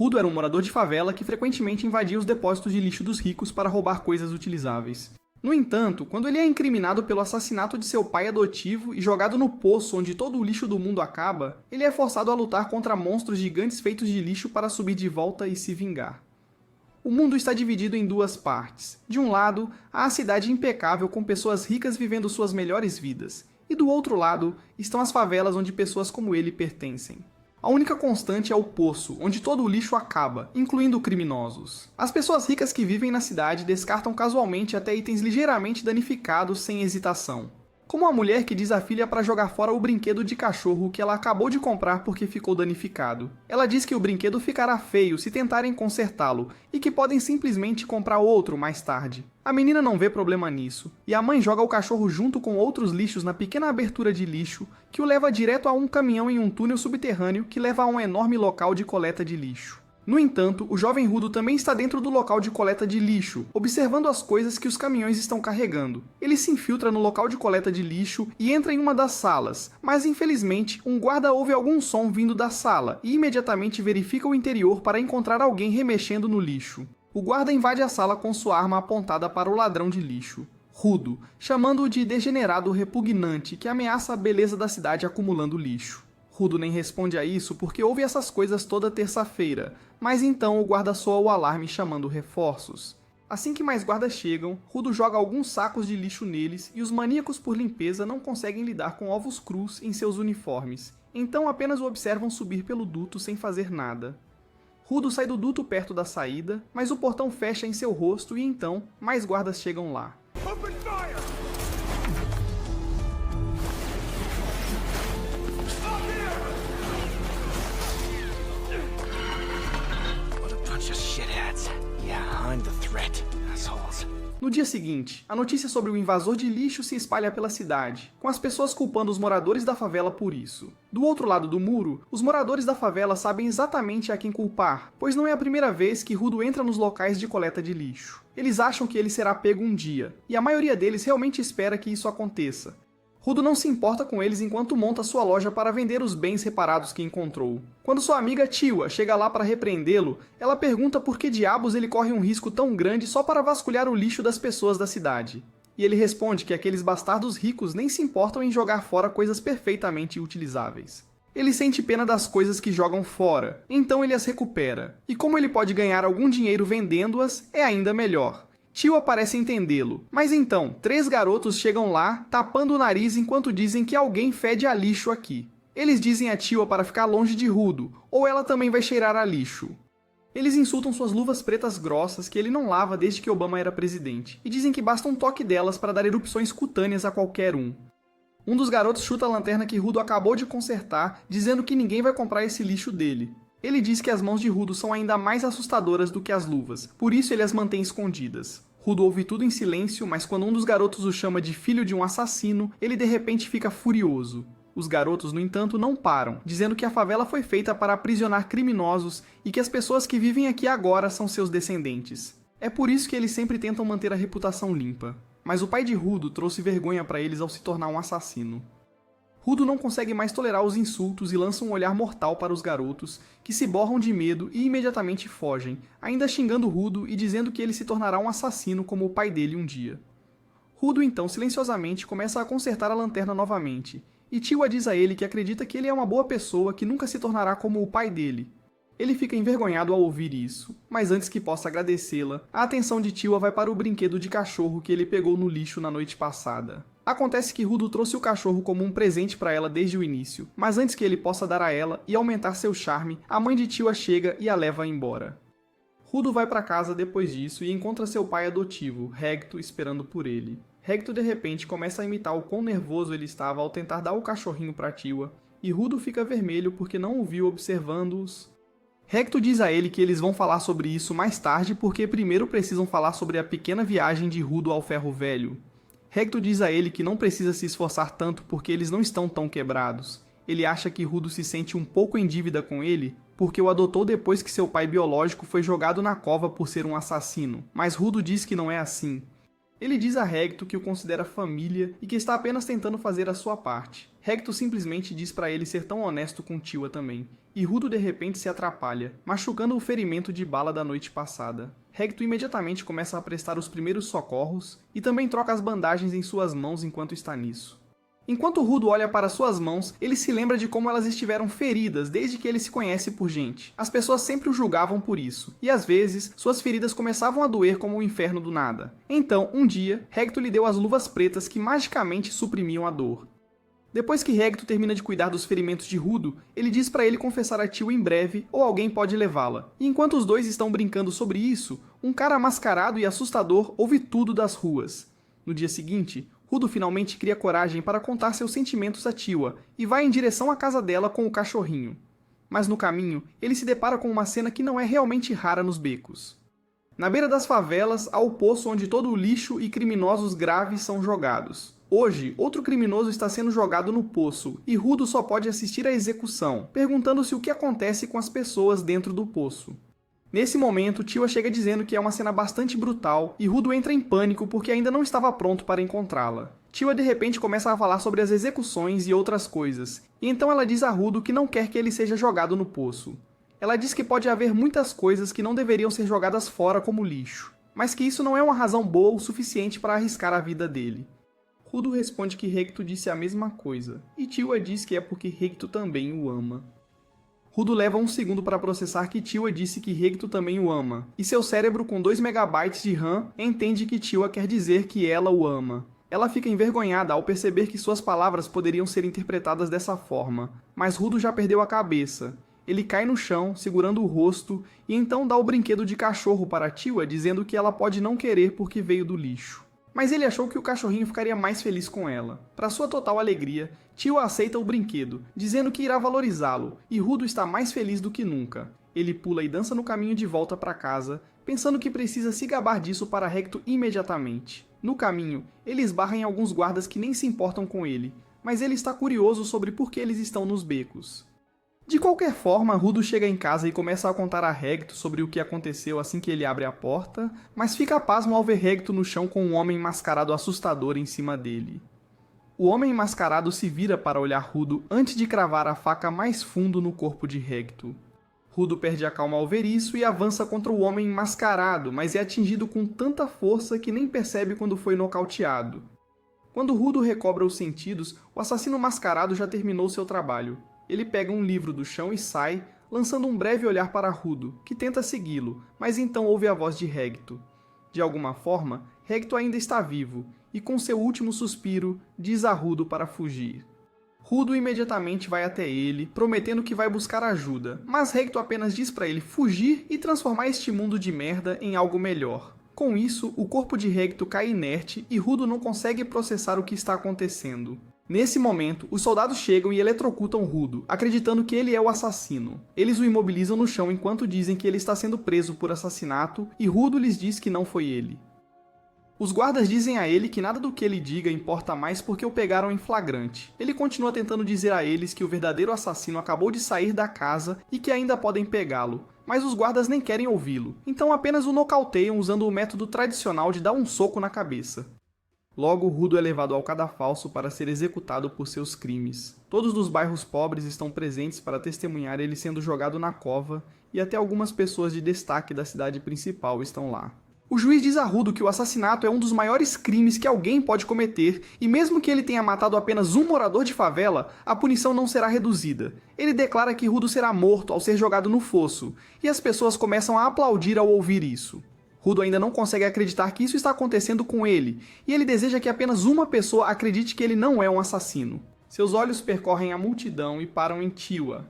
Rudo era um morador de favela que frequentemente invadia os depósitos de lixo dos ricos para roubar coisas utilizáveis. No entanto, quando ele é incriminado pelo assassinato de seu pai adotivo e jogado no poço onde todo o lixo do mundo acaba, ele é forçado a lutar contra monstros gigantes feitos de lixo para subir de volta e se vingar. O mundo está dividido em duas partes. De um lado, há a cidade impecável com pessoas ricas vivendo suas melhores vidas, e do outro lado estão as favelas onde pessoas como ele pertencem. A única constante é o poço, onde todo o lixo acaba, incluindo criminosos. As pessoas ricas que vivem na cidade descartam casualmente até itens ligeiramente danificados sem hesitação. Como a mulher que diz à filha para jogar fora o brinquedo de cachorro que ela acabou de comprar porque ficou danificado. Ela diz que o brinquedo ficará feio se tentarem consertá-lo e que podem simplesmente comprar outro mais tarde. A menina não vê problema nisso, e a mãe joga o cachorro junto com outros lixos na pequena abertura de lixo que o leva direto a um caminhão em um túnel subterrâneo que leva a um enorme local de coleta de lixo. No entanto, o jovem Rudo também está dentro do local de coleta de lixo, observando as coisas que os caminhões estão carregando. Ele se infiltra no local de coleta de lixo e entra em uma das salas, mas infelizmente um guarda ouve algum som vindo da sala e imediatamente verifica o interior para encontrar alguém remexendo no lixo. O guarda invade a sala com sua arma apontada para o ladrão de lixo, Rudo, chamando-o de degenerado repugnante que ameaça a beleza da cidade acumulando lixo. Rudo nem responde a isso porque ouve essas coisas toda terça-feira, mas então o guarda soa o alarme chamando reforços. Assim que mais guardas chegam, Rudo joga alguns sacos de lixo neles e os maníacos por limpeza não conseguem lidar com ovos crus em seus uniformes, então apenas o observam subir pelo duto sem fazer nada. Rudo sai do duto perto da saída, mas o portão fecha em seu rosto e então mais guardas chegam lá. Open fire! No dia seguinte, a notícia sobre o invasor de lixo se espalha pela cidade, com as pessoas culpando os moradores da favela por isso. Do outro lado do muro, os moradores da favela sabem exatamente a quem culpar, pois não é a primeira vez que Rudo entra nos locais de coleta de lixo. Eles acham que ele será pego um dia, e a maioria deles realmente espera que isso aconteça. Rudo não se importa com eles enquanto monta sua loja para vender os bens reparados que encontrou. Quando sua amiga Tiwa chega lá para repreendê-lo, ela pergunta por que diabos ele corre um risco tão grande só para vasculhar o lixo das pessoas da cidade. E ele responde que aqueles bastardos ricos nem se importam em jogar fora coisas perfeitamente utilizáveis. Ele sente pena das coisas que jogam fora, então ele as recupera. E como ele pode ganhar algum dinheiro vendendo-as, é ainda melhor. Tiwa parece entendê-lo, mas então, 3 garotos chegam lá, tapando o nariz enquanto dizem que alguém fede a lixo aqui. Eles dizem a Tiwa para ficar longe de Rudo, ou ela também vai cheirar a lixo. Eles insultam suas luvas pretas grossas que ele não lava desde que Obama era presidente, e dizem que basta um toque delas para dar erupções cutâneas a qualquer um. Um dos garotos chuta a lanterna que Rudo acabou de consertar, dizendo que ninguém vai comprar esse lixo dele. Ele diz que as mãos de Rudo são ainda mais assustadoras do que as luvas, por isso ele as mantém escondidas. Rudo ouve tudo em silêncio, mas quando um dos garotos o chama de filho de um assassino, ele de repente fica furioso. Os garotos, no entanto, não param, dizendo que a favela foi feita para aprisionar criminosos e que as pessoas que vivem aqui agora são seus descendentes. É por isso que eles sempre tentam manter a reputação limpa. Mas o pai de Rudo trouxe vergonha para eles ao se tornar um assassino. Rudo não consegue mais tolerar os insultos e lança um olhar mortal para os garotos, que se borram de medo e imediatamente fogem, ainda xingando Rudo e dizendo que ele se tornará um assassino como o pai dele um dia. Rudo então silenciosamente começa a consertar a lanterna novamente, e Tiwa diz a ele que acredita que ele é uma boa pessoa que nunca se tornará como o pai dele. Ele fica envergonhado ao ouvir isso, mas antes que possa agradecê-la, a atenção de Tiwa vai para o brinquedo de cachorro que ele pegou no lixo na noite passada. Acontece que Rudo trouxe o cachorro como um presente para ela desde o início, mas antes que ele possa dar a ela e aumentar seu charme, a mãe de Tiwa chega e a leva embora. Rudo vai para casa depois disso e encontra seu pai adotivo, Regto, esperando por ele. Regto de repente começa a imitar o quão nervoso ele estava ao tentar dar o cachorrinho para Tiwa, e Rudo fica vermelho porque não o viu observando-os. Regto diz a ele que eles vão falar sobre isso mais tarde porque primeiro precisam falar sobre a pequena viagem de Rudo ao Ferro Velho. Regto diz a ele que não precisa se esforçar tanto porque eles não estão tão quebrados. Ele acha que Rudo se sente um pouco em dívida com ele porque o adotou depois que seu pai biológico foi jogado na cova por ser um assassino, mas Rudo diz que não é assim. Ele diz a Hector que o considera família e que está apenas tentando fazer a sua parte. Hector simplesmente diz para ele ser tão honesto com Tiwa também. E Rudo de repente se atrapalha, machucando o ferimento de bala da noite passada. Hector imediatamente começa a prestar os primeiros socorros e também troca as bandagens em suas mãos enquanto está nisso. Enquanto Rudo olha para suas mãos, ele se lembra de como elas estiveram feridas desde que ele se conhece por gente. As pessoas sempre o julgavam por isso, e às vezes, suas feridas começavam a doer como o inferno do nada. Então, um dia, Hector lhe deu as luvas pretas que magicamente suprimiam a dor. Depois que Hector termina de cuidar dos ferimentos de Rudo, ele diz para ele confessar a Tiwa em breve ou alguém pode levá-la. E enquanto os dois estão brincando sobre isso, um cara mascarado e assustador ouve tudo das ruas. No dia seguinte, Rudo finalmente cria coragem para contar seus sentimentos a Tiwa e vai em direção à casa dela com o cachorrinho. Mas no caminho, ele se depara com uma cena que não é realmente rara nos becos. Na beira das favelas, há o poço onde todo o lixo e criminosos graves são jogados. Hoje, outro criminoso está sendo jogado no poço e Rudo só pode assistir à execução, perguntando-se o que acontece com as pessoas dentro do poço. Nesse momento, Tiwa chega dizendo que é uma cena bastante brutal e Rudo entra em pânico porque ainda não estava pronto para encontrá-la. Tiwa de repente começa a falar sobre as execuções e outras coisas, e então ela diz a Rudo que não quer que ele seja jogado no poço. Ela diz que pode haver muitas coisas que não deveriam ser jogadas fora como lixo, mas que isso não é uma razão boa o suficiente para arriscar a vida dele. Rudo responde que Hector disse a mesma coisa, e Tiwa diz que é porque Hector também o ama. Rudo leva um segundo para processar que Tiwa disse que Hector também o ama, e seu cérebro com 2 MB de RAM entende que Tiwa quer dizer que ela o ama. Ela fica envergonhada ao perceber que suas palavras poderiam ser interpretadas dessa forma, mas Rudo já perdeu a cabeça. Ele cai no chão, segurando o rosto, e então dá o brinquedo de cachorro para Tiwa, dizendo que ela pode não querer porque veio do lixo. Mas ele achou que o cachorrinho ficaria mais feliz com ela. Para sua total alegria, Tiwa aceita o brinquedo, dizendo que irá valorizá-lo, e Rudo está mais feliz do que nunca. Ele pula e dança no caminho de volta para casa, pensando que precisa se gabar disso para Hector imediatamente. No caminho, ele esbarra em alguns guardas que nem se importam com ele, mas ele está curioso sobre por que eles estão nos becos. De qualquer forma, Rudo chega em casa e começa a contar a Hector sobre o que aconteceu assim que ele abre a porta, mas fica pasmo ao ver Hector no chão com um homem mascarado assustador em cima dele. O homem mascarado se vira para olhar Rudo antes de cravar a faca mais fundo no corpo de Hector. Rudo perde a calma ao ver isso e avança contra o homem mascarado, mas é atingido com tanta força que nem percebe quando foi nocauteado. Quando Rudo recobra os sentidos, o assassino mascarado já terminou seu trabalho. Ele pega um livro do chão e sai, lançando um breve olhar para Rudo, que tenta segui-lo, mas então ouve a voz de Hector. De alguma forma, Hector ainda está vivo, e com seu último suspiro, diz a Rudo para fugir. Rudo imediatamente vai até ele, prometendo que vai buscar ajuda, mas Hector apenas diz para ele fugir e transformar este mundo de merda em algo melhor. Com isso, o corpo de Hector cai inerte e Rudo não consegue processar o que está acontecendo. Nesse momento, os soldados chegam e eletrocutam Rudo, acreditando que ele é o assassino. Eles o imobilizam no chão enquanto dizem que ele está sendo preso por assassinato e Rudo lhes diz que não foi ele. Os guardas dizem a ele que nada do que ele diga importa mais porque o pegaram em flagrante. Ele continua tentando dizer a eles que o verdadeiro assassino acabou de sair da casa e que ainda podem pegá-lo, mas os guardas nem querem ouvi-lo, então apenas o nocauteiam usando o método tradicional de dar um soco na cabeça. Logo, Rudo é levado ao cadafalso para ser executado por seus crimes. Todos dos bairros pobres estão presentes para testemunhar ele sendo jogado na cova, e até algumas pessoas de destaque da cidade principal estão lá. O juiz diz a Rudo que o assassinato é um dos maiores crimes que alguém pode cometer, e mesmo que ele tenha matado apenas um morador de favela, a punição não será reduzida. Ele declara que Rudo será morto ao ser jogado no fosso, e as pessoas começam a aplaudir ao ouvir isso. Rudo ainda não consegue acreditar que isso está acontecendo com ele, e ele deseja que apenas uma pessoa acredite que ele não é um assassino. Seus olhos percorrem a multidão e param em Tiwa.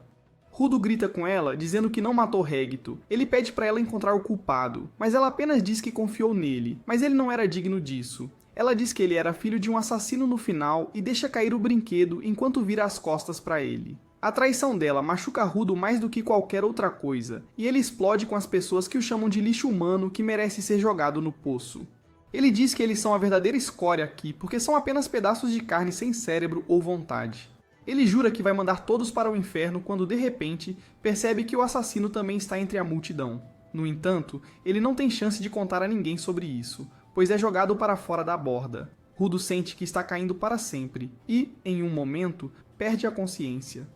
Rudo grita com ela, dizendo que não matou Hector. Ele pede para ela encontrar o culpado, mas ela apenas diz que confiou nele, mas ele não era digno disso. Ela diz que ele era filho de um assassino no final e deixa cair o brinquedo enquanto vira as costas para ele. A traição dela machuca Rudo mais do que qualquer outra coisa, e ele explode com as pessoas que o chamam de lixo humano que merece ser jogado no poço. Ele diz que eles são a verdadeira escória aqui porque são apenas pedaços de carne sem cérebro ou vontade. Ele jura que vai mandar todos para o inferno quando de repente percebe que o assassino também está entre a multidão. No entanto, ele não tem chance de contar a ninguém sobre isso, pois é jogado para fora da borda. Rudo sente que está caindo para sempre e, em um momento, perde a consciência.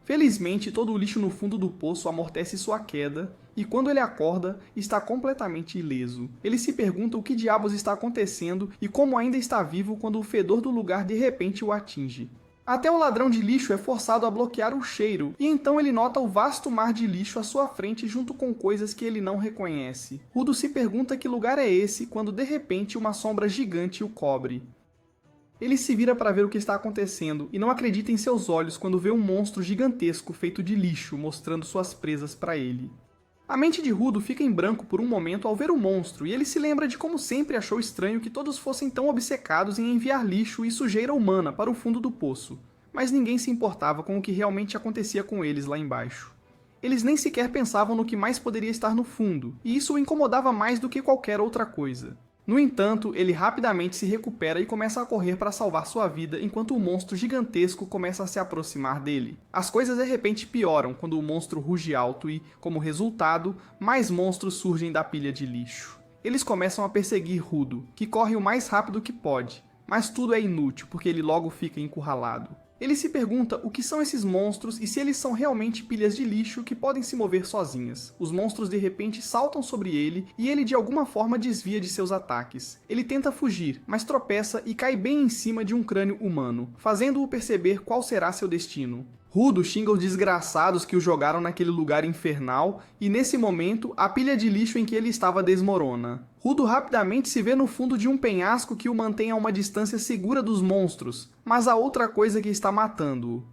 Felizmente, todo o lixo no fundo do poço amortece sua queda, e quando ele acorda, está completamente ileso. Ele se pergunta o que diabos está acontecendo e como ainda está vivo quando o fedor do lugar de repente o atinge. Até o ladrão de lixo é forçado a bloquear o cheiro, e então ele nota o vasto mar de lixo à sua frente junto com coisas que ele não reconhece. Rudo se pergunta que lugar é esse quando de repente uma sombra gigante o cobre. Ele se vira para ver o que está acontecendo e não acredita em seus olhos quando vê um monstro gigantesco feito de lixo mostrando suas presas para ele. A mente de Rudo fica em branco por um momento ao ver o monstro, e ele se lembra de como sempre achou estranho que todos fossem tão obcecados em enviar lixo e sujeira humana para o fundo do poço, mas ninguém se importava com o que realmente acontecia com eles lá embaixo. Eles nem sequer pensavam no que mais poderia estar no fundo, e isso o incomodava mais do que qualquer outra coisa. No entanto, ele rapidamente se recupera e começa a correr para salvar sua vida enquanto o monstro gigantesco começa a se aproximar dele. As coisas de repente pioram quando o monstro ruge alto e, como resultado, mais monstros surgem da pilha de lixo. Eles começam a perseguir Rudo, que corre o mais rápido que pode, mas tudo é inútil porque ele logo fica encurralado. Ele se pergunta o que são esses monstros e se eles são realmente pilhas de lixo que podem se mover sozinhas. Os monstros de repente saltam sobre ele e ele de alguma forma desvia de seus ataques. Ele tenta fugir, mas tropeça e cai bem em cima de um crânio humano, fazendo-o perceber qual será seu destino. Rudo xinga os desgraçados que o jogaram naquele lugar infernal e, nesse momento, a pilha de lixo em que ele estava desmorona. Rudo rapidamente se vê no fundo de um penhasco que o mantém a uma distância segura dos monstros, mas há outra coisa que está matando-o.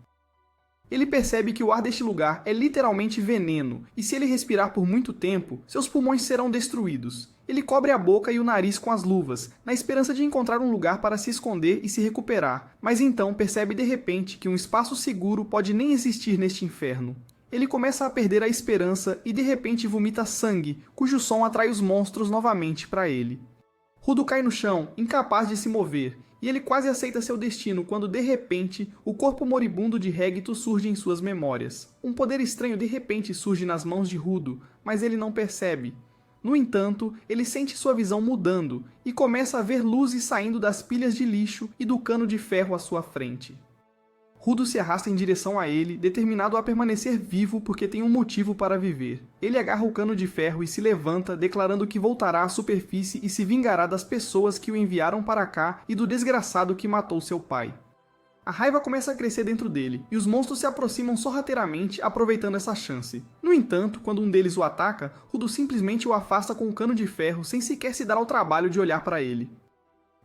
Ele percebe que o ar deste lugar é literalmente veneno, e se ele respirar por muito tempo, seus pulmões serão destruídos. Ele cobre a boca e o nariz com as luvas, na esperança de encontrar um lugar para se esconder e se recuperar, mas então percebe de repente que um espaço seguro pode nem existir neste inferno. Ele começa a perder a esperança e de repente vomita sangue, cujo som atrai os monstros novamente para ele. Rudo cai no chão, incapaz de se mover, e ele quase aceita seu destino quando, de repente, o corpo moribundo de Regito surge em suas memórias. Um poder estranho de repente surge nas mãos de Rudo, mas ele não percebe. No entanto, ele sente sua visão mudando e começa a ver luzes saindo das pilhas de lixo e do cano de ferro à sua frente. Rudo se arrasta em direção a ele, determinado a permanecer vivo porque tem um motivo para viver. Ele agarra o cano de ferro e se levanta, declarando que voltará à superfície e se vingará das pessoas que o enviaram para cá e do desgraçado que matou seu pai. A raiva começa a crescer dentro dele, e os monstros se aproximam sorrateiramente, aproveitando essa chance. No entanto, quando um deles o ataca, Rudo simplesmente o afasta com um cano de ferro sem sequer se dar ao trabalho de olhar para ele.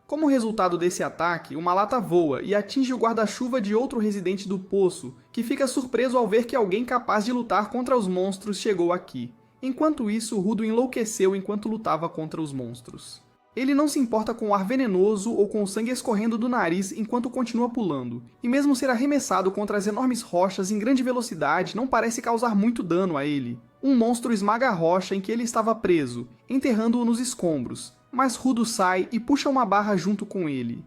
Como resultado desse ataque, uma lata voa e atinge o guarda-chuva de outro residente do poço, que fica surpreso ao ver que alguém capaz de lutar contra os monstros chegou aqui. Enquanto isso, Rudo enlouqueceu enquanto lutava contra os monstros. Ele não se importa com o ar venenoso ou com o sangue escorrendo do nariz enquanto continua pulando, e mesmo ser arremessado contra as enormes rochas em grande velocidade não parece causar muito dano a ele. Um monstro esmaga a rocha em que ele estava preso, enterrando-o nos escombros, mas Rudo sai e puxa uma barra junto com ele.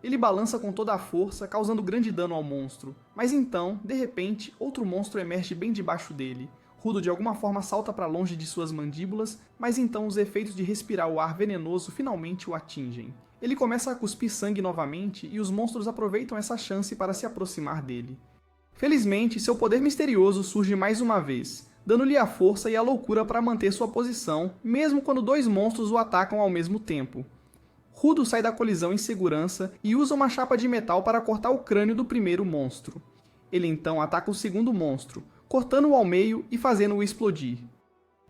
Ele balança com toda a força, causando grande dano ao monstro, mas então, de repente, outro monstro emerge bem debaixo dele. Rudo de alguma forma salta para longe de suas mandíbulas, mas então os efeitos de respirar o ar venenoso finalmente o atingem. Ele começa a cuspir sangue novamente e os monstros aproveitam essa chance para se aproximar dele. Felizmente, seu poder misterioso surge mais uma vez, dando-lhe a força e a loucura para manter sua posição, mesmo quando dois monstros o atacam ao mesmo tempo. Rudo sai da colisão em segurança e usa uma chapa de metal para cortar o crânio do primeiro monstro. Ele então ataca o segundo monstro, cortando-o ao meio e fazendo-o explodir.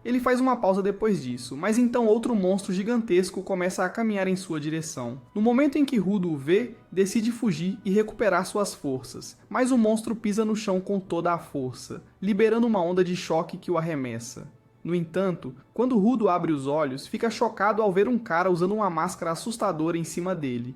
Ele faz uma pausa depois disso, mas então outro monstro gigantesco começa a caminhar em sua direção. No momento em que Rudo o vê, decide fugir e recuperar suas forças, mas o monstro pisa no chão com toda a força, liberando uma onda de choque que o arremessa. No entanto, quando Rudo abre os olhos, fica chocado ao ver um cara usando uma máscara assustadora em cima dele.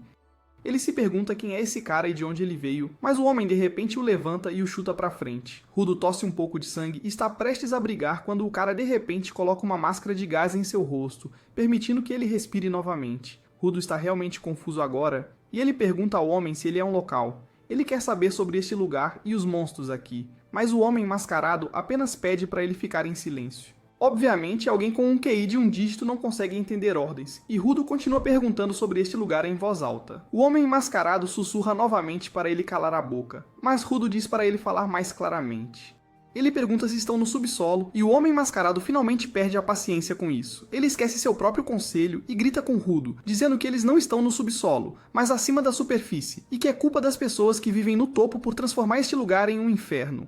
Ele se pergunta quem é esse cara e de onde ele veio, mas o homem de repente o levanta e o chuta pra frente. Rudo tosse um pouco de sangue e está prestes a brigar quando o cara de repente coloca uma máscara de gás em seu rosto, permitindo que ele respire novamente. Rudo está realmente confuso agora, e ele pergunta ao homem se ele é um local. Ele quer saber sobre este lugar e os monstros aqui, mas o homem mascarado apenas pede para ele ficar em silêncio. Obviamente, alguém com um QI de um dígito não consegue entender ordens, e Rudo continua perguntando sobre este lugar em voz alta. O homem mascarado sussurra novamente para ele calar a boca, mas Rudo diz para ele falar mais claramente. Ele pergunta se estão no subsolo, e o homem mascarado finalmente perde a paciência com isso. Ele esquece seu próprio conselho e grita com Rudo, dizendo que eles não estão no subsolo, mas acima da superfície, e que é culpa das pessoas que vivem no topo por transformar este lugar em um inferno.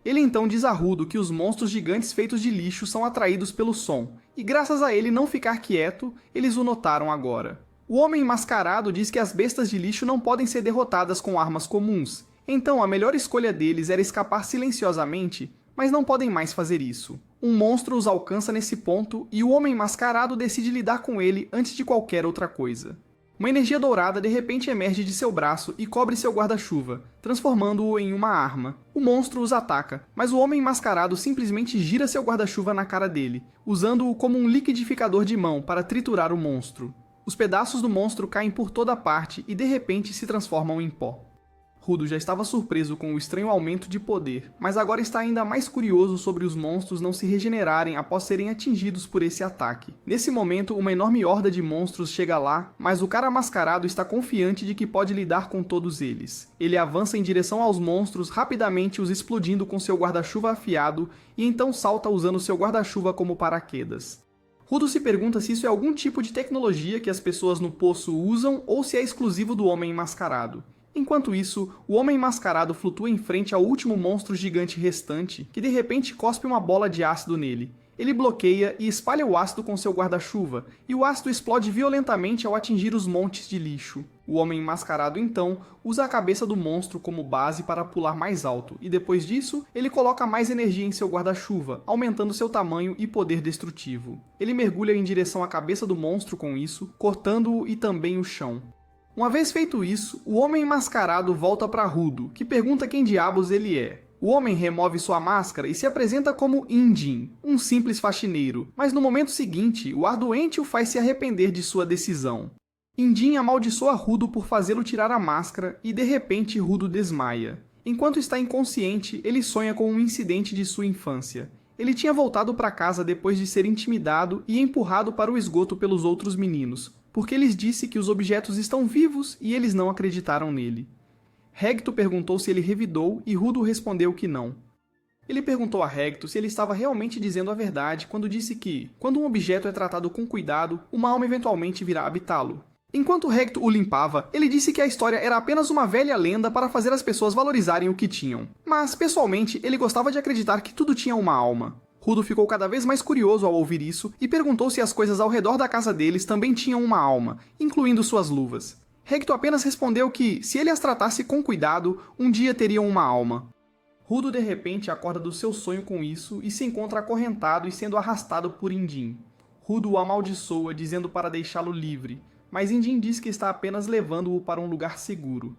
Ele então diz a Rudo que os monstros gigantes feitos de lixo são atraídos pelo som, e graças a ele não ficar quieto, eles o notaram agora. O homem mascarado diz que as bestas de lixo não podem ser derrotadas com armas comuns, então a melhor escolha deles era escapar silenciosamente, mas não podem mais fazer isso. Um monstro os alcança nesse ponto e o homem mascarado decide lidar com ele antes de qualquer outra coisa. Uma energia dourada de repente emerge de seu braço e cobre seu guarda-chuva, transformando-o em uma arma. O monstro os ataca, mas o homem mascarado simplesmente gira seu guarda-chuva na cara dele, usando-o como um liquidificador de mão para triturar o monstro. Os pedaços do monstro caem por toda parte e de repente se transformam em pó. Rudo já estava surpreso com o estranho aumento de poder, mas agora está ainda mais curioso sobre os monstros não se regenerarem após serem atingidos por esse ataque. Nesse momento, uma enorme horda de monstros chega lá, mas o cara mascarado está confiante de que pode lidar com todos eles. Ele avança em direção aos monstros, rapidamente os explodindo com seu guarda-chuva afiado, e então salta usando seu guarda-chuva como paraquedas. Rudo se pergunta se isso é algum tipo de tecnologia que as pessoas no poço usam ou se é exclusivo do homem mascarado. Enquanto isso, o homem mascarado flutua em frente ao último monstro gigante restante, que de repente cospe uma bola de ácido nele. Ele bloqueia e espalha o ácido com seu guarda-chuva, e o ácido explode violentamente ao atingir os montes de lixo. O homem mascarado então usa a cabeça do monstro como base para pular mais alto, e depois disso, ele coloca mais energia em seu guarda-chuva, aumentando seu tamanho e poder destrutivo. Ele mergulha em direção à cabeça do monstro com isso, cortando-o e também o chão. Uma vez feito isso, o homem mascarado volta para Rudo, que pergunta quem diabos ele é. O homem remove sua máscara e se apresenta como Indin, um simples faxineiro, mas no momento seguinte, o ar doente o faz se arrepender de sua decisão. Indin amaldiçoa Rudo por fazê-lo tirar a máscara e de repente Rudo desmaia. Enquanto está inconsciente, ele sonha com um incidente de sua infância. Ele tinha voltado para casa depois de ser intimidado e empurrado para o esgoto pelos outros meninos, porque lhes disse que os objetos estão vivos e eles não acreditaram nele. Regto perguntou se ele revidou e Rudo respondeu que não. Ele perguntou a Regto se ele estava realmente dizendo a verdade quando disse que, quando um objeto é tratado com cuidado, uma alma eventualmente virá habitá-lo. Enquanto Regto o limpava, ele disse que a história era apenas uma velha lenda para fazer as pessoas valorizarem o que tinham. Mas, pessoalmente, ele gostava de acreditar que tudo tinha uma alma. Rudo ficou cada vez mais curioso ao ouvir isso e perguntou se as coisas ao redor da casa deles também tinham uma alma, incluindo suas luvas. Regto apenas respondeu que, se ele as tratasse com cuidado, um dia teriam uma alma. Rudo de repente acorda do seu sonho com isso e se encontra acorrentado e sendo arrastado por Indin. Rudo o amaldiçoa, dizendo para deixá-lo livre, mas Indin diz que está apenas levando-o para um lugar seguro.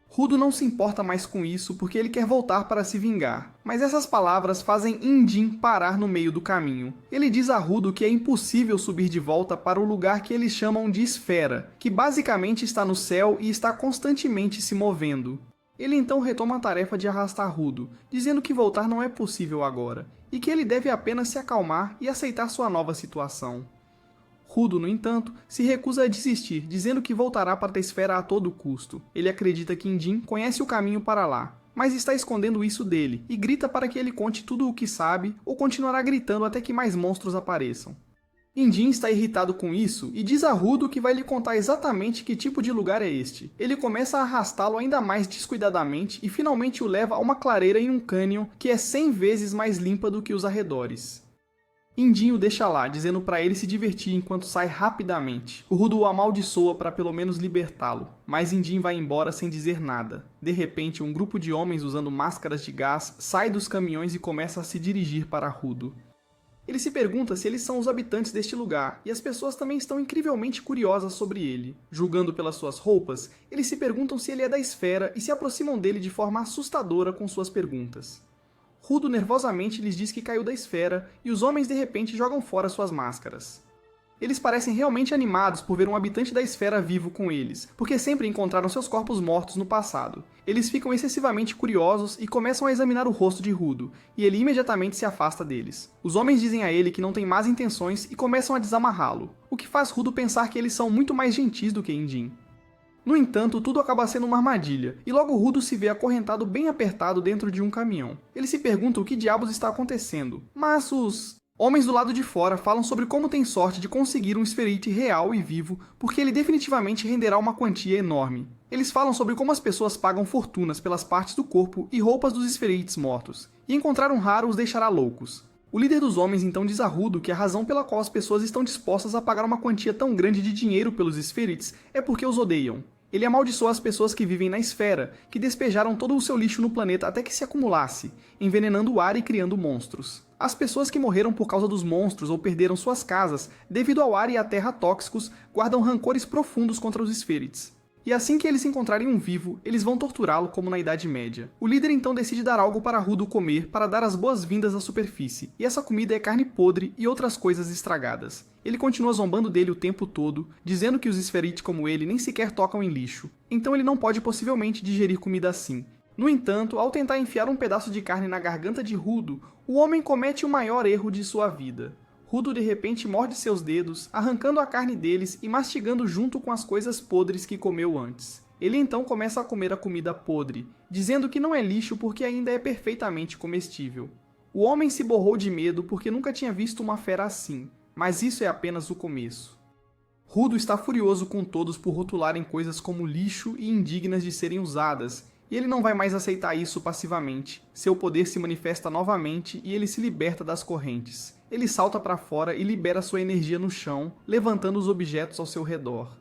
Rudo não se importa mais com isso porque ele quer voltar para se vingar, mas essas palavras fazem Indin parar no meio do caminho. Ele diz a Rudo que é impossível subir de volta para o lugar que eles chamam de esfera, que basicamente está no céu e está constantemente se movendo. Ele então retoma a tarefa de arrastar Rudo, dizendo que voltar não é possível agora, e que ele deve apenas se acalmar e aceitar sua nova situação. Rudo, no entanto, se recusa a desistir, dizendo que voltará para a esfera a todo custo. Ele acredita que Indin conhece o caminho para lá, mas está escondendo isso dele, e grita para que ele conte tudo o que sabe, ou continuará gritando até que mais monstros apareçam. Indin está irritado com isso e diz a Rudo que vai lhe contar exatamente que tipo de lugar é este. Ele começa a arrastá-lo ainda mais descuidadamente e finalmente o leva a uma clareira em um cânion que é 100 vezes mais limpa do que os arredores. Indin o deixa lá, dizendo para ele se divertir enquanto sai rapidamente. O Rudo o amaldiçoa para pelo menos libertá-lo, mas Indin vai embora sem dizer nada. De repente, um grupo de homens usando máscaras de gás sai dos caminhões e começa a se dirigir para Rudo. Ele se pergunta se eles são os habitantes deste lugar, e as pessoas também estão incrivelmente curiosas sobre ele. Julgando pelas suas roupas, eles se perguntam se ele é da esfera e se aproximam dele de forma assustadora com suas perguntas. Rudo nervosamente lhes diz que caiu da esfera, e os homens de repente jogam fora suas máscaras. Eles parecem realmente animados por ver um habitante da esfera vivo com eles, porque sempre encontraram seus corpos mortos no passado. Eles ficam excessivamente curiosos e começam a examinar o rosto de Rudo, e ele imediatamente se afasta deles. Os homens dizem a ele que não tem más intenções e começam a desamarrá-lo, o que faz Rudo pensar que eles são muito mais gentis do que Injin. No entanto, tudo acaba sendo uma armadilha, e logo Rudo se vê acorrentado bem apertado dentro de um caminhão. Ele se pergunta o que diabos está acontecendo, mas os homens do lado de fora falam sobre como tem sorte de conseguir um esferite real e vivo, porque ele definitivamente renderá uma quantia enorme. Eles falam sobre como as pessoas pagam fortunas pelas partes do corpo e roupas dos esferites mortos, e encontrar um raro os deixará loucos. O líder dos homens então diz a Rudo que a razão pela qual as pessoas estão dispostas a pagar uma quantia tão grande de dinheiro pelos esferites é porque os odeiam. Ele amaldiçoa as pessoas que vivem na esfera, que despejaram todo o seu lixo no planeta até que se acumulasse, envenenando o ar e criando monstros. As pessoas que morreram por causa dos monstros ou perderam suas casas devido ao ar e à terra tóxicos guardam rancores profundos contra os esferites. E assim que eles encontrarem um vivo, eles vão torturá-lo como na Idade Média. O líder então decide dar algo para Rudo comer para dar as boas-vindas à superfície, e essa comida é carne podre e outras coisas estragadas. Ele continua zombando dele o tempo todo, dizendo que os esferites como ele nem sequer tocam em lixo, então ele não pode possivelmente digerir comida assim. No entanto, ao tentar enfiar um pedaço de carne na garganta de Rudo, o homem comete o maior erro de sua vida. Rudo de repente morde seus dedos, arrancando a carne deles e mastigando junto com as coisas podres que comeu antes. Ele então começa a comer a comida podre, dizendo que não é lixo porque ainda é perfeitamente comestível. O homem se borrou de medo porque nunca tinha visto uma fera assim, mas isso é apenas o começo. Rudo está furioso com todos por rotularem coisas como lixo e indignas de serem usadas, e ele não vai mais aceitar isso passivamente. Seu poder se manifesta novamente e ele se liberta das correntes. Ele salta para fora e libera sua energia no chão, levantando os objetos ao seu redor.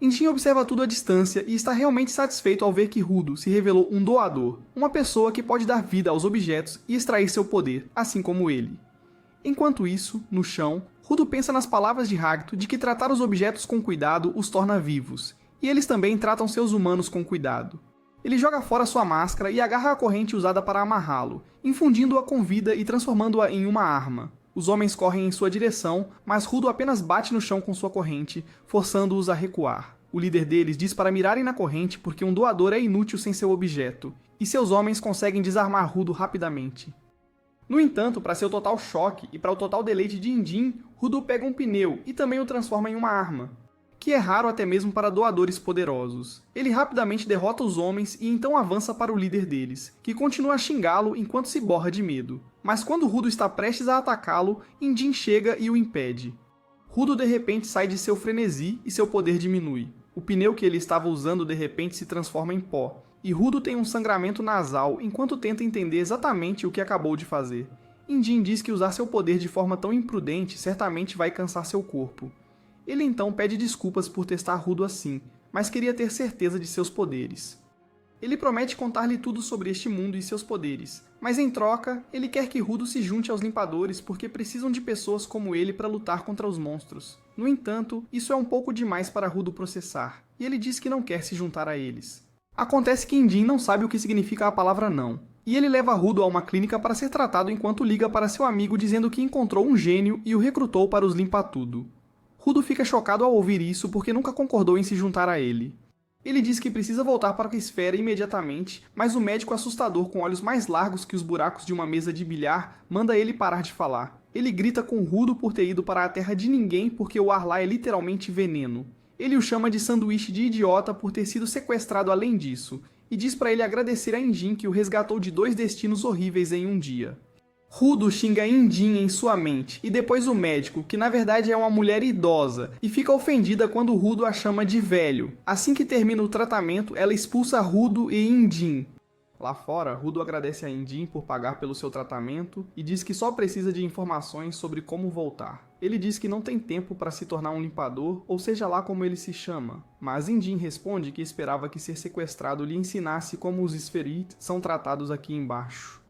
Injin observa tudo à distância e está realmente satisfeito ao ver que Rudo se revelou um doador, uma pessoa que pode dar vida aos objetos e extrair seu poder, assim como ele. Enquanto isso, no chão, Rudo pensa nas palavras de Hagito de que tratar os objetos com cuidado os torna vivos, e eles também tratam seus humanos com cuidado. Ele joga fora sua máscara e agarra a corrente usada para amarrá-lo, infundindo-a com vida e transformando-a em uma arma. Os homens correm em sua direção, mas Rudo apenas bate no chão com sua corrente, forçando-os a recuar. O líder deles diz para mirarem na corrente porque um doador é inútil sem seu objeto, e seus homens conseguem desarmar Rudo rapidamente. No entanto, para seu total choque e para o total deleite de Injin, Rudo pega um pneu e também o transforma em uma arma, que é raro até mesmo para doadores poderosos. Ele rapidamente derrota os homens e então avança para o líder deles, que continua a xingá-lo enquanto se borra de medo. Mas quando Rudo está prestes a atacá-lo, Injin chega e o impede. Rudo de repente sai de seu frenesi e seu poder diminui. O pneu que ele estava usando de repente se transforma em pó, e Rudo tem um sangramento nasal enquanto tenta entender exatamente o que acabou de fazer. Injin diz que usar seu poder de forma tão imprudente certamente vai cansar seu corpo. Ele então pede desculpas por testar Rudo assim, mas queria ter certeza de seus poderes. Ele promete contar-lhe tudo sobre este mundo e seus poderes, mas em troca, ele quer que Rudo se junte aos limpadores porque precisam de pessoas como ele para lutar contra os monstros. No entanto, isso é um pouco demais para Rudo processar, e ele diz que não quer se juntar a eles. Acontece que Injin não sabe o que significa a palavra não, e ele leva Rudo a uma clínica para ser tratado enquanto liga para seu amigo dizendo que encontrou um gênio e o recrutou para os limpa-tudo. Rudo fica chocado ao ouvir isso porque nunca concordou em se juntar a ele. Ele diz que precisa voltar para a esfera imediatamente, mas o médico assustador com olhos mais largos que os buracos de uma mesa de bilhar manda ele parar de falar. Ele grita com Rudo por ter ido para a terra de ninguém porque o ar lá é literalmente veneno. Ele o chama de sanduíche de idiota por ter sido sequestrado além disso, e diz para ele agradecer a Injin que o resgatou de 2 destinos horríveis em um dia. Rudo xinga Injin em sua mente, e depois o médico, que na verdade é uma mulher idosa, e fica ofendida quando Rudo a chama de velho. Assim que termina o tratamento, ela expulsa Rudo e Injin. Lá fora, Rudo agradece a Injin por pagar pelo seu tratamento e diz que só precisa de informações sobre como voltar. Ele diz que não tem tempo para se tornar um limpador, ou seja lá como ele se chama, mas Injin responde que esperava que ser sequestrado lhe ensinasse como os esferites são tratados aqui embaixo.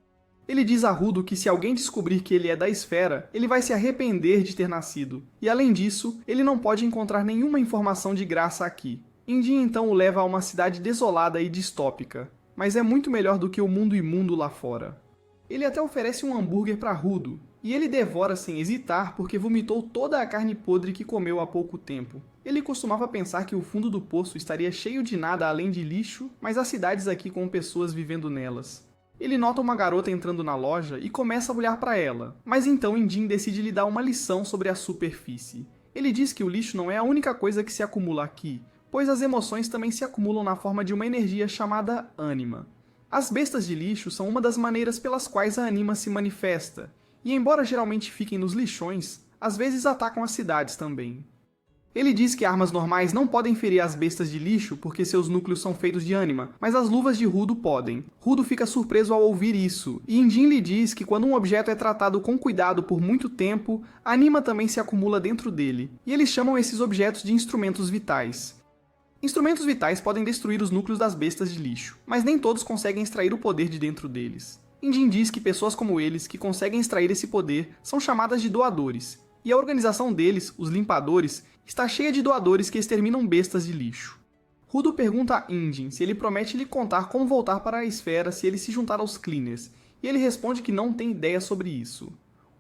Ele diz a Rudo que se alguém descobrir que ele é da esfera, ele vai se arrepender de ter nascido. E além disso, ele não pode encontrar nenhuma informação de graça aqui. Injin então o leva a uma cidade desolada e distópica, mas é muito melhor do que o mundo imundo lá fora. Ele até oferece um hambúrguer para Rudo, e ele devora sem hesitar porque vomitou toda a carne podre que comeu há pouco tempo. Ele costumava pensar que o fundo do poço estaria cheio de nada além de lixo, mas há cidades aqui com pessoas vivendo nelas. Ele nota uma garota entrando na loja e começa a olhar para ela, mas então Indin decide lhe dar uma lição sobre a superfície. Ele diz que o lixo não é a única coisa que se acumula aqui, pois as emoções também se acumulam na forma de uma energia chamada ânima. As bestas de lixo são uma das maneiras pelas quais a ânima se manifesta, e embora geralmente fiquem nos lixões, às vezes atacam as cidades também. Ele diz que armas normais não podem ferir as bestas de lixo porque seus núcleos são feitos de ânima, mas as luvas de Rudo podem. Rudo fica surpreso ao ouvir isso, e Indin lhe diz que quando um objeto é tratado com cuidado por muito tempo, a ânima também se acumula dentro dele, e eles chamam esses objetos de instrumentos vitais. Instrumentos vitais podem destruir os núcleos das bestas de lixo, mas nem todos conseguem extrair o poder de dentro deles. Indin diz que pessoas como eles, que conseguem extrair esse poder, são chamadas de doadores, e a organização deles, os limpadores, está cheia de doadores que exterminam bestas de lixo. Rudo pergunta a Indin se ele promete lhe contar como voltar para a esfera se ele se juntar aos Cleaners, e ele responde que não tem ideia sobre isso.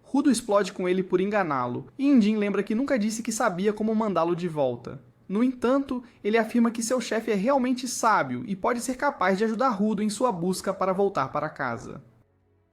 Rudo explode com ele por enganá-lo, e Indin lembra que nunca disse que sabia como mandá-lo de volta. No entanto, ele afirma que seu chefe é realmente sábio e pode ser capaz de ajudar Rudo em sua busca para voltar para casa.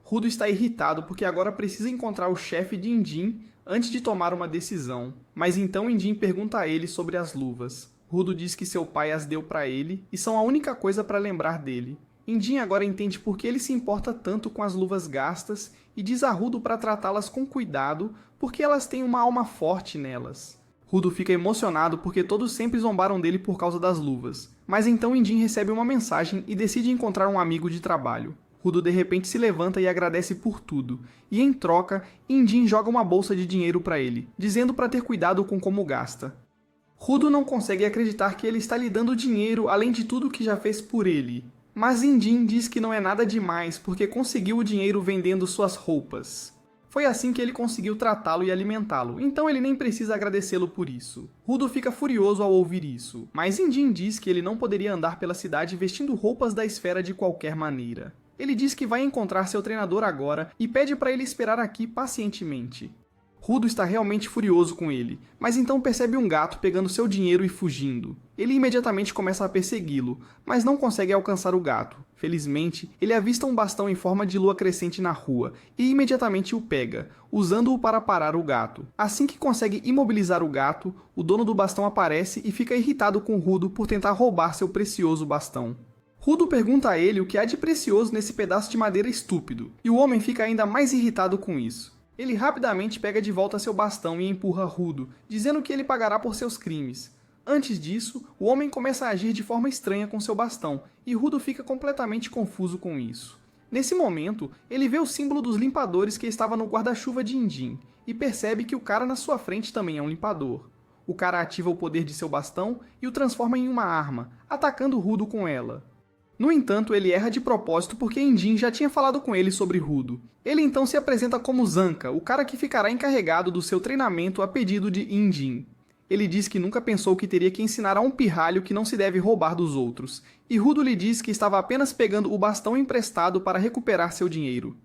Rudo está irritado porque agora precisa encontrar o chefe de Indin antes de tomar uma decisão, mas então Indin pergunta a ele sobre as luvas. Rudo diz que seu pai as deu para ele e são a única coisa para lembrar dele. Indin agora entende por que ele se importa tanto com as luvas gastas e diz a Rudo para tratá-las com cuidado porque elas têm uma alma forte nelas. Rudo fica emocionado porque todos sempre zombaram dele por causa das luvas, mas então Indin recebe uma mensagem e decide encontrar um amigo de trabalho. Rudo de repente se levanta e agradece por tudo, e em troca, Indin joga uma bolsa de dinheiro para ele, dizendo para ter cuidado com como gasta. Rudo não consegue acreditar que ele está lhe dando dinheiro além de tudo que já fez por ele, mas Indin diz que não é nada demais porque conseguiu o dinheiro vendendo suas roupas. Foi assim que ele conseguiu tratá-lo e alimentá-lo, então ele nem precisa agradecê-lo por isso. Rudo fica furioso ao ouvir isso, mas Indin diz que ele não poderia andar pela cidade vestindo roupas da esfera de qualquer maneira. Ele diz que vai encontrar seu treinador agora e pede para ele esperar aqui pacientemente. Rudo está realmente furioso com ele, mas então percebe um gato pegando seu dinheiro e fugindo. Ele imediatamente começa a persegui-lo, mas não consegue alcançar o gato. Felizmente, ele avista um bastão em forma de lua crescente na rua e imediatamente o pega, usando-o para parar o gato. Assim que consegue imobilizar o gato, o dono do bastão aparece e fica irritado com Rudo por tentar roubar seu precioso bastão. Rudo pergunta a ele o que há de precioso nesse pedaço de madeira estúpido, e o homem fica ainda mais irritado com isso. Ele rapidamente pega de volta seu bastão e empurra Rudo, dizendo que ele pagará por seus crimes. Antes disso, o homem começa a agir de forma estranha com seu bastão, e Rudo fica completamente confuso com isso. Nesse momento, ele vê o símbolo dos limpadores que estava no guarda-chuva de Indin, e percebe que o cara na sua frente também é um limpador. O cara ativa o poder de seu bastão e o transforma em uma arma, atacando Rudo com ela. No entanto, ele erra de propósito porque Indin já tinha falado com ele sobre Rudo. Ele então se apresenta como Zanka, o cara que ficará encarregado do seu treinamento a pedido de Indin. Ele diz que nunca pensou que teria que ensinar a um pirralho que não se deve roubar dos outros, e Rudo lhe diz que estava apenas pegando o bastão emprestado para recuperar seu dinheiro.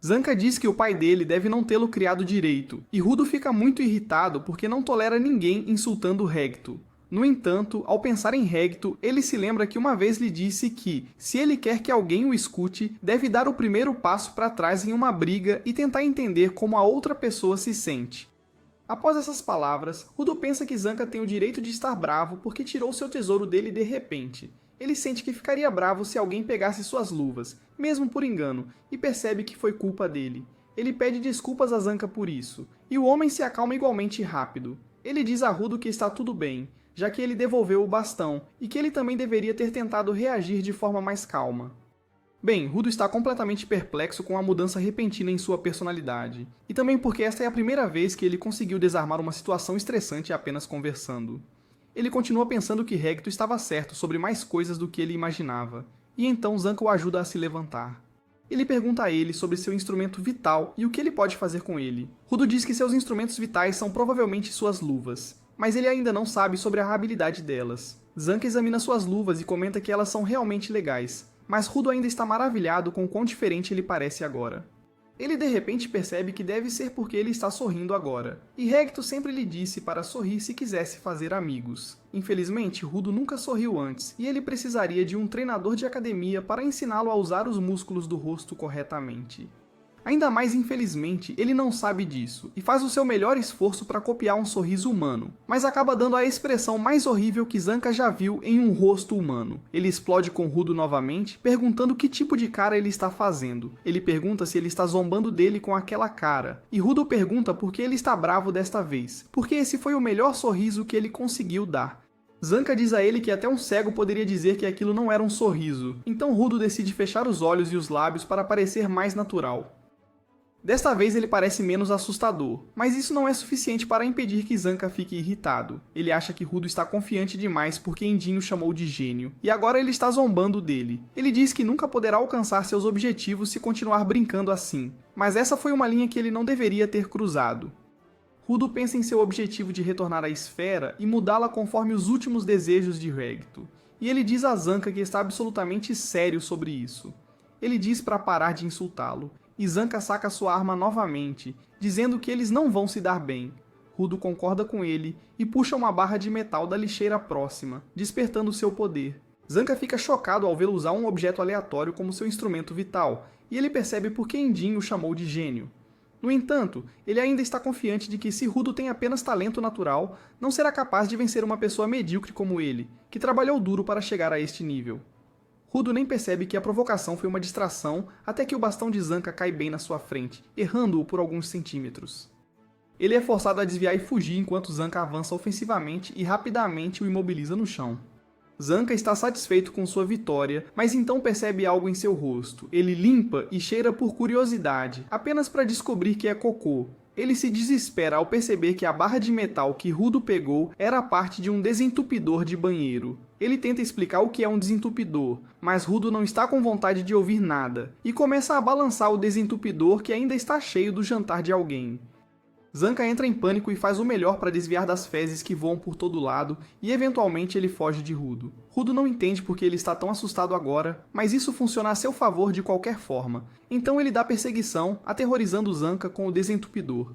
Zanka diz que o pai dele deve não tê-lo criado direito, e Rudo fica muito irritado porque não tolera ninguém insultando Regto. No entanto, ao pensar em Regto, ele se lembra que uma vez lhe disse que, se ele quer que alguém o escute, deve dar o primeiro passo para trás em uma briga e tentar entender como a outra pessoa se sente. Após essas palavras, Rudo pensa que Zanka tem o direito de estar bravo porque tirou seu tesouro dele de repente. Ele sente que ficaria bravo se alguém pegasse suas luvas, mesmo por engano, e percebe que foi culpa dele. Ele pede desculpas a Zanka por isso, e o homem se acalma igualmente rápido. Ele diz a Rudo que está tudo bem, já que ele devolveu o bastão, e que ele também deveria ter tentado reagir de forma mais calma. Bem, Rudo está completamente perplexo com a mudança repentina em sua personalidade, e também porque esta é a primeira vez que ele conseguiu desarmar uma situação estressante apenas conversando. Ele continua pensando que Regto estava certo sobre mais coisas do que ele imaginava, e então Zanka o ajuda a se levantar. Ele pergunta a ele sobre seu instrumento vital e o que ele pode fazer com ele. Rudo diz que seus instrumentos vitais são provavelmente suas luvas, mas ele ainda não sabe sobre a habilidade delas. Zanka examina suas luvas e comenta que elas são realmente legais, mas Rudo ainda está maravilhado com o quão diferente ele parece agora. Ele de repente percebe que deve ser porque ele está sorrindo agora, e Regto sempre lhe disse para sorrir se quisesse fazer amigos. Infelizmente, Rudo nunca sorriu antes, e ele precisaria de um treinador de academia para ensiná-lo a usar os músculos do rosto corretamente. Ainda mais infelizmente, ele não sabe disso, e faz o seu melhor esforço para copiar um sorriso humano, mas acaba dando a expressão mais horrível que Zanca já viu em um rosto humano. Ele explode com Rudo novamente, perguntando que tipo de cara ele está fazendo. Ele pergunta se ele está zombando dele com aquela cara, e Rudo pergunta por que ele está bravo desta vez, porque esse foi o melhor sorriso que ele conseguiu dar. Zanca diz a ele que até um cego poderia dizer que aquilo não era um sorriso, então Rudo decide fechar os olhos e os lábios para parecer mais natural. Desta vez ele parece menos assustador, mas isso não é suficiente para impedir que Zanca fique irritado. Ele acha que Rudo está confiante demais porque Indinho o chamou de gênio, e agora ele está zombando dele. Ele diz que nunca poderá alcançar seus objetivos se continuar brincando assim, mas essa foi uma linha que ele não deveria ter cruzado. Rudo pensa em seu objetivo de retornar à esfera e mudá-la conforme os últimos desejos de Regto, e ele diz a Zanca que está absolutamente sério sobre isso. Ele diz para parar de insultá-lo, e Zanca saca sua arma novamente, dizendo que eles não vão se dar bem. Rudo concorda com ele e puxa uma barra de metal da lixeira próxima, despertando seu poder. Zanca fica chocado ao vê-lo usar um objeto aleatório como seu instrumento vital, e ele percebe por que Indinho o chamou de gênio. No entanto, ele ainda está confiante de que se Rudo tem apenas talento natural, não será capaz de vencer uma pessoa medíocre como ele, que trabalhou duro para chegar a este nível. Rudo nem percebe que a provocação foi uma distração até que o bastão de Zanca cai bem na sua frente, errando-o por alguns centímetros. Ele é forçado a desviar e fugir enquanto Zanca avança ofensivamente e rapidamente o imobiliza no chão. Zanca está satisfeito com sua vitória, mas então percebe algo em seu rosto. Ele limpa e cheira por curiosidade, apenas para descobrir que é cocô. Ele se desespera ao perceber que a barra de metal que Rudo pegou era parte de um desentupidor de banheiro. Ele tenta explicar o que é um desentupidor, mas Rudo não está com vontade de ouvir nada, e começa a balançar o desentupidor que ainda está cheio do jantar de alguém. Zanca entra em pânico e faz o melhor para desviar das fezes que voam por todo lado, e eventualmente ele foge de Rudo. Rudo não entende porque ele está tão assustado agora, mas isso funciona a seu favor de qualquer forma, então ele dá perseguição, aterrorizando Zanca com o desentupidor.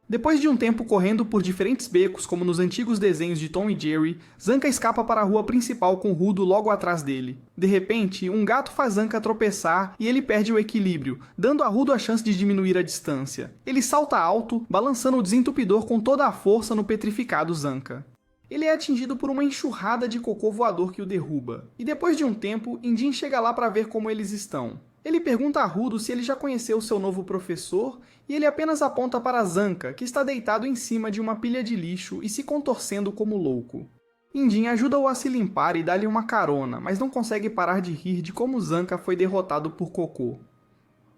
Depois de um tempo correndo por diferentes becos, como nos antigos desenhos de Tom e Jerry, Zanca escapa para a rua principal com Rudo logo atrás dele. De repente, um gato faz Zanca tropeçar e ele perde o equilíbrio, dando a Rudo a chance de diminuir a distância. Ele salta alto, balançando o desentupidor com toda a força no petrificado Zanca. Ele é atingido por uma enxurrada de cocô voador que o derruba, e depois de um tempo, Indin chega lá para ver como eles estão. Ele pergunta a Rudo se ele já conheceu seu novo professor, e ele apenas aponta para Zanca, que está deitado em cima de uma pilha de lixo e se contorcendo como louco. Indin ajuda-o a se limpar e dá-lhe uma carona, mas não consegue parar de rir de como Zanca foi derrotado por cocô.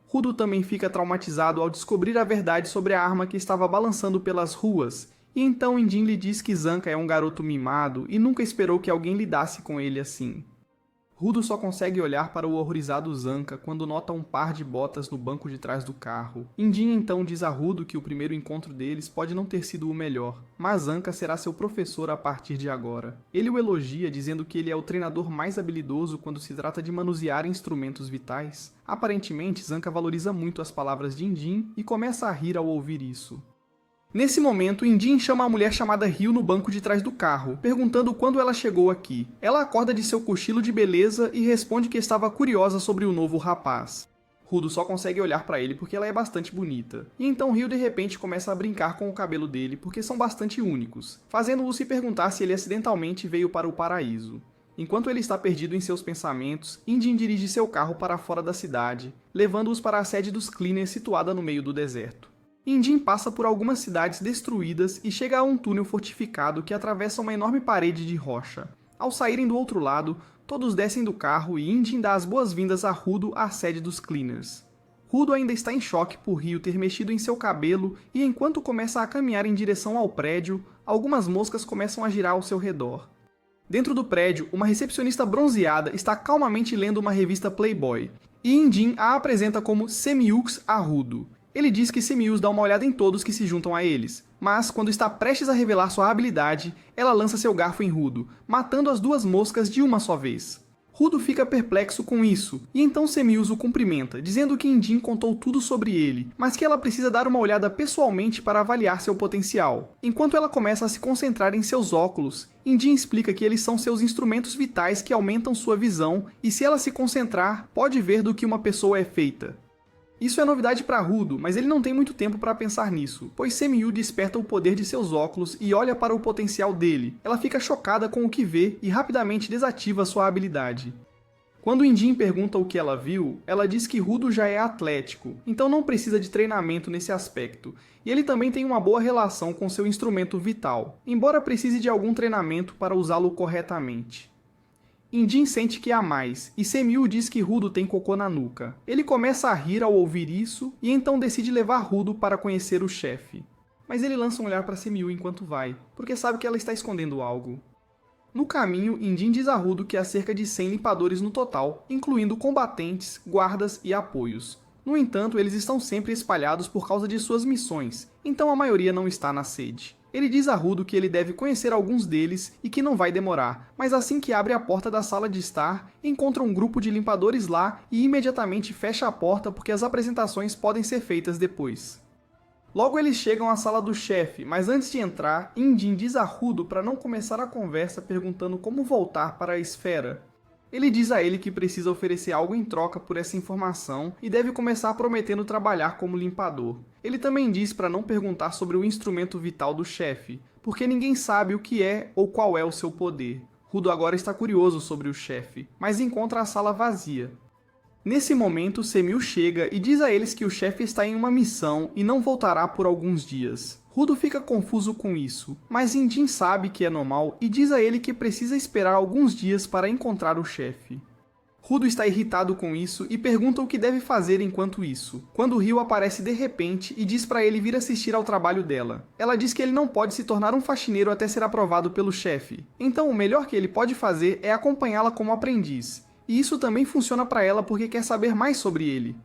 Rudo também fica traumatizado ao descobrir a verdade sobre a arma que estava balançando pelas ruas, e então Indin lhe diz que Zanca é um garoto mimado e nunca esperou que alguém lidasse com ele assim. Rudo só consegue olhar para o horrorizado Zanca quando nota um par de botas no banco de trás do carro. Indin então diz a Rudo que o primeiro encontro deles pode não ter sido o melhor, mas Zanca será seu professor a partir de agora. Ele o elogia dizendo que ele é o treinador mais habilidoso quando se trata de manusear instrumentos vitais. Aparentemente, Zanca valoriza muito as palavras de Indin e começa a rir ao ouvir isso. Nesse momento, Indin chama a mulher chamada Ryu no banco de trás do carro, perguntando quando ela chegou aqui. Ela acorda de seu cochilo de beleza e responde que estava curiosa sobre o novo rapaz. Rudo só consegue olhar para ele porque ela é bastante bonita. E então Ryu de repente começa a brincar com o cabelo dele porque são bastante únicos, fazendo-o se perguntar se ele acidentalmente veio para o paraíso. Enquanto ele está perdido em seus pensamentos, Indin dirige seu carro para fora da cidade, levando-os para a sede dos Cleaners situada no meio do deserto. Indin passa por algumas cidades destruídas e chega a um túnel fortificado que atravessa uma enorme parede de rocha. Ao saírem do outro lado, todos descem do carro e Indin dá as boas-vindas a Rudo à sede dos Cleaners. Rudo ainda está em choque por Ryu ter mexido em seu cabelo e enquanto começa a caminhar em direção ao prédio, algumas moscas começam a girar ao seu redor. Dentro do prédio, uma recepcionista bronzeada está calmamente lendo uma revista Playboy, e Indin a apresenta como Semiux a Rudo. Ele diz que Semius dá uma olhada em todos que se juntam a eles, mas quando está prestes a revelar sua habilidade, ela lança seu garfo em Rudo, matando as duas moscas de uma só vez. Rudo fica perplexo com isso, e então Semius o cumprimenta, dizendo que Indin contou tudo sobre ele, mas que ela precisa dar uma olhada pessoalmente para avaliar seu potencial. Enquanto ela começa a se concentrar em seus óculos, Indin explica que eles são seus instrumentos vitais que aumentam sua visão, e se ela se concentrar, pode ver do que uma pessoa é feita. Isso é novidade para Rudo, mas ele não tem muito tempo para pensar nisso, pois Semiu desperta o poder de seus óculos e olha para o potencial dele. Ela fica chocada com o que vê e rapidamente desativa sua habilidade. Quando Indin pergunta o que ela viu, ela diz que Rudo já é atlético, então não precisa de treinamento nesse aspecto, e ele também tem uma boa relação com seu instrumento vital, embora precise de algum treinamento para usá-lo corretamente. Indin sente que há mais, e Semiu diz que Rudo tem cocô na nuca. Ele começa a rir ao ouvir isso, e então decide levar Rudo para conhecer o chefe. Mas ele lança um olhar para Semiu enquanto vai, porque sabe que ela está escondendo algo. No caminho, Indin diz a Rudo que há cerca de 100 limpadores no total, incluindo combatentes, guardas e apoios. No entanto, eles estão sempre espalhados por causa de suas missões, então a maioria não está na sede. Ele diz a Rudo que ele deve conhecer alguns deles e que não vai demorar, mas assim que abre a porta da sala de estar, encontra um grupo de limpadores lá e imediatamente fecha a porta porque as apresentações podem ser feitas depois. Logo eles chegam à sala do chefe, mas antes de entrar, Indin diz a Rudo para não começar a conversa perguntando como voltar para a esfera. Ele diz a ele que precisa oferecer algo em troca por essa informação e deve começar prometendo trabalhar como limpador. Ele também diz para não perguntar sobre o instrumento vital do chefe, porque ninguém sabe o que é ou qual é o seu poder. Rudo agora está curioso sobre o chefe, mas encontra a sala vazia. Nesse momento, Semiu chega e diz a eles que o chefe está em uma missão e não voltará por alguns dias. Rudo fica confuso com isso, mas Indin sabe que é normal e diz a ele que precisa esperar alguns dias para encontrar o chefe. Rudo está irritado com isso e pergunta o que deve fazer enquanto isso, quando Ryo aparece de repente e diz para ele vir assistir ao trabalho dela. Ela diz que ele não pode se tornar um faxineiro até ser aprovado pelo chefe, então o melhor que ele pode fazer é acompanhá-la como aprendiz, e isso também funciona para ela porque quer saber mais sobre ele.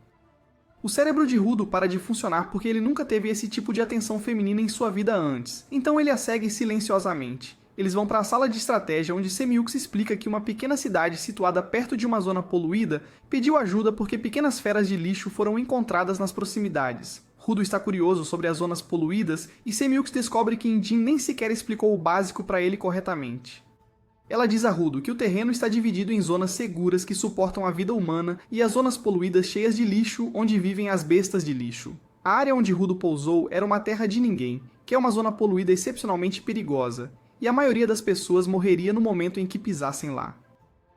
O cérebro de Rudo para de funcionar porque ele nunca teve esse tipo de atenção feminina em sua vida antes, então ele a segue silenciosamente. Eles vão para a sala de estratégia onde Semiux explica que uma pequena cidade situada perto de uma zona poluída pediu ajuda porque pequenas feras de lixo foram encontradas nas proximidades. Rudo está curioso sobre as zonas poluídas e Semiux descobre que Indin nem sequer explicou o básico para ele corretamente. Ela diz a Rudo que o terreno está dividido em zonas seguras que suportam a vida humana e as zonas poluídas cheias de lixo onde vivem as bestas de lixo. A área onde Rudo pousou era uma terra de ninguém, que é uma zona poluída excepcionalmente perigosa, e a maioria das pessoas morreria no momento em que pisassem lá.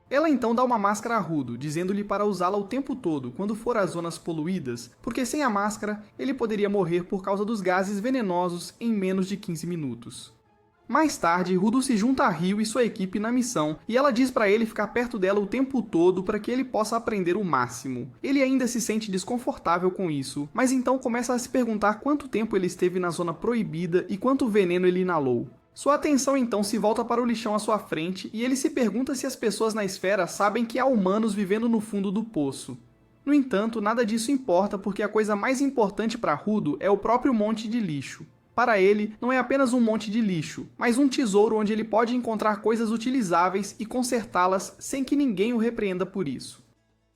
Ela então dá uma máscara a Rudo, dizendo-lhe para usá-la o tempo todo quando for às zonas poluídas, porque sem a máscara ele poderia morrer por causa dos gases venenosos em menos de 15 minutos. Mais tarde, Rudo se junta a Ryo e sua equipe na missão, e ela diz para ele ficar perto dela o tempo todo para que ele possa aprender o máximo. Ele ainda se sente desconfortável com isso, mas então começa a se perguntar quanto tempo ele esteve na zona proibida e quanto veneno ele inalou. Sua atenção então se volta para o lixão à sua frente e ele se pergunta se as pessoas na esfera sabem que há humanos vivendo no fundo do poço. No entanto, nada disso importa porque a coisa mais importante para Rudo é o próprio monte de lixo. Para ele, não é apenas um monte de lixo, mas um tesouro onde ele pode encontrar coisas utilizáveis e consertá-las sem que ninguém o repreenda por isso.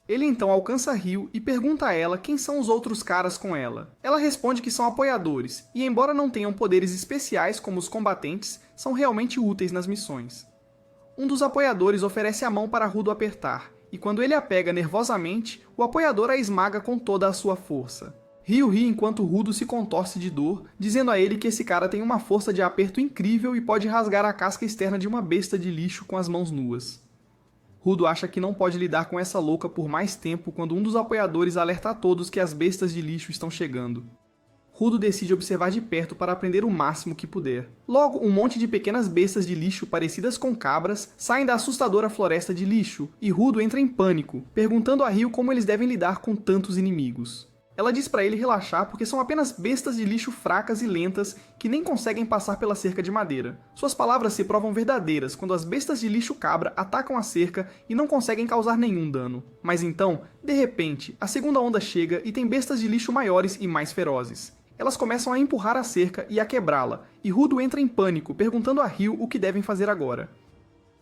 Ele então alcança Ryo e pergunta a ela quem são os outros caras com ela. Ela responde que são apoiadores, e embora não tenham poderes especiais como os combatentes, são realmente úteis nas missões. Um dos apoiadores oferece a mão para Rudo apertar, e quando ele a pega nervosamente, o apoiador a esmaga com toda a sua força. Ryo ri enquanto Rudo se contorce de dor, dizendo a ele que esse cara tem uma força de aperto incrível e pode rasgar a casca externa de uma besta de lixo com as mãos nuas. Rudo acha que não pode lidar com essa louca por mais tempo quando um dos apoiadores alerta a todos que as bestas de lixo estão chegando. Rudo decide observar de perto para aprender o máximo que puder. Logo, um monte de pequenas bestas de lixo parecidas com cabras saem da assustadora floresta de lixo, e Rudo entra em pânico, perguntando a Ryo como eles devem lidar com tantos inimigos. Ela diz para ele relaxar porque são apenas bestas de lixo fracas e lentas que nem conseguem passar pela cerca de madeira. Suas palavras se provam verdadeiras quando as bestas de lixo cabra atacam a cerca e não conseguem causar nenhum dano. Mas então, de repente, a segunda onda chega e tem bestas de lixo maiores e mais ferozes. Elas começam a empurrar a cerca e a quebrá-la, e Rudo entra em pânico, perguntando a Ryo o que devem fazer agora.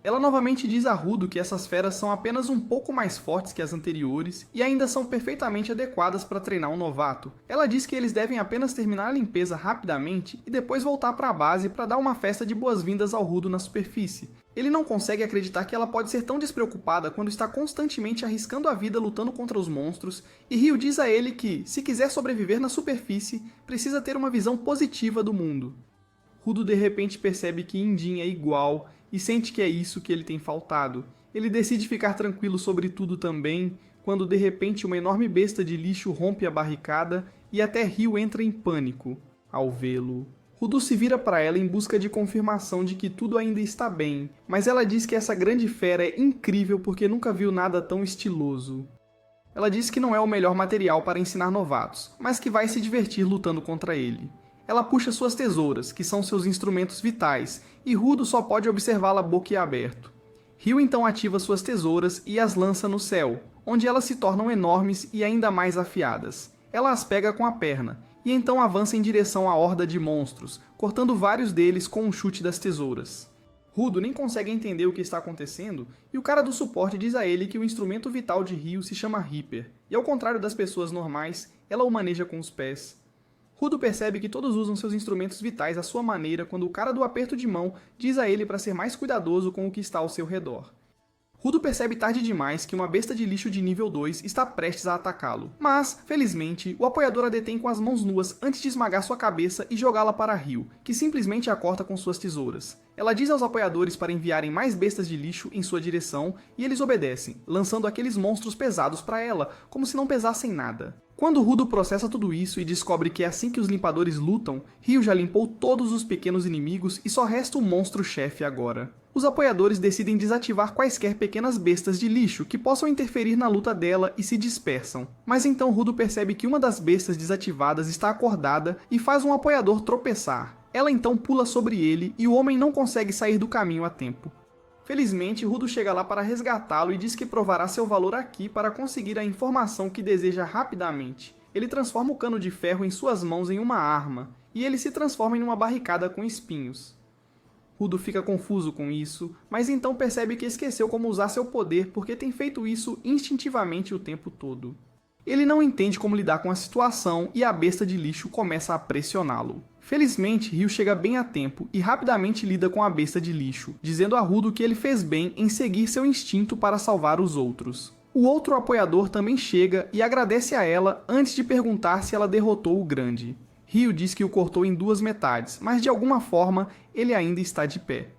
Ela novamente diz a Rudo que essas feras são apenas um pouco mais fortes que as anteriores e ainda são perfeitamente adequadas para treinar um novato. Ela diz que eles devem apenas terminar a limpeza rapidamente e depois voltar para a base para dar uma festa de boas-vindas ao Rudo na superfície. Ele não consegue acreditar que ela pode ser tão despreocupada quando está constantemente arriscando a vida lutando contra os monstros, e Ryu diz a ele que, se quiser sobreviver na superfície, precisa ter uma visão positiva do mundo. Rudo de repente percebe que Indin é igual e sente que é isso que ele tem faltado. Ele decide ficar tranquilo sobre tudo também, quando de repente uma enorme besta de lixo rompe a barricada e até Ryu entra em pânico ao vê-lo. Rudo se vira para ela em busca de confirmação de que tudo ainda está bem, mas ela diz que essa grande fera é incrível porque nunca viu nada tão estiloso. Ela diz que não é o melhor material para ensinar novatos, mas que vai se divertir lutando contra ele. Ela puxa suas tesouras, que são seus instrumentos vitais, e Rudo só pode observá-la boquiaberto. Ryu então ativa suas tesouras e as lança no céu, onde elas se tornam enormes e ainda mais afiadas. Ela as pega com a perna, e então avança em direção à horda de monstros, cortando vários deles com um chute das tesouras. Rudo nem consegue entender o que está acontecendo, e o cara do suporte diz a ele que o instrumento vital de Ryu se chama Reaper, e ao contrário das pessoas normais, ela o maneja com os pés. Rudo percebe que todos usam seus instrumentos vitais à sua maneira quando o cara do aperto de mão diz a ele para ser mais cuidadoso com o que está ao seu redor. Rudo percebe tarde demais que uma besta de lixo de nível 2 está prestes a atacá-lo, mas, felizmente, o apoiador a detém com as mãos nuas antes de esmagar sua cabeça e jogá-la para Ryu, que simplesmente a corta com suas tesouras. Ela diz aos apoiadores para enviarem mais bestas de lixo em sua direção e eles obedecem, lançando aqueles monstros pesados para ela, como se não pesassem nada. Quando Rudo processa tudo isso e descobre que é assim que os limpadores lutam, Ryu já limpou todos os pequenos inimigos e só resta o monstro-chefe agora. Os apoiadores decidem desativar quaisquer pequenas bestas de lixo que possam interferir na luta dela e se dispersam. Mas então Rudo percebe que uma das bestas desativadas está acordada e faz um apoiador tropeçar. Ela então pula sobre ele e o homem não consegue sair do caminho a tempo. Felizmente, Rudo chega lá para resgatá-lo e diz que provará seu valor aqui para conseguir a informação que deseja rapidamente. Ele transforma o cano de ferro em suas mãos em uma arma, e ele se transforma em uma barricada com espinhos. Rudo fica confuso com isso, mas então percebe que esqueceu como usar seu poder porque tem feito isso instintivamente o tempo todo. Ele não entende como lidar com a situação e a besta de lixo começa a pressioná-lo. Felizmente, Ryu chega bem a tempo e rapidamente lida com a besta de lixo, dizendo a Rudo que ele fez bem em seguir seu instinto para salvar os outros. O outro apoiador também chega e agradece a ela antes de perguntar se ela derrotou o grande. Ryu diz que o cortou em duas metades, mas de alguma forma ele ainda está de pé.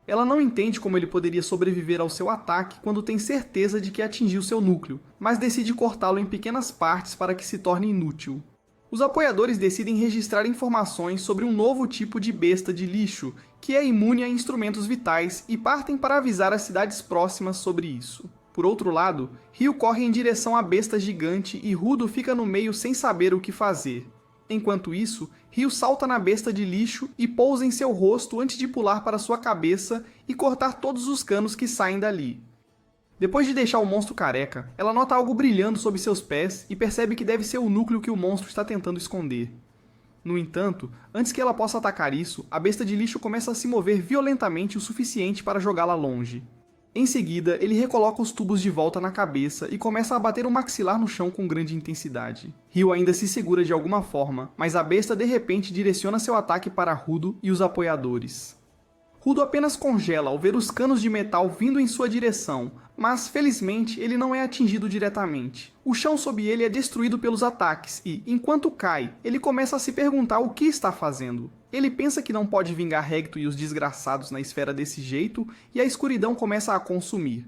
Ela não entende como ele poderia sobreviver ao seu ataque quando tem certeza de que atingiu seu núcleo, mas decide cortá-lo em pequenas partes para que se torne inútil. Os apoiadores decidem registrar informações sobre um novo tipo de besta de lixo, que é imune a instrumentos vitais, e partem para avisar as cidades próximas sobre isso. Por outro lado, Ryu corre em direção à besta gigante e Rudo fica no meio sem saber o que fazer. Enquanto isso, Ryu salta na besta de lixo e pousa em seu rosto antes de pular para sua cabeça e cortar todos os canos que saem dali. Depois de deixar o monstro careca, ela nota algo brilhando sob seus pés e percebe que deve ser o núcleo que o monstro está tentando esconder. No entanto, antes que ela possa atacar isso, a besta de lixo começa a se mover violentamente o suficiente para jogá-la longe. Em seguida, ele recoloca os tubos de volta na cabeça e começa a bater o maxilar no chão com grande intensidade. Ryu ainda se segura de alguma forma, mas a besta de repente direciona seu ataque para Rudo e os apoiadores. Rudo apenas congela ao ver os canos de metal vindo em sua direção, mas felizmente ele não é atingido diretamente. O chão sob ele é destruído pelos ataques e, enquanto cai, ele começa a se perguntar o que está fazendo. Ele pensa que não pode vingar Recto e os desgraçados na esfera desse jeito e a escuridão começa a consumir.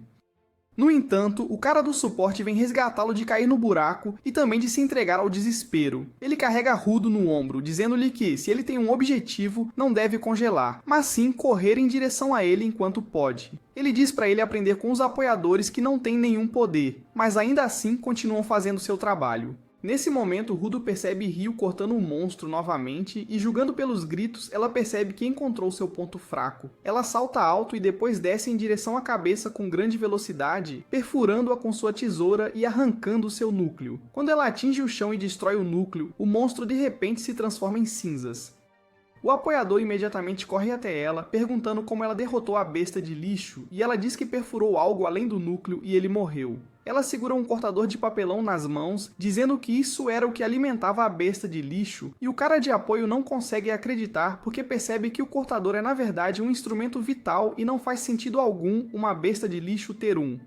No entanto, o cara do suporte vem resgatá-lo de cair no buraco e também de se entregar ao desespero. Ele carrega Rudo no ombro, dizendo-lhe que, se ele tem um objetivo, não deve congelar, mas sim correr em direção a ele enquanto pode. Ele diz para ele aprender com os apoiadores que não têm nenhum poder, mas ainda assim continuam fazendo seu trabalho. Nesse momento, Rudo percebe Ryu cortando o monstro novamente e, julgando pelos gritos, ela percebe que encontrou seu ponto fraco. Ela salta alto e depois desce em direção à cabeça com grande velocidade, perfurando-a com sua tesoura e arrancando seu núcleo. Quando ela atinge o chão e destrói o núcleo, o monstro de repente se transforma em cinzas. O apoiador imediatamente corre até ela, perguntando como ela derrotou a besta de lixo, e ela diz que perfurou algo além do núcleo e ele morreu. Ela segura um cortador de papelão nas mãos, dizendo que isso era o que alimentava a besta de lixo, e o cara de apoio não consegue acreditar porque percebe que o cortador é na verdade um instrumento vital e não faz sentido algum uma besta de lixo ter um.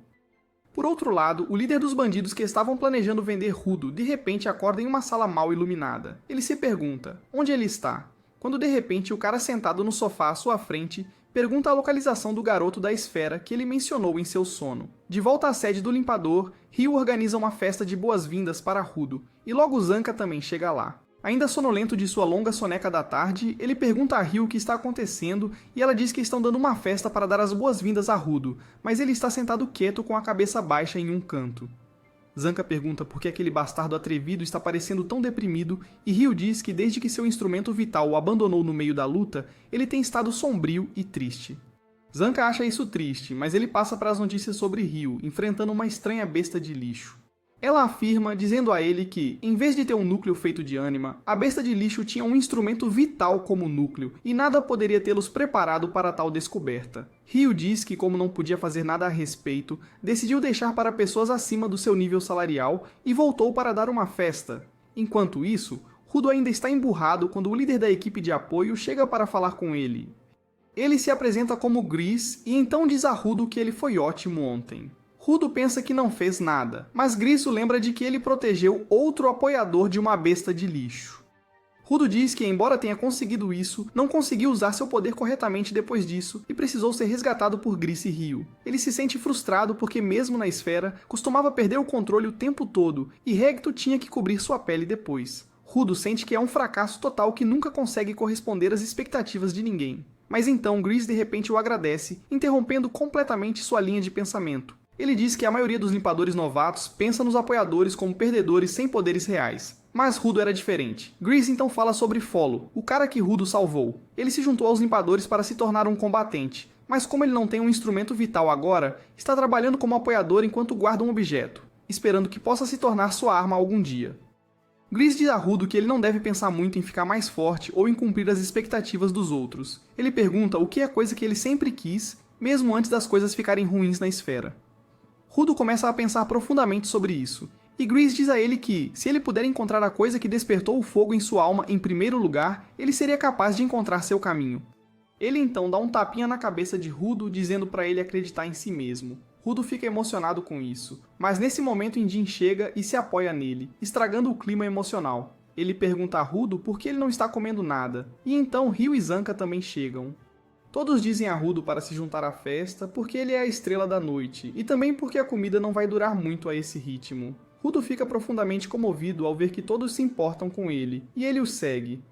Por outro lado, o líder dos bandidos que estavam planejando vender Rudo de repente acorda em uma sala mal iluminada. Ele se pergunta, onde ele está? Quando de repente o cara sentado no sofá à sua frente pergunta a localização do garoto da esfera que ele mencionou em seu sono. De volta à sede do limpador, Ryu organiza uma festa de boas-vindas para Rudo, e logo Zanka também chega lá. Ainda sonolento de sua longa soneca da tarde, ele pergunta a Ryu o que está acontecendo e ela diz que estão dando uma festa para dar as boas-vindas a Rudo, mas ele está sentado quieto com a cabeça baixa em um canto. Zanka pergunta por que aquele bastardo atrevido está parecendo tão deprimido e Ryu diz que desde que seu instrumento vital o abandonou no meio da luta, ele tem estado sombrio e triste. Zanka acha isso triste, mas ele passa para as notícias sobre Ryu, enfrentando uma estranha besta de lixo. Ela afirma, dizendo a ele que, em vez de ter um núcleo feito de ânima, a besta de lixo tinha um instrumento vital como núcleo, e nada poderia tê-los preparado para tal descoberta. Ryu diz que, como não podia fazer nada a respeito, decidiu deixar para pessoas acima do seu nível salarial e voltou para dar uma festa. Enquanto isso, Rudo ainda está emburrado quando o líder da equipe de apoio chega para falar com ele. Ele se apresenta como Gris e então diz a Rudo que ele foi ótimo ontem. Rudo pensa que não fez nada, mas Gris o lembra de que ele protegeu outro apoiador de uma besta de lixo. Rudo diz que, embora tenha conseguido isso, não conseguiu usar seu poder corretamente depois disso e precisou ser resgatado por Gris e Ryu. Ele se sente frustrado porque, mesmo na esfera, costumava perder o controle o tempo todo e Regto tinha que cobrir sua pele depois. Rudo sente que é um fracasso total que nunca consegue corresponder às expectativas de ninguém. Mas então Gris de repente o agradece, interrompendo completamente sua linha de pensamento. Ele diz que a maioria dos limpadores novatos pensa nos apoiadores como perdedores sem poderes reais. Mas Rudo era diferente. Gris então fala sobre Follow, o cara que Rudo salvou. Ele se juntou aos limpadores para se tornar um combatente, mas como ele não tem um instrumento vital agora, está trabalhando como apoiador enquanto guarda um objeto, esperando que possa se tornar sua arma algum dia. Gris diz a Rudo que ele não deve pensar muito em ficar mais forte ou em cumprir as expectativas dos outros. Ele pergunta o que é coisa que ele sempre quis, mesmo antes das coisas ficarem ruins na esfera. Rudo começa a pensar profundamente sobre isso, e Gris diz a ele que, se ele puder encontrar a coisa que despertou o fogo em sua alma em primeiro lugar, ele seria capaz de encontrar seu caminho. Ele então dá um tapinha na cabeça de Rudo, dizendo para ele acreditar em si mesmo. Rudo fica emocionado com isso, mas nesse momento Indin chega e se apoia nele, estragando o clima emocional. Ele pergunta a Rudo por que ele não está comendo nada, e então Ryu e Zanka também chegam. Todos dizem a Rudo para se juntar à festa porque ele é a estrela da noite, e também porque a comida não vai durar muito a esse ritmo. Rudo fica profundamente comovido ao ver que todos se importam com ele, e ele o segue.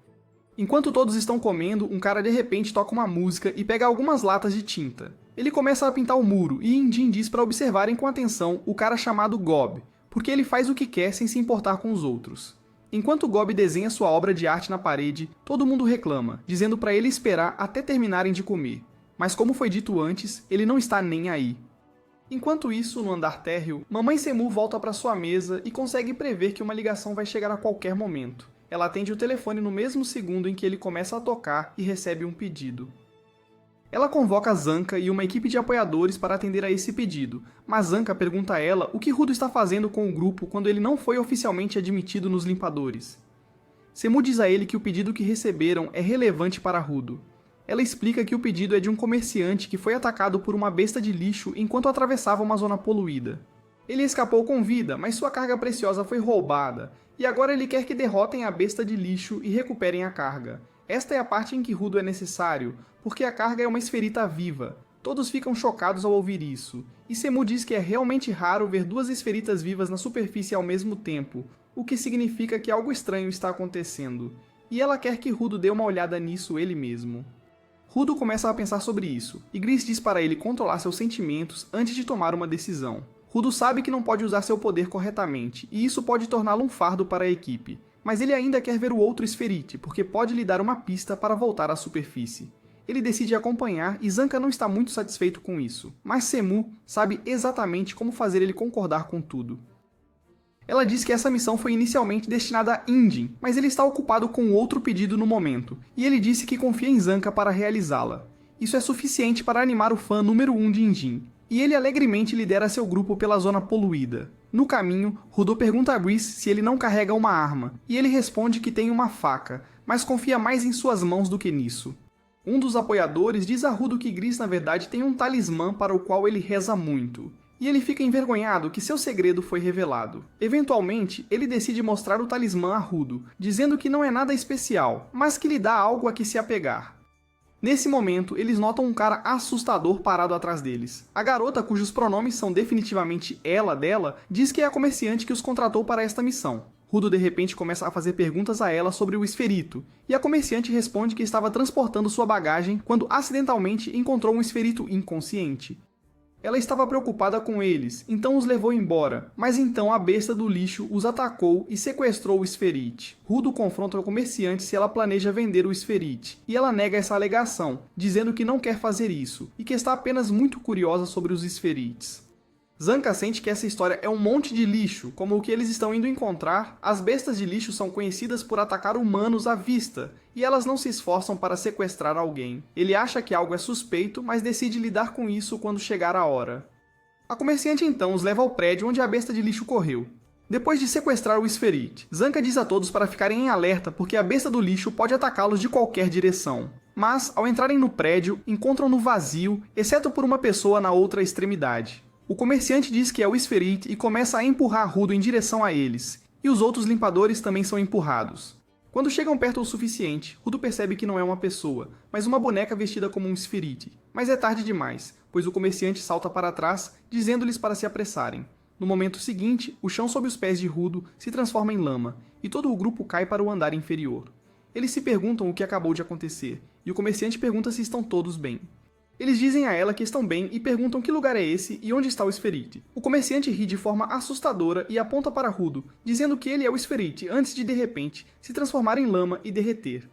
Enquanto todos estão comendo, um cara de repente toca uma música e pega algumas latas de tinta. Ele começa a pintar o muro, e Indin diz para observarem com atenção o cara chamado Gob, porque ele faz o que quer sem se importar com os outros. Enquanto Gob desenha sua obra de arte na parede, todo mundo reclama, dizendo para ele esperar até terminarem de comer. Mas como foi dito antes, ele não está nem aí. Enquanto isso, no andar térreo, Mamãe Semu volta para sua mesa e consegue prever que uma ligação vai chegar a qualquer momento. Ela atende o telefone no mesmo segundo em que ele começa a tocar e recebe um pedido. Ela convoca Zanka e uma equipe de apoiadores para atender a esse pedido, mas Zanka pergunta a ela o que Rudo está fazendo com o grupo quando ele não foi oficialmente admitido nos limpadores. Semu diz a ele que o pedido que receberam é relevante para Rudo. Ela explica que o pedido é de um comerciante que foi atacado por uma besta de lixo enquanto atravessava uma zona poluída. Ele escapou com vida, mas sua carga preciosa foi roubada, e agora ele quer que derrotem a besta de lixo e recuperem a carga. Esta é a parte em que Rudo é necessário, porque a carga é uma esferita viva. Todos ficam chocados ao ouvir isso, e Semu diz que é realmente raro ver duas esferitas vivas na superfície ao mesmo tempo, o que significa que algo estranho está acontecendo, e ela quer que Rudo dê uma olhada nisso ele mesmo. Rudo começa a pensar sobre isso, e Gris diz para ele controlar seus sentimentos antes de tomar uma decisão. Rudo sabe que não pode usar seu poder corretamente, e isso pode torná-lo um fardo para a equipe. Mas ele ainda quer ver o outro esferite, porque pode lhe dar uma pista para voltar à superfície. Ele decide acompanhar e Zanka não está muito satisfeito com isso, mas Semu sabe exatamente como fazer ele concordar com tudo. Ela diz que essa missão foi inicialmente destinada a Indin, mas ele está ocupado com outro pedido no momento, e ele disse que confia em Zanka para realizá-la. Isso é suficiente para animar o fã número 1 de Indin, e ele alegremente lidera seu grupo pela zona poluída. No caminho, Rudo pergunta a Gris se ele não carrega uma arma, e ele responde que tem uma faca, mas confia mais em suas mãos do que nisso. Um dos apoiadores diz a Rudo que Gris na verdade tem um talismã para o qual ele reza muito. E ele fica envergonhado que seu segredo foi revelado. Eventualmente, ele decide mostrar o talismã a Rudo, dizendo que não é nada especial, mas que lhe dá algo a que se apegar. Nesse momento, eles notam um cara assustador parado atrás deles. A garota, cujos pronomes são definitivamente ela dela, diz que é a comerciante que os contratou para esta missão. Rudo de repente começa a fazer perguntas a ela sobre o esferito, e a comerciante responde que estava transportando sua bagagem quando acidentalmente encontrou um esferito inconsciente. Ela estava preocupada com eles, então os levou embora, mas então a besta do lixo os atacou e sequestrou o esferite. Rudo confronta a comerciante se ela planeja vender o esferite, e ela nega essa alegação, dizendo que não quer fazer isso, e que está apenas muito curiosa sobre os esferites. Zanka sente que essa história é um monte de lixo, como o que eles estão indo encontrar. As bestas de lixo são conhecidas por atacar humanos à vista, e elas não se esforçam para sequestrar alguém. Ele acha que algo é suspeito, mas decide lidar com isso quando chegar a hora. A comerciante então os leva ao prédio onde a besta de lixo correu. Depois de sequestrar o esferite, Zanka diz a todos para ficarem em alerta porque a besta do lixo pode atacá-los de qualquer direção. Mas, ao entrarem no prédio, encontram-no vazio, exceto por uma pessoa na outra extremidade. O comerciante diz que é o esferite e começa a empurrar Rudo em direção a eles, e os outros limpadores também são empurrados. Quando chegam perto o suficiente, Rudo percebe que não é uma pessoa, mas uma boneca vestida como um esferite. Mas é tarde demais, pois o comerciante salta para trás, dizendo-lhes para se apressarem. No momento seguinte, o chão sob os pés de Rudo se transforma em lama, e todo o grupo cai para o andar inferior. Eles se perguntam o que acabou de acontecer, e o comerciante pergunta se estão todos bem. Eles dizem a ela que estão bem e perguntam que lugar é esse e onde está o esferite. O comerciante ri de forma assustadora e aponta para Rudo, dizendo que ele é o esferite antes de repente, se transformar em lama e derreter.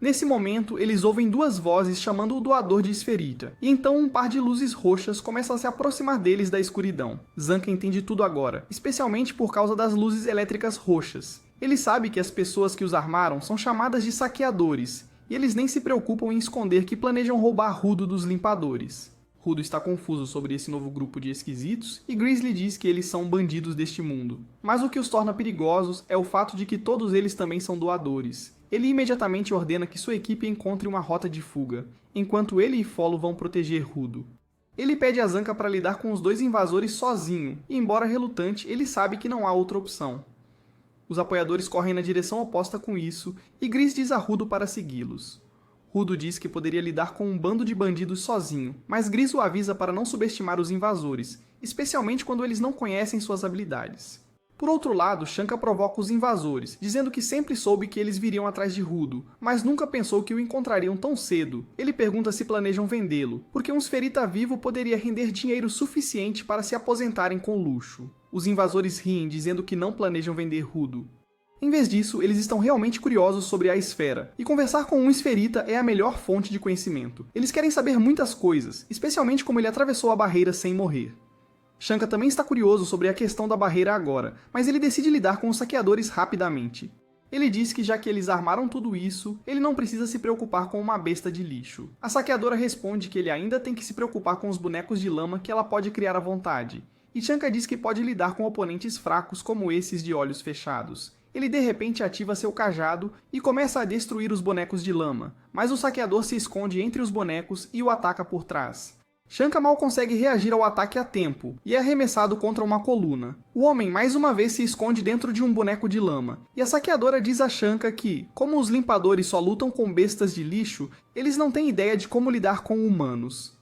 Nesse momento, eles ouvem duas vozes chamando o doador de esferita, e então um par de luzes roxas começa a se aproximar deles da escuridão. Zanka entende tudo agora, especialmente por causa das luzes elétricas roxas. Ele sabe que as pessoas que os armaram são chamadas de saqueadores, e eles nem se preocupam em esconder que planejam roubar Rudo dos limpadores. Rudo está confuso sobre esse novo grupo de esquisitos, e Grizzly diz que eles são bandidos deste mundo. Mas o que os torna perigosos é o fato de que todos eles também são doadores. Ele imediatamente ordena que sua equipe encontre uma rota de fuga, enquanto ele e Follow vão proteger Rudo. Ele pede a Zanka para lidar com os dois invasores sozinho, e embora relutante, ele sabe que não há outra opção. Os apoiadores correm na direção oposta com isso, e Gris diz a Rudo para segui-los. Rudo diz que poderia lidar com um bando de bandidos sozinho, mas Gris o avisa para não subestimar os invasores, especialmente quando eles não conhecem suas habilidades. Por outro lado, Shanka provoca os invasores, dizendo que sempre soube que eles viriam atrás de Rudo, mas nunca pensou que o encontrariam tão cedo. Ele pergunta se planejam vendê-lo, porque um esferita vivo poderia render dinheiro suficiente para se aposentarem com luxo. Os invasores riem, dizendo que não planejam vender Rudo. Em vez disso, eles estão realmente curiosos sobre a esfera, e conversar com um esferita é a melhor fonte de conhecimento. Eles querem saber muitas coisas, especialmente como ele atravessou a barreira sem morrer. Shanka também está curioso sobre a questão da barreira agora, mas ele decide lidar com os saqueadores rapidamente. Ele diz que já que eles armaram tudo isso, ele não precisa se preocupar com uma besta de lixo. A saqueadora responde que ele ainda tem que se preocupar com os bonecos de lama que ela pode criar à vontade. E Shanka diz que pode lidar com oponentes fracos como esses de olhos fechados. Ele de repente ativa seu cajado e começa a destruir os bonecos de lama, mas o saqueador se esconde entre os bonecos e o ataca por trás. Shanka mal consegue reagir ao ataque a tempo, e é arremessado contra uma coluna. O homem mais uma vez se esconde dentro de um boneco de lama, e a saqueadora diz a Shanka que, como os limpadores só lutam com bestas de lixo, eles não têm ideia de como lidar com humanos.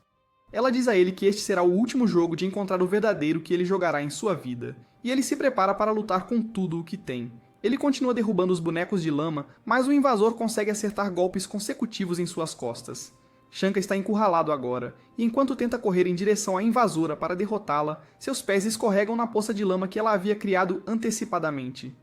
Ela diz a ele que este será o último jogo de encontrar o verdadeiro que ele jogará em sua vida, e ele se prepara para lutar com tudo o que tem. Ele continua derrubando os bonecos de lama, mas o invasor consegue acertar golpes consecutivos em suas costas. Shanka está encurralado agora, e enquanto tenta correr em direção à invasora para derrotá-la, seus pés escorregam na poça de lama que ela havia criado antecipadamente.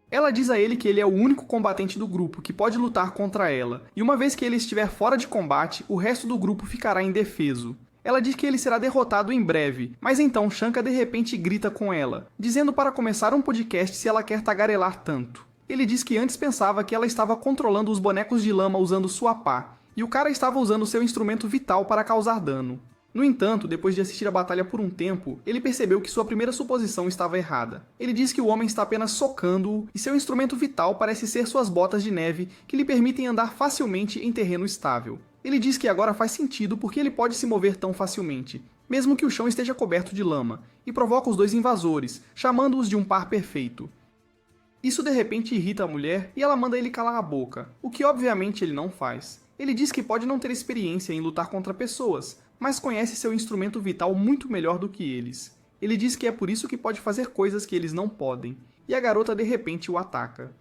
Ela diz a ele que ele é o único combatente do grupo que pode lutar contra ela, e uma vez que ele estiver fora de combate, o resto do grupo ficará indefeso. Ela diz que ele será derrotado em breve, mas então Shankar de repente grita com ela, dizendo para começar um podcast se ela quer tagarelar tanto. Ele diz que antes pensava que ela estava controlando os bonecos de lama usando sua pá, e o cara estava usando seu instrumento vital para causar dano. No entanto, depois de assistir a batalha por um tempo, ele percebeu que sua primeira suposição estava errada. Ele diz que o homem está apenas socando-o e seu instrumento vital parece ser suas botas de neve que lhe permitem andar facilmente em terreno estável. Ele diz que agora faz sentido porque ele pode se mover tão facilmente, mesmo que o chão esteja coberto de lama, e provoca os dois invasores, chamando-os de um par perfeito. Isso de repente irrita a mulher e ela manda ele calar a boca, o que obviamente ele não faz. Ele diz que pode não ter experiência em lutar contra pessoas, mas conhece seu instrumento vital muito melhor do que eles. Ele diz que é por isso que pode fazer coisas que eles não podem, e a garota de repente o ataca.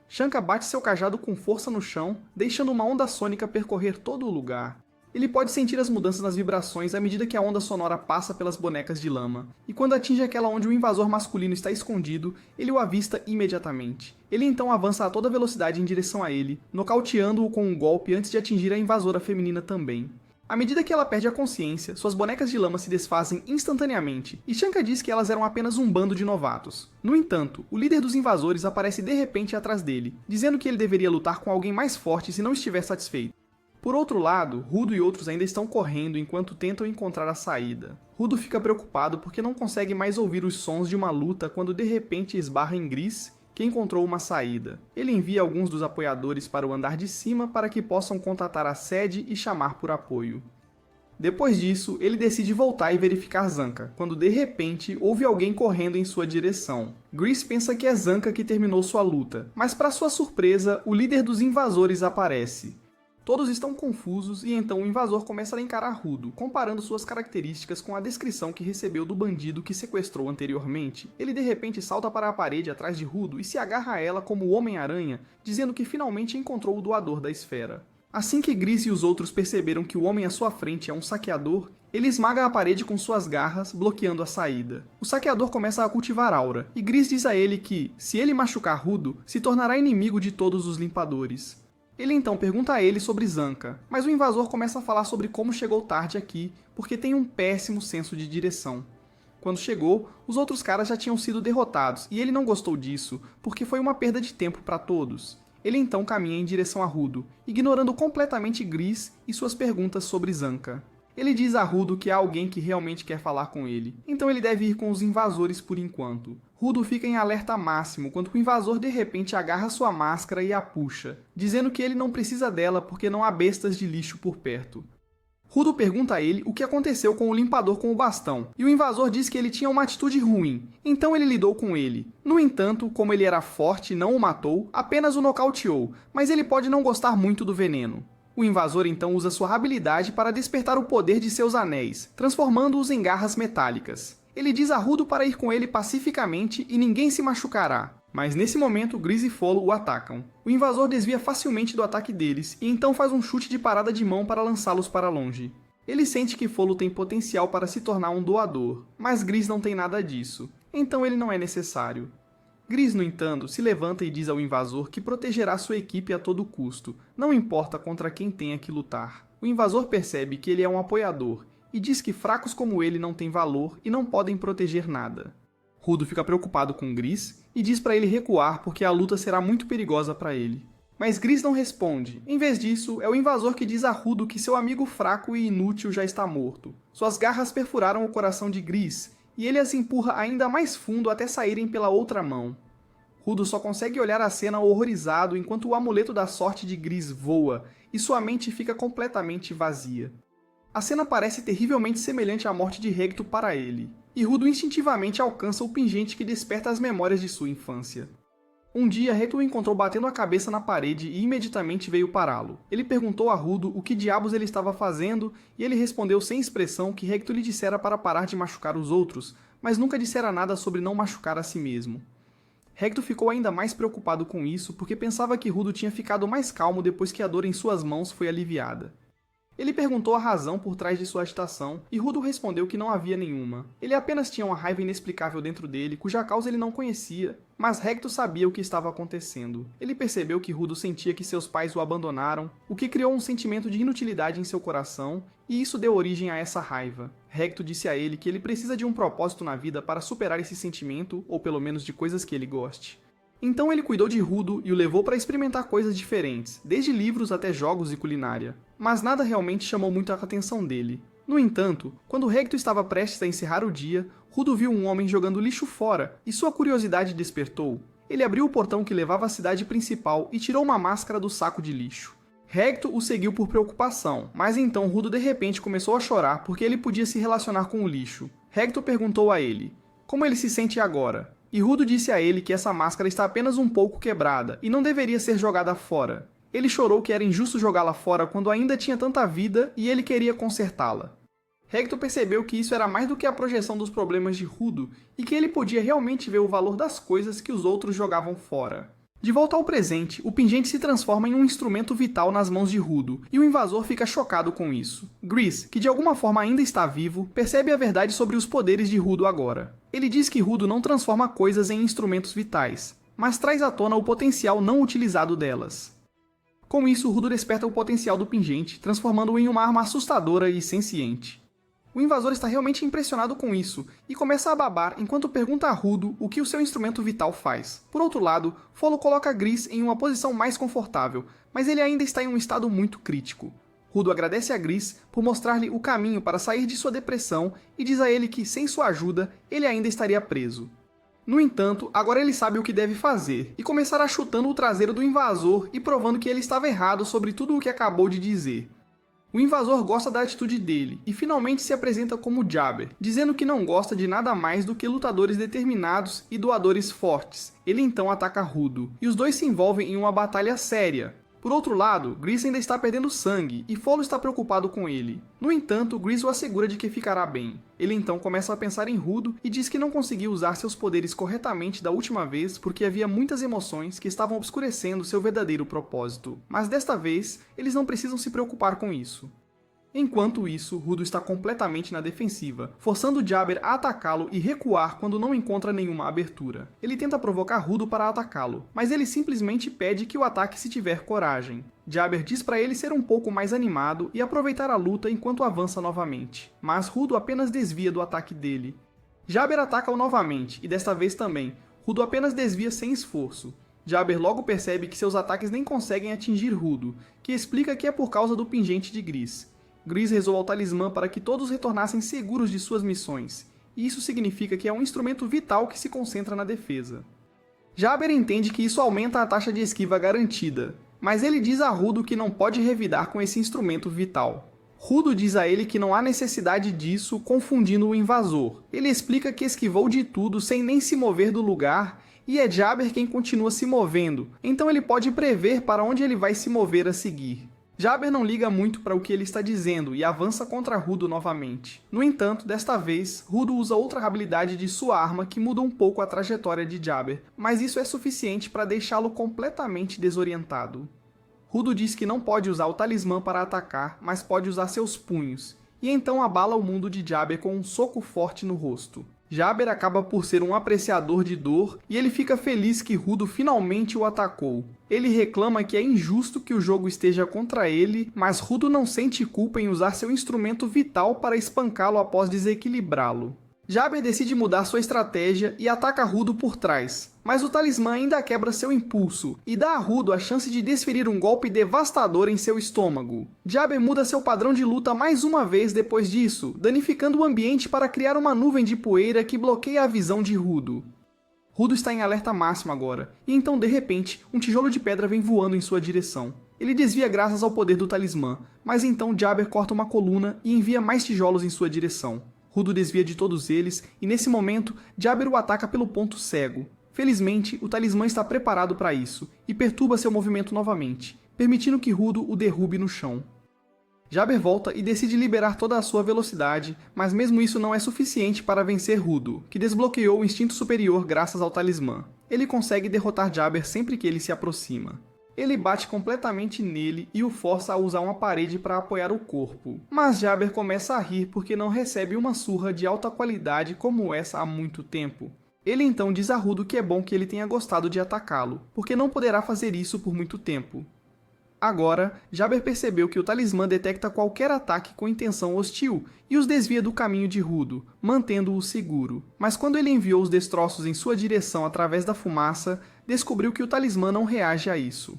Shankar bate seu cajado com força no chão, deixando uma onda sônica percorrer todo o lugar. Ele pode sentir as mudanças nas vibrações à medida que a onda sonora passa pelas bonecas de lama, e quando atinge aquela onde o invasor masculino está escondido, ele o avista imediatamente. Ele então avança a toda velocidade em direção a ele, nocauteando-o com um golpe antes de atingir a invasora feminina também. À medida que ela perde a consciência, suas bonecas de lama se desfazem instantaneamente, e Shankar diz que elas eram apenas um bando de novatos. No entanto, o líder dos invasores aparece de repente atrás dele, dizendo que ele deveria lutar com alguém mais forte se não estiver satisfeito. Por outro lado, Rudo e outros ainda estão correndo enquanto tentam encontrar a saída. Rudo fica preocupado porque não consegue mais ouvir os sons de uma luta quando de repente esbarra em Gris, que encontrou uma saída. Ele envia alguns dos apoiadores para o andar de cima para que possam contatar a sede e chamar por apoio. Depois disso, ele decide voltar e verificar Zanka, quando de repente ouve alguém correndo em sua direção. Gris pensa que é Zanka que terminou sua luta, mas para sua surpresa, o líder dos invasores aparece. Todos estão confusos e então o invasor começa a encarar Rudo, comparando suas características com a descrição que recebeu do bandido que sequestrou anteriormente. Ele de repente salta para a parede atrás de Rudo e se agarra a ela como o Homem-Aranha, dizendo que finalmente encontrou o doador da esfera. Assim que Gris e os outros perceberam que o homem à sua frente é um saqueador, ele esmaga a parede com suas garras, bloqueando a saída. O saqueador começa a cultivar aura, e Gris diz a ele que, se ele machucar Rudo, se tornará inimigo de todos os limpadores. Ele então pergunta a ele sobre Zanka, mas o invasor começa a falar sobre como chegou tarde aqui, porque tem um péssimo senso de direção. Quando chegou, os outros caras já tinham sido derrotados, e ele não gostou disso, porque foi uma perda de tempo para todos. Ele então caminha em direção a Rudo, ignorando completamente Gris e suas perguntas sobre Zanka. Ele diz a Rudo que há alguém que realmente quer falar com ele, então ele deve ir com os invasores por enquanto. Rudo fica em alerta máximo quando o invasor de repente agarra sua máscara e a puxa, dizendo que ele não precisa dela porque não há bestas de lixo por perto. Rudo pergunta a ele o que aconteceu com o limpador com o bastão, e o invasor diz que ele tinha uma atitude ruim, então ele lidou com ele. No entanto, como ele era forte e não o matou, apenas o nocauteou, mas ele pode não gostar muito do veneno. O invasor então usa sua habilidade para despertar o poder de seus anéis, transformando-os em garras metálicas. Ele diz a Rudo para ir com ele pacificamente e ninguém se machucará. Mas nesse momento, Gris e Follow o atacam. O invasor desvia facilmente do ataque deles e então faz um chute de parada de mão para lançá-los para longe. Ele sente que Follow tem potencial para se tornar um doador, mas Gris não tem nada disso, então ele não é necessário. Gris, no entanto, se levanta e diz ao invasor que protegerá sua equipe a todo custo, não importa contra quem tenha que lutar. O invasor percebe que ele é um apoiador, e diz que fracos como ele não têm valor e não podem proteger nada. Rudo fica preocupado com Gris e diz para ele recuar porque a luta será muito perigosa para ele. Mas Gris não responde. Em vez disso, é o invasor que diz a Rudo que seu amigo fraco e inútil já está morto. Suas garras perfuraram o coração de Gris e ele as empurra ainda mais fundo até saírem pela outra mão. Rudo só consegue olhar a cena horrorizado enquanto o amuleto da sorte de Gris voa e sua mente fica completamente vazia. A cena parece terrivelmente semelhante à morte de Hector para ele, e Rudo instintivamente alcança o pingente que desperta as memórias de sua infância. Um dia, Hector o encontrou batendo a cabeça na parede e imediatamente veio pará-lo. Ele perguntou a Rudo o que diabos ele estava fazendo e ele respondeu sem expressão que Hector lhe dissera para parar de machucar os outros, mas nunca dissera nada sobre não machucar a si mesmo. Hector ficou ainda mais preocupado com isso porque pensava que Rudo tinha ficado mais calmo depois que a dor em suas mãos foi aliviada. Ele perguntou a razão por trás de sua agitação, e Rudo respondeu que não havia nenhuma. Ele apenas tinha uma raiva inexplicável dentro dele, cuja causa ele não conhecia, mas Hector sabia o que estava acontecendo. Ele percebeu que Rudo sentia que seus pais o abandonaram, o que criou um sentimento de inutilidade em seu coração, e isso deu origem a essa raiva. Hector disse a ele que ele precisa de um propósito na vida para superar esse sentimento, ou pelo menos de coisas que ele goste. Então ele cuidou de Rudo e o levou para experimentar coisas diferentes, desde livros até jogos e culinária. Mas nada realmente chamou muito a atenção dele. No entanto, quando Hector estava prestes a encerrar o dia, Rudo viu um homem jogando lixo fora, e sua curiosidade despertou. Ele abriu o portão que levava à cidade principal e tirou uma máscara do saco de lixo. Hector o seguiu por preocupação, mas então Rudo de repente começou a chorar porque ele podia se relacionar com o lixo. Hector perguntou a ele como ele se sente agora. E Rudo disse a ele que essa máscara está apenas um pouco quebrada e não deveria ser jogada fora. Ele chorou que era injusto jogá-la fora quando ainda tinha tanta vida e ele queria consertá-la. Hector percebeu que isso era mais do que a projeção dos problemas de Rudo e que ele podia realmente ver o valor das coisas que os outros jogavam fora. De volta ao presente, o pingente se transforma em um instrumento vital nas mãos de Rudo, e o invasor fica chocado com isso. Grease, que de alguma forma ainda está vivo, percebe a verdade sobre os poderes de Rudo agora. Ele diz que Rudo não transforma coisas em instrumentos vitais, mas traz à tona o potencial não utilizado delas. Com isso, Rudo desperta o potencial do pingente, transformando-o em uma arma assustadora e senciente. O invasor está realmente impressionado com isso, e começa a babar enquanto pergunta a Rudo o que o seu instrumento vital faz. Por outro lado, Folo coloca Grease em uma posição mais confortável, mas ele ainda está em um estado muito crítico. Rudo agradece a Grease por mostrar-lhe o caminho para sair de sua depressão e diz a ele que, sem sua ajuda, ele ainda estaria preso. No entanto, agora ele sabe o que deve fazer, e começará chutando o traseiro do invasor e provando que ele estava errado sobre tudo o que acabou de dizer. O invasor gosta da atitude dele, e finalmente se apresenta como Jabber, dizendo que não gosta de nada mais do que lutadores determinados e doadores fortes. Ele então ataca Rudo, e os dois se envolvem em uma batalha séria. Por outro lado, Grease ainda está perdendo sangue, e Folo está preocupado com ele. No entanto, Grease o assegura de que ficará bem. Ele então começa a pensar em Rudo e diz que não conseguiu usar seus poderes corretamente da última vez porque havia muitas emoções que estavam obscurecendo seu verdadeiro propósito. Mas desta vez, eles não precisam se preocupar com isso. Enquanto isso, Rudo está completamente na defensiva, forçando Jabber a atacá-lo e recuar quando não encontra nenhuma abertura. Ele tenta provocar Rudo para atacá-lo, mas ele simplesmente pede que o ataque se tiver coragem. Jabber diz para ele ser um pouco mais animado e aproveitar a luta enquanto avança novamente, mas Rudo apenas desvia do ataque dele. Jabber ataca-o novamente, e desta vez também, Rudo apenas desvia sem esforço. Jabber logo percebe que seus ataques nem conseguem atingir Rudo, que explica que é por causa do pingente de Grease. Grease rezou ao talismã para que todos retornassem seguros de suas missões, e isso significa que é um instrumento vital que se concentra na defesa. Jabber entende que isso aumenta a taxa de esquiva garantida, mas ele diz a Rudo que não pode revidar com esse instrumento vital. Rudo diz a ele que não há necessidade disso, confundindo o invasor. Ele explica que esquivou de tudo sem nem se mover do lugar, e é Jabber quem continua se movendo, então ele pode prever para onde ele vai se mover a seguir. Jabber não liga muito para o que ele está dizendo e avança contra Rudo novamente. No entanto, desta vez, Rudo usa outra habilidade de sua arma que muda um pouco a trajetória de Jabber, mas isso é suficiente para deixá-lo completamente desorientado. Rudo diz que não pode usar o talismã para atacar, mas pode usar seus punhos, e então abala o mundo de Jabber com um soco forte no rosto. Jabber acaba por ser um apreciador de dor e ele fica feliz que Rudo finalmente o atacou. Ele reclama que é injusto que o jogo esteja contra ele, mas Rudo não sente culpa em usar seu instrumento vital para espancá-lo após desequilibrá-lo. Jabber decide mudar sua estratégia e ataca Rudo por trás, mas o talismã ainda quebra seu impulso e dá a Rudo a chance de desferir um golpe devastador em seu estômago. Jabber muda seu padrão de luta mais uma vez depois disso, danificando o ambiente para criar uma nuvem de poeira que bloqueia a visão de Rudo. Rudo está em alerta máximo agora, e então de repente, um tijolo de pedra vem voando em sua direção. Ele desvia graças ao poder do talismã, mas então Jabber corta uma coluna e envia mais tijolos em sua direção. Rudo desvia de todos eles, e nesse momento, Jabber o ataca pelo ponto cego. Felizmente, o talismã está preparado para isso, e perturba seu movimento novamente, permitindo que Rudo o derrube no chão. Jabber volta e decide liberar toda a sua velocidade, mas mesmo isso não é suficiente para vencer Rudo, que desbloqueou o instinto superior graças ao talismã. Ele consegue derrotar Jabber sempre que ele se aproxima. Ele bate completamente nele e o força a usar uma parede para apoiar o corpo. Mas Jabber começa a rir porque não recebe uma surra de alta qualidade como essa há muito tempo. Ele então diz a Rudo que é bom que ele tenha gostado de atacá-lo, porque não poderá fazer isso por muito tempo. Agora, Jabber percebeu que o talismã detecta qualquer ataque com intenção hostil e os desvia do caminho de Rudo, mantendo-o seguro. Mas quando ele enviou os destroços em sua direção através da fumaça, descobriu que o talismã não reage a isso.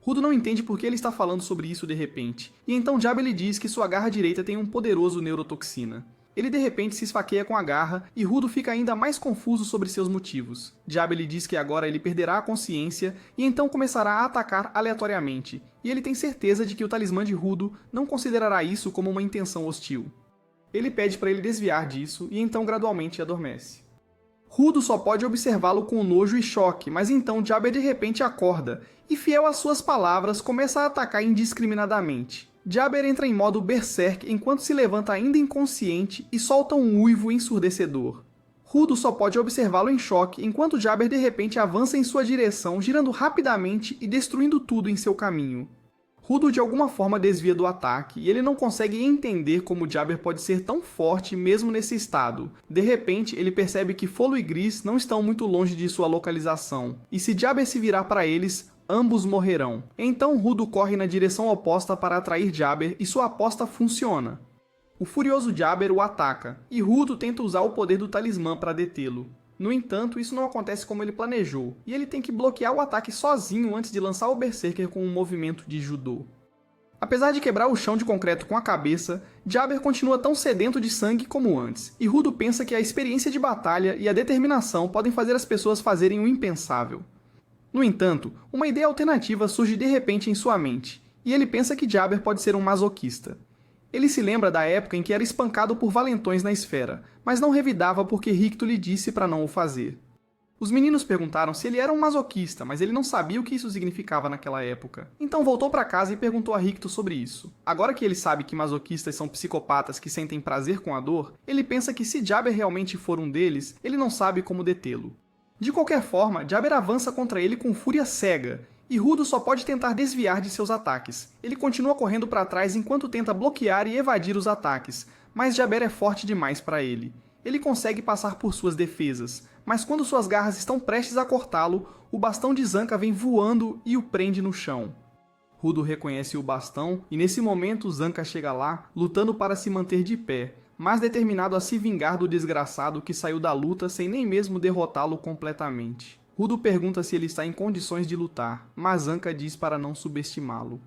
Rudo não entende por que ele está falando sobre isso de repente, e então Jabber lhe diz que sua garra direita tem um poderoso neurotoxina. Ele de repente se esfaqueia com a garra e Rudo fica ainda mais confuso sobre seus motivos. Jabber lhe diz que agora ele perderá a consciência e então começará a atacar aleatoriamente, e ele tem certeza de que o talismã de Rudo não considerará isso como uma intenção hostil. Ele pede para ele desviar disso e então gradualmente adormece. Rudo só pode observá-lo com nojo e choque, mas então Jabber de repente acorda e, fiel às suas palavras, começa a atacar indiscriminadamente. Jabber entra em modo berserk enquanto se levanta ainda inconsciente e solta um uivo ensurdecedor. Rudo só pode observá-lo em choque enquanto Jabber de repente avança em sua direção, girando rapidamente e destruindo tudo em seu caminho. Rudo de alguma forma desvia do ataque e ele não consegue entender como Jabber pode ser tão forte mesmo nesse estado. De repente, ele percebe que Folo e Gris não estão muito longe de sua localização, e se Jabber se virar para eles, ambos morrerão. Então Rudo corre na direção oposta para atrair Jabber e sua aposta funciona. O furioso Jabber o ataca, e Rudo tenta usar o poder do talismã para detê-lo. No entanto, isso não acontece como ele planejou, e ele tem que bloquear o ataque sozinho antes de lançar o Berserker com um movimento de judô. Apesar de quebrar o chão de concreto com a cabeça, Jabber continua tão sedento de sangue como antes, e Rudo pensa que a experiência de batalha e a determinação podem fazer as pessoas fazerem o impensável. No entanto, uma ideia alternativa surge de repente em sua mente, e ele pensa que Jabber pode ser um masoquista. Ele se lembra da época em que era espancado por valentões na esfera, mas não revidava porque Ricto lhe disse para não o fazer. Os meninos perguntaram se ele era um masoquista, mas ele não sabia o que isso significava naquela época. Então voltou para casa e perguntou a Ricto sobre isso. Agora que ele sabe que masoquistas são psicopatas que sentem prazer com a dor, ele pensa que se Jabber realmente for um deles, ele não sabe como detê-lo. De qualquer forma, Jabber avança contra ele com fúria cega, e Rudo só pode tentar desviar de seus ataques. Ele continua correndo para trás enquanto tenta bloquear e evadir os ataques, mas Jabber é forte demais para ele. Ele consegue passar por suas defesas, mas quando suas garras estão prestes a cortá-lo, o bastão de Zanca vem voando e o prende no chão. Rudo reconhece o bastão e nesse momento Zanca chega lá, lutando para se manter de pé, mas determinado a se vingar do desgraçado que saiu da luta sem nem mesmo derrotá-lo completamente. Rudo pergunta se ele está em condições de lutar, mas Zanca diz para não subestimá-lo.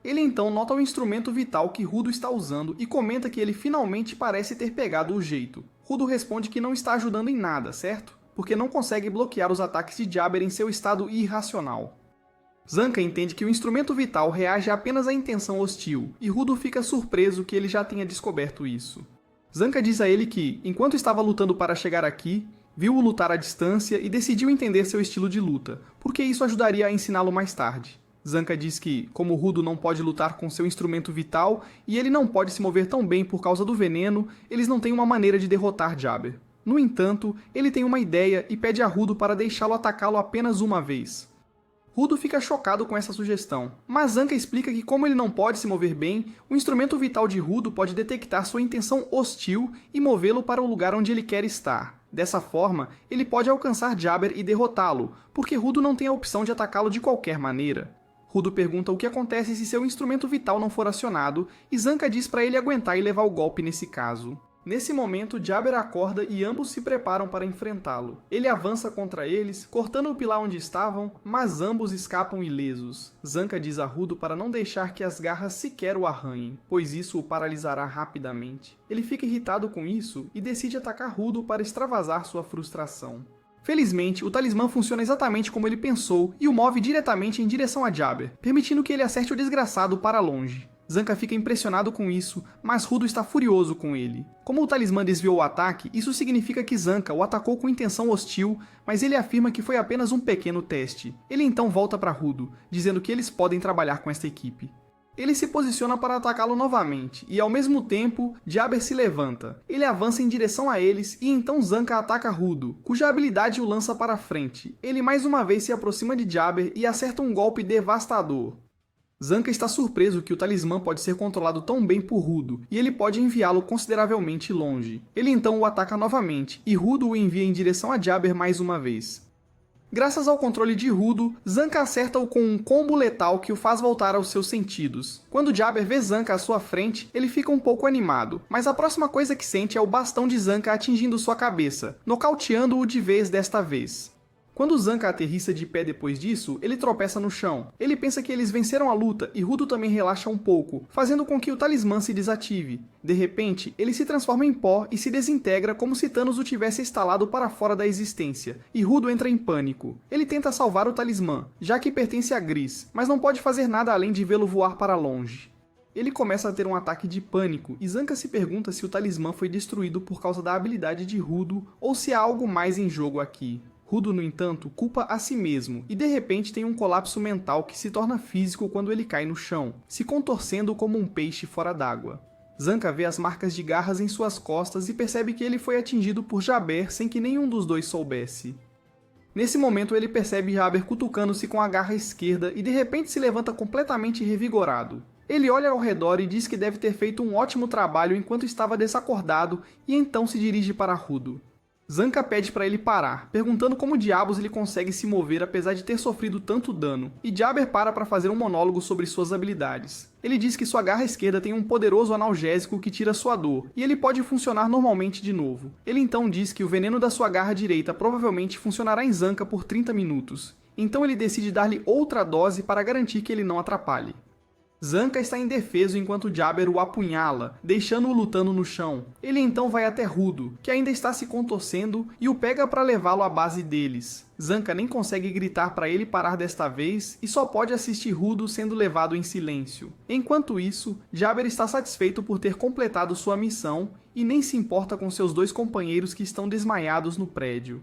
Ele então nota o instrumento vital que Rudo está usando e comenta que ele finalmente parece ter pegado o jeito. Rudo responde que não está ajudando em nada, certo? Porque não consegue bloquear os ataques de Jabber em seu estado irracional. Zanca entende que o instrumento vital reage apenas à intenção hostil, e Rudo fica surpreso que ele já tenha descoberto isso. Zanca diz a ele que, enquanto estava lutando para chegar aqui, viu-o lutar à distância e decidiu entender seu estilo de luta, porque isso ajudaria a ensiná-lo mais tarde. Zanca diz que, como Rudo não pode lutar com seu instrumento vital e ele não pode se mover tão bem por causa do veneno, eles não têm uma maneira de derrotar Jabber. No entanto, ele tem uma ideia e pede a Rudo para deixá-lo atacá-lo apenas uma vez. Rudo fica chocado com essa sugestão, mas Zanca explica que como ele não pode se mover bem, o instrumento vital de Rudo pode detectar sua intenção hostil e movê-lo para o lugar onde ele quer estar. Dessa forma, ele pode alcançar Jabber e derrotá-lo, porque Rudo não tem a opção de atacá-lo de qualquer maneira. Rudo pergunta o que acontece se seu instrumento vital não for acionado, e Zanca diz para ele aguentar e levar o golpe nesse caso. Nesse momento, Jabber acorda e ambos se preparam para enfrentá-lo. Ele avança contra eles, cortando o pilar onde estavam, mas ambos escapam ilesos. Zanca diz a Rudo para não deixar que as garras sequer o arranhem, pois isso o paralisará rapidamente. Ele fica irritado com isso e decide atacar Rudo para extravasar sua frustração. Felizmente, o talismã funciona exatamente como ele pensou e o move diretamente em direção a Jabber, permitindo que ele acerte o desgraçado para longe. Zanca fica impressionado com isso, mas Rudo está furioso com ele. Como o talismã desviou o ataque, isso significa que Zanca o atacou com intenção hostil, mas ele afirma que foi apenas um pequeno teste. Ele então volta para Rudo, dizendo que eles podem trabalhar com esta equipe. Ele se posiciona para atacá-lo novamente, e ao mesmo tempo, Jabber se levanta. Ele avança em direção a eles e então Zanca ataca Rudo, cuja habilidade o lança para frente. Ele mais uma vez se aproxima de Jabber e acerta um golpe devastador. Zanca está surpreso que o talismã pode ser controlado tão bem por Rudo, e ele pode enviá-lo consideravelmente longe. Ele então o ataca novamente, e Rudo o envia em direção a Jabber mais uma vez. Graças ao controle de Rudo, Zanca acerta-o com um combo letal que o faz voltar aos seus sentidos. Quando Jabber vê Zanca à sua frente, ele fica um pouco animado, mas a próxima coisa que sente é o bastão de Zanca atingindo sua cabeça, nocauteando-o de vez desta vez. Quando Zanca aterrissa de pé depois disso, ele tropeça no chão. Ele pensa que eles venceram a luta e Rudo também relaxa um pouco, fazendo com que o talismã se desative. De repente, ele se transforma em pó e se desintegra como se Thanos o tivesse instalado para fora da existência, e Rudo entra em pânico. Ele tenta salvar o talismã, já que pertence a Gris, mas não pode fazer nada além de vê-lo voar para longe. Ele começa a ter um ataque de pânico e Zanca se pergunta se o talismã foi destruído por causa da habilidade de Rudo ou se há algo mais em jogo aqui. Rudo, no entanto, culpa a si mesmo e de repente tem um colapso mental que se torna físico quando ele cai no chão, se contorcendo como um peixe fora d'água. Zanca vê as marcas de garras em suas costas e percebe que ele foi atingido por Jabber sem que nenhum dos dois soubesse. Nesse momento ele percebe Jabber cutucando-se com a garra esquerda e de repente se levanta completamente revigorado. Ele olha ao redor e diz que deve ter feito um ótimo trabalho enquanto estava desacordado e então se dirige para Rudo. Zanca pede para ele parar, perguntando como diabos ele consegue se mover apesar de ter sofrido tanto dano, e Jabber para fazer um monólogo sobre suas habilidades. Ele diz que sua garra esquerda tem um poderoso analgésico que tira sua dor, e ele pode funcionar normalmente de novo. Ele então diz que o veneno da sua garra direita provavelmente funcionará em Zanca por 30 minutos. Então ele decide dar-lhe outra dose para garantir que ele não atrapalhe. Zanca está indefeso enquanto Jabber o apunhala, deixando-o lutando no chão. Ele então vai até Rudo, que ainda está se contorcendo, e o pega para levá-lo à base deles. Zanca nem consegue gritar para ele parar desta vez e só pode assistir Rudo sendo levado em silêncio. Enquanto isso, Jabber está satisfeito por ter completado sua missão e nem se importa com seus dois companheiros que estão desmaiados no prédio.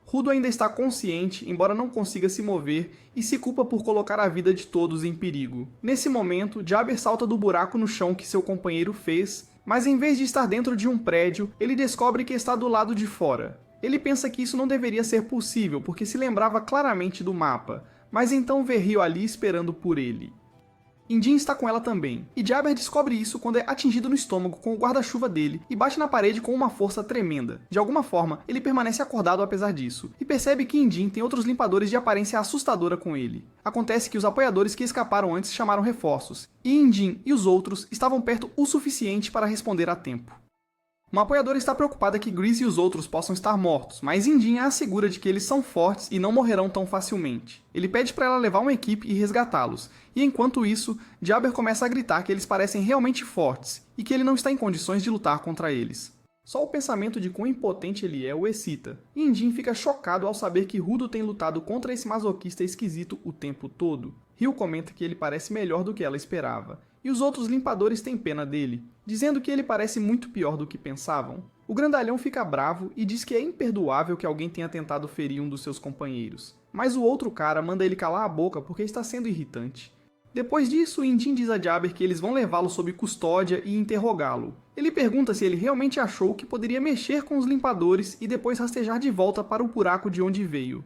Rudo ainda está consciente, embora não consiga se mover, e se culpa por colocar a vida de todos em perigo. Nesse momento, Jabber salta do buraco no chão que seu companheiro fez, mas em vez de estar dentro de um prédio, ele descobre que está do lado de fora. Ele pensa que isso não deveria ser possível, porque se lembrava claramente do mapa, mas então vê Rio ali esperando por ele. Injin está com ela também, e Jabber descobre isso quando é atingido no estômago com o guarda-chuva dele e bate na parede com uma força tremenda. De alguma forma, ele permanece acordado apesar disso, e percebe que Injin tem outros limpadores de aparência assustadora com ele. Acontece que os apoiadores que escaparam antes chamaram reforços, e Injin e os outros estavam perto o suficiente para responder a tempo. Uma apoiadora está preocupada que Gris e os outros possam estar mortos, mas Injin a assegura de que eles são fortes e não morrerão tão facilmente. Ele pede para ela levar uma equipe e resgatá-los, e enquanto isso, Jabber começa a gritar que eles parecem realmente fortes, e que ele não está em condições de lutar contra eles. Só o pensamento de quão impotente ele é o excita, e Injin fica chocado ao saber que Rudo tem lutado contra esse masoquista esquisito o tempo todo. Ryo comenta que ele parece melhor do que ela esperava, e os outros limpadores têm pena dele, dizendo que ele parece muito pior do que pensavam. O grandalhão fica bravo e diz que é imperdoável que alguém tenha tentado ferir um dos seus companheiros, mas o outro cara manda ele calar a boca porque está sendo irritante. Depois disso, Injin diz a Jabber que eles vão levá-lo sob custódia e interrogá-lo. Ele pergunta se ele realmente achou que poderia mexer com os limpadores e depois rastejar de volta para o buraco de onde veio.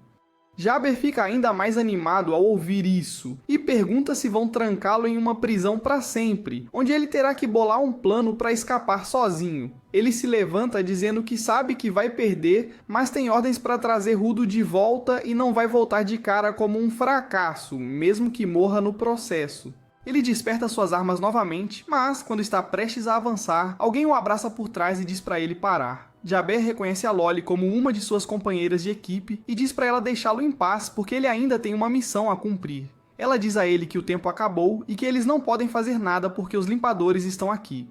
Jabber fica ainda mais animado ao ouvir isso, e pergunta se vão trancá-lo em uma prisão para sempre, onde ele terá que bolar um plano para escapar sozinho. Ele se levanta dizendo que sabe que vai perder, mas tem ordens para trazer Rudo de volta e não vai voltar de cara como um fracasso, mesmo que morra no processo. Ele desperta suas armas novamente, mas, quando está prestes a avançar, alguém o abraça por trás e diz para ele parar. Jabber reconhece a Loli como uma de suas companheiras de equipe e diz para ela deixá-lo em paz porque ele ainda tem uma missão a cumprir. Ela diz a ele que o tempo acabou e que eles não podem fazer nada porque os limpadores estão aqui.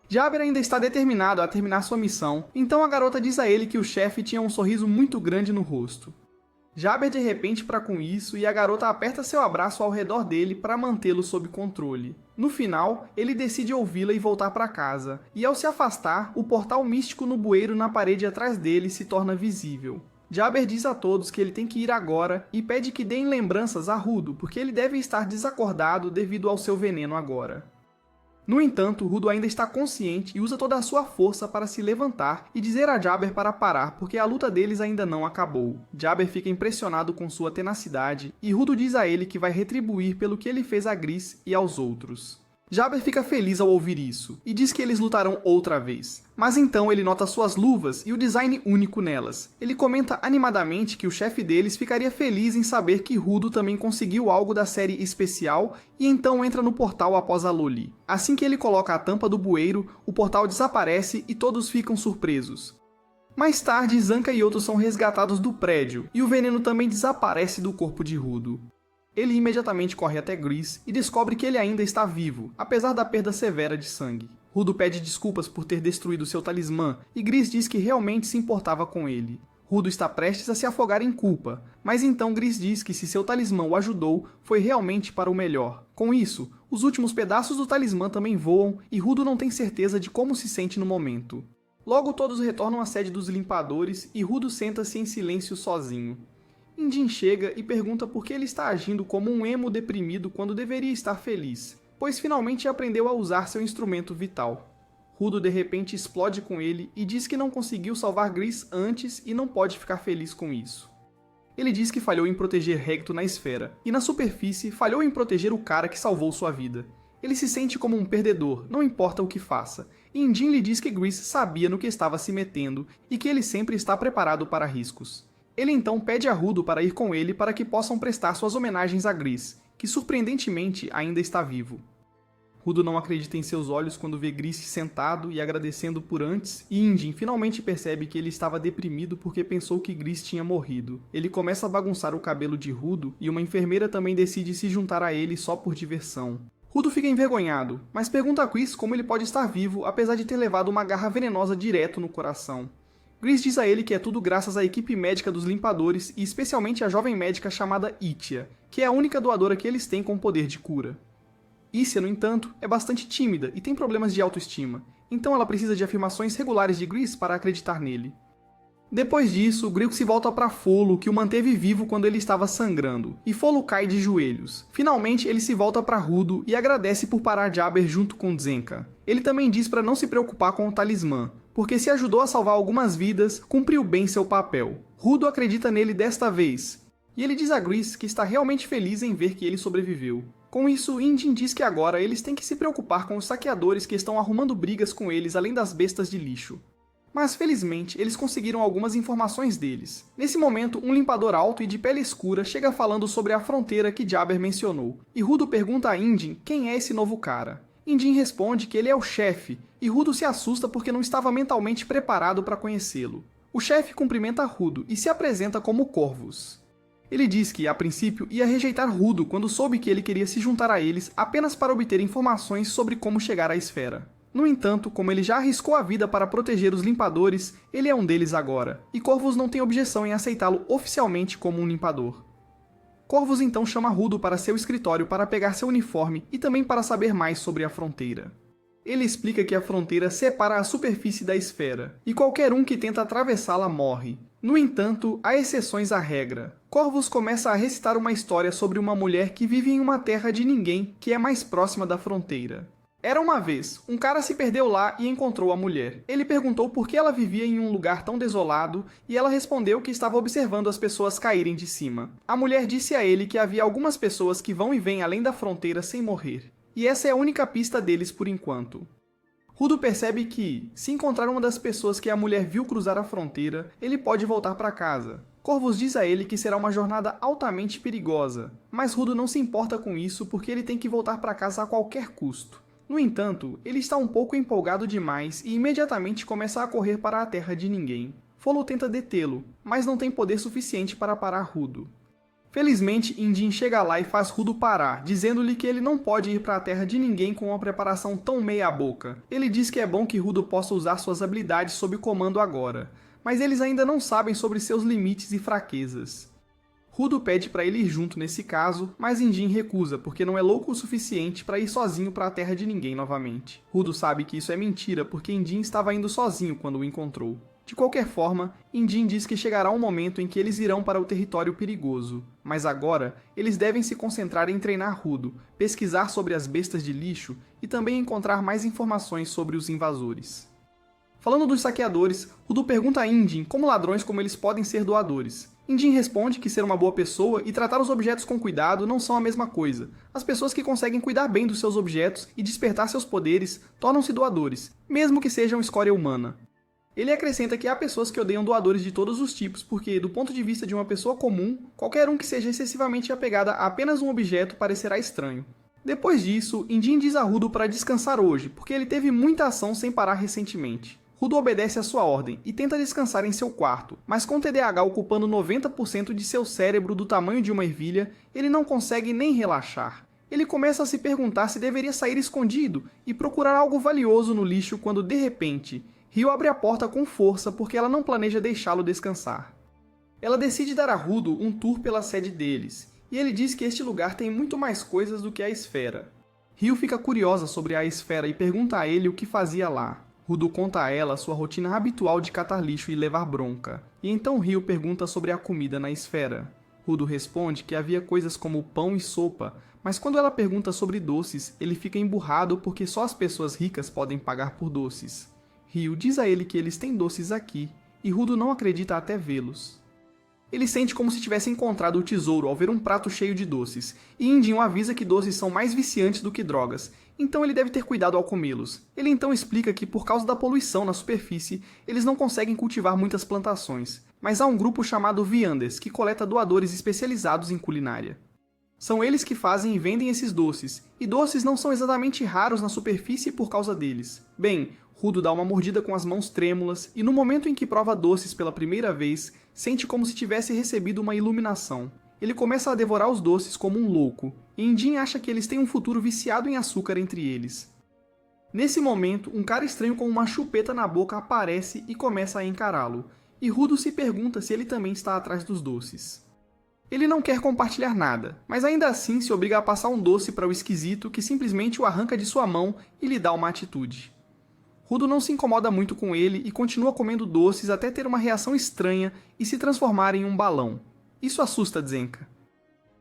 Jabber ainda está determinado a terminar sua missão, então a garota diz a ele que o chefe tinha um sorriso muito grande no rosto. Jabber de repente para com isso e a garota aperta seu abraço ao redor dele para mantê-lo sob controle. No final, ele decide ouvi-la e voltar para casa, e ao se afastar, o portal místico no bueiro na parede atrás dele se torna visível. Jabber diz a todos que ele tem que ir agora e pede que deem lembranças a Rudo, porque ele deve estar desacordado devido ao seu veneno agora. No entanto, Rudo ainda está consciente e usa toda a sua força para se levantar e dizer a Jabber para parar, porque a luta deles ainda não acabou. Jabber fica impressionado com sua tenacidade e Rudo diz a ele que vai retribuir pelo que ele fez a Gris e aos outros. Jabber fica feliz ao ouvir isso, e diz que eles lutarão outra vez. Mas então ele nota suas luvas e o design único nelas. Ele comenta animadamente que o chefe deles ficaria feliz em saber que Rudo também conseguiu algo da série especial e então entra no portal após a Loli. Assim que ele coloca a tampa do bueiro, o portal desaparece e todos ficam surpresos. Mais tarde, Zanka e outros são resgatados do prédio, e o veneno também desaparece do corpo de Rudo. Ele imediatamente corre até Gris e descobre que ele ainda está vivo, apesar da perda severa de sangue. Rudo pede desculpas por ter destruído seu talismã e Gris diz que realmente se importava com ele. Rudo está prestes a se afogar em culpa, mas então Gris diz que se seu talismã o ajudou, foi realmente para o melhor. Com isso, os últimos pedaços do talismã também voam e Rudo não tem certeza de como se sente no momento. Logo todos retornam à sede dos limpadores e Rudo senta-se em silêncio sozinho. Injin chega e pergunta por que ele está agindo como um emo deprimido quando deveria estar feliz, pois finalmente aprendeu a usar seu instrumento vital. Rudo de repente explode com ele e diz que não conseguiu salvar Gris antes e não pode ficar feliz com isso. Ele diz que falhou em proteger Recto na esfera, e na superfície falhou em proteger o cara que salvou sua vida. Ele se sente como um perdedor, não importa o que faça, e Injin lhe diz que Gris sabia no que estava se metendo e que ele sempre está preparado para riscos. Ele então pede a Rudo para ir com ele para que possam prestar suas homenagens a Gris, que surpreendentemente ainda está vivo. Rudo não acredita em seus olhos quando vê Gris sentado e agradecendo por antes, e Injin finalmente percebe que ele estava deprimido porque pensou que Gris tinha morrido. Ele começa a bagunçar o cabelo de Rudo e uma enfermeira também decide se juntar a ele só por diversão. Rudo fica envergonhado, mas pergunta a Gris como ele pode estar vivo apesar de ter levado uma garra venenosa direto no coração. Gris diz a ele que é tudo graças à equipe médica dos limpadores e especialmente à jovem médica chamada Itia, que é a única doadora que eles têm com poder de cura. Itia, no entanto, é bastante tímida e tem problemas de autoestima, então ela precisa de afirmações regulares de Gris para acreditar nele. Depois disso, Grilk se volta para Folo, que o manteve vivo quando ele estava sangrando, e Folo cai de joelhos. Finalmente, ele se volta para Rudo e agradece por parar Jabber junto com Zenka. Ele também diz para não se preocupar com o talismã, porque se ajudou a salvar algumas vidas, cumpriu bem seu papel. Rudo acredita nele desta vez, e ele diz a Gris que está realmente feliz em ver que ele sobreviveu. Com isso, Injin diz que agora eles têm que se preocupar com os saqueadores que estão arrumando brigas com eles além das bestas de lixo. Mas felizmente, eles conseguiram algumas informações deles. Nesse momento, um limpador alto e de pele escura chega falando sobre a fronteira que Jabber mencionou, e Rudo pergunta a Injin quem é esse novo cara. Injin responde que ele é o chefe, e Rudo se assusta porque não estava mentalmente preparado para conhecê-lo. O chefe cumprimenta Rudo e se apresenta como Corvus. Ele diz que, a princípio, ia rejeitar Rudo quando soube que ele queria se juntar a eles apenas para obter informações sobre como chegar à esfera. No entanto, como ele já arriscou a vida para proteger os limpadores, ele é um deles agora, e Corvus não tem objeção em aceitá-lo oficialmente como um limpador. Corvus então chama Rudo para seu escritório para pegar seu uniforme e também para saber mais sobre a fronteira. Ele explica que a fronteira separa a superfície da esfera, e qualquer um que tenta atravessá-la morre. No entanto, há exceções à regra. Corvus começa a recitar uma história sobre uma mulher que vive em uma terra de ninguém que é mais próxima da fronteira. Era uma vez, um cara se perdeu lá e encontrou a mulher. Ele perguntou por que ela vivia em um lugar tão desolado e ela respondeu que estava observando as pessoas caírem de cima. A mulher disse a ele que havia algumas pessoas que vão e vêm além da fronteira sem morrer. E essa é a única pista deles por enquanto. Rudo percebe que, se encontrar uma das pessoas que a mulher viu cruzar a fronteira, ele pode voltar para casa. Corvus diz a ele que será uma jornada altamente perigosa, mas Rudo não se importa com isso porque ele tem que voltar para casa a qualquer custo. No entanto, ele está um pouco empolgado demais e imediatamente começa a correr para a terra de ninguém. Folo tenta detê-lo, mas não tem poder suficiente para parar Rudo. Felizmente, Injin chega lá e faz Rudo parar, dizendo-lhe que ele não pode ir para a terra de ninguém com uma preparação tão meia-boca. Ele diz que é bom que Rudo possa usar suas habilidades sob comando agora, mas eles ainda não sabem sobre seus limites e fraquezas. Rudo pede para ele ir junto nesse caso, mas Injin recusa porque não é louco o suficiente para ir sozinho para a terra de ninguém novamente. Rudo sabe que isso é mentira porque Injin estava indo sozinho quando o encontrou. De qualquer forma, Indin diz que chegará um momento em que eles irão para o território perigoso, mas agora eles devem se concentrar em treinar Rudo, pesquisar sobre as bestas de lixo e também encontrar mais informações sobre os invasores. Falando dos saqueadores, Rudo pergunta a Indin como ladrões como eles podem ser doadores. Indin responde que ser uma boa pessoa e tratar os objetos com cuidado não são a mesma coisa. As pessoas que conseguem cuidar bem dos seus objetos e despertar seus poderes tornam-se doadores, mesmo que sejam escória humana. Ele acrescenta que há pessoas que odeiam doadores de todos os tipos, porque, do ponto de vista de uma pessoa comum, qualquer um que seja excessivamente apegada a apenas um objeto parecerá estranho. Depois disso, Indin diz a Rudo para descansar hoje, porque ele teve muita ação sem parar recentemente. Rudo obedece à sua ordem e tenta descansar em seu quarto, mas com TDAH ocupando 90% de seu cérebro do tamanho de uma ervilha, ele não consegue nem relaxar. Ele começa a se perguntar se deveria sair escondido e procurar algo valioso no lixo quando, de repente, Ryo abre a porta com força porque ela não planeja deixá-lo descansar. Ela decide dar a Rudo um tour pela sede deles, e ele diz que este lugar tem muito mais coisas do que a esfera. Ryo fica curiosa sobre a esfera e pergunta a ele o que fazia lá. Rudo conta a ela sua rotina habitual de catar lixo e levar bronca, e então Ryo pergunta sobre a comida na esfera. Rudo responde que havia coisas como pão e sopa, mas quando ela pergunta sobre doces, ele fica emburrado porque só as pessoas ricas podem pagar por doces. Ryo diz a ele que eles têm doces aqui, e Rudo não acredita até vê-los. Ele sente como se tivesse encontrado o tesouro ao ver um prato cheio de doces, e Indin o avisa que doces são mais viciantes do que drogas, então ele deve ter cuidado ao comê-los. Ele então explica que por causa da poluição na superfície, eles não conseguem cultivar muitas plantações, mas há um grupo chamado Viandes que coleta doadores especializados em culinária. São eles que fazem e vendem esses doces, e doces não são exatamente raros na superfície por causa deles. Bem, Rudo dá uma mordida com as mãos trêmulas e no momento em que prova doces pela primeira vez, sente como se tivesse recebido uma iluminação. Ele começa a devorar os doces como um louco, e Indin acha que eles têm um futuro viciado em açúcar entre eles. Nesse momento, um cara estranho com uma chupeta na boca aparece e começa a encará-lo, e Rudo se pergunta se ele também está atrás dos doces. Ele não quer compartilhar nada, mas ainda assim se obriga a passar um doce para o esquisito que simplesmente o arranca de sua mão e lhe dá uma atitude. Rudo não se incomoda muito com ele e continua comendo doces até ter uma reação estranha e se transformar em um balão. Isso assusta Zenka.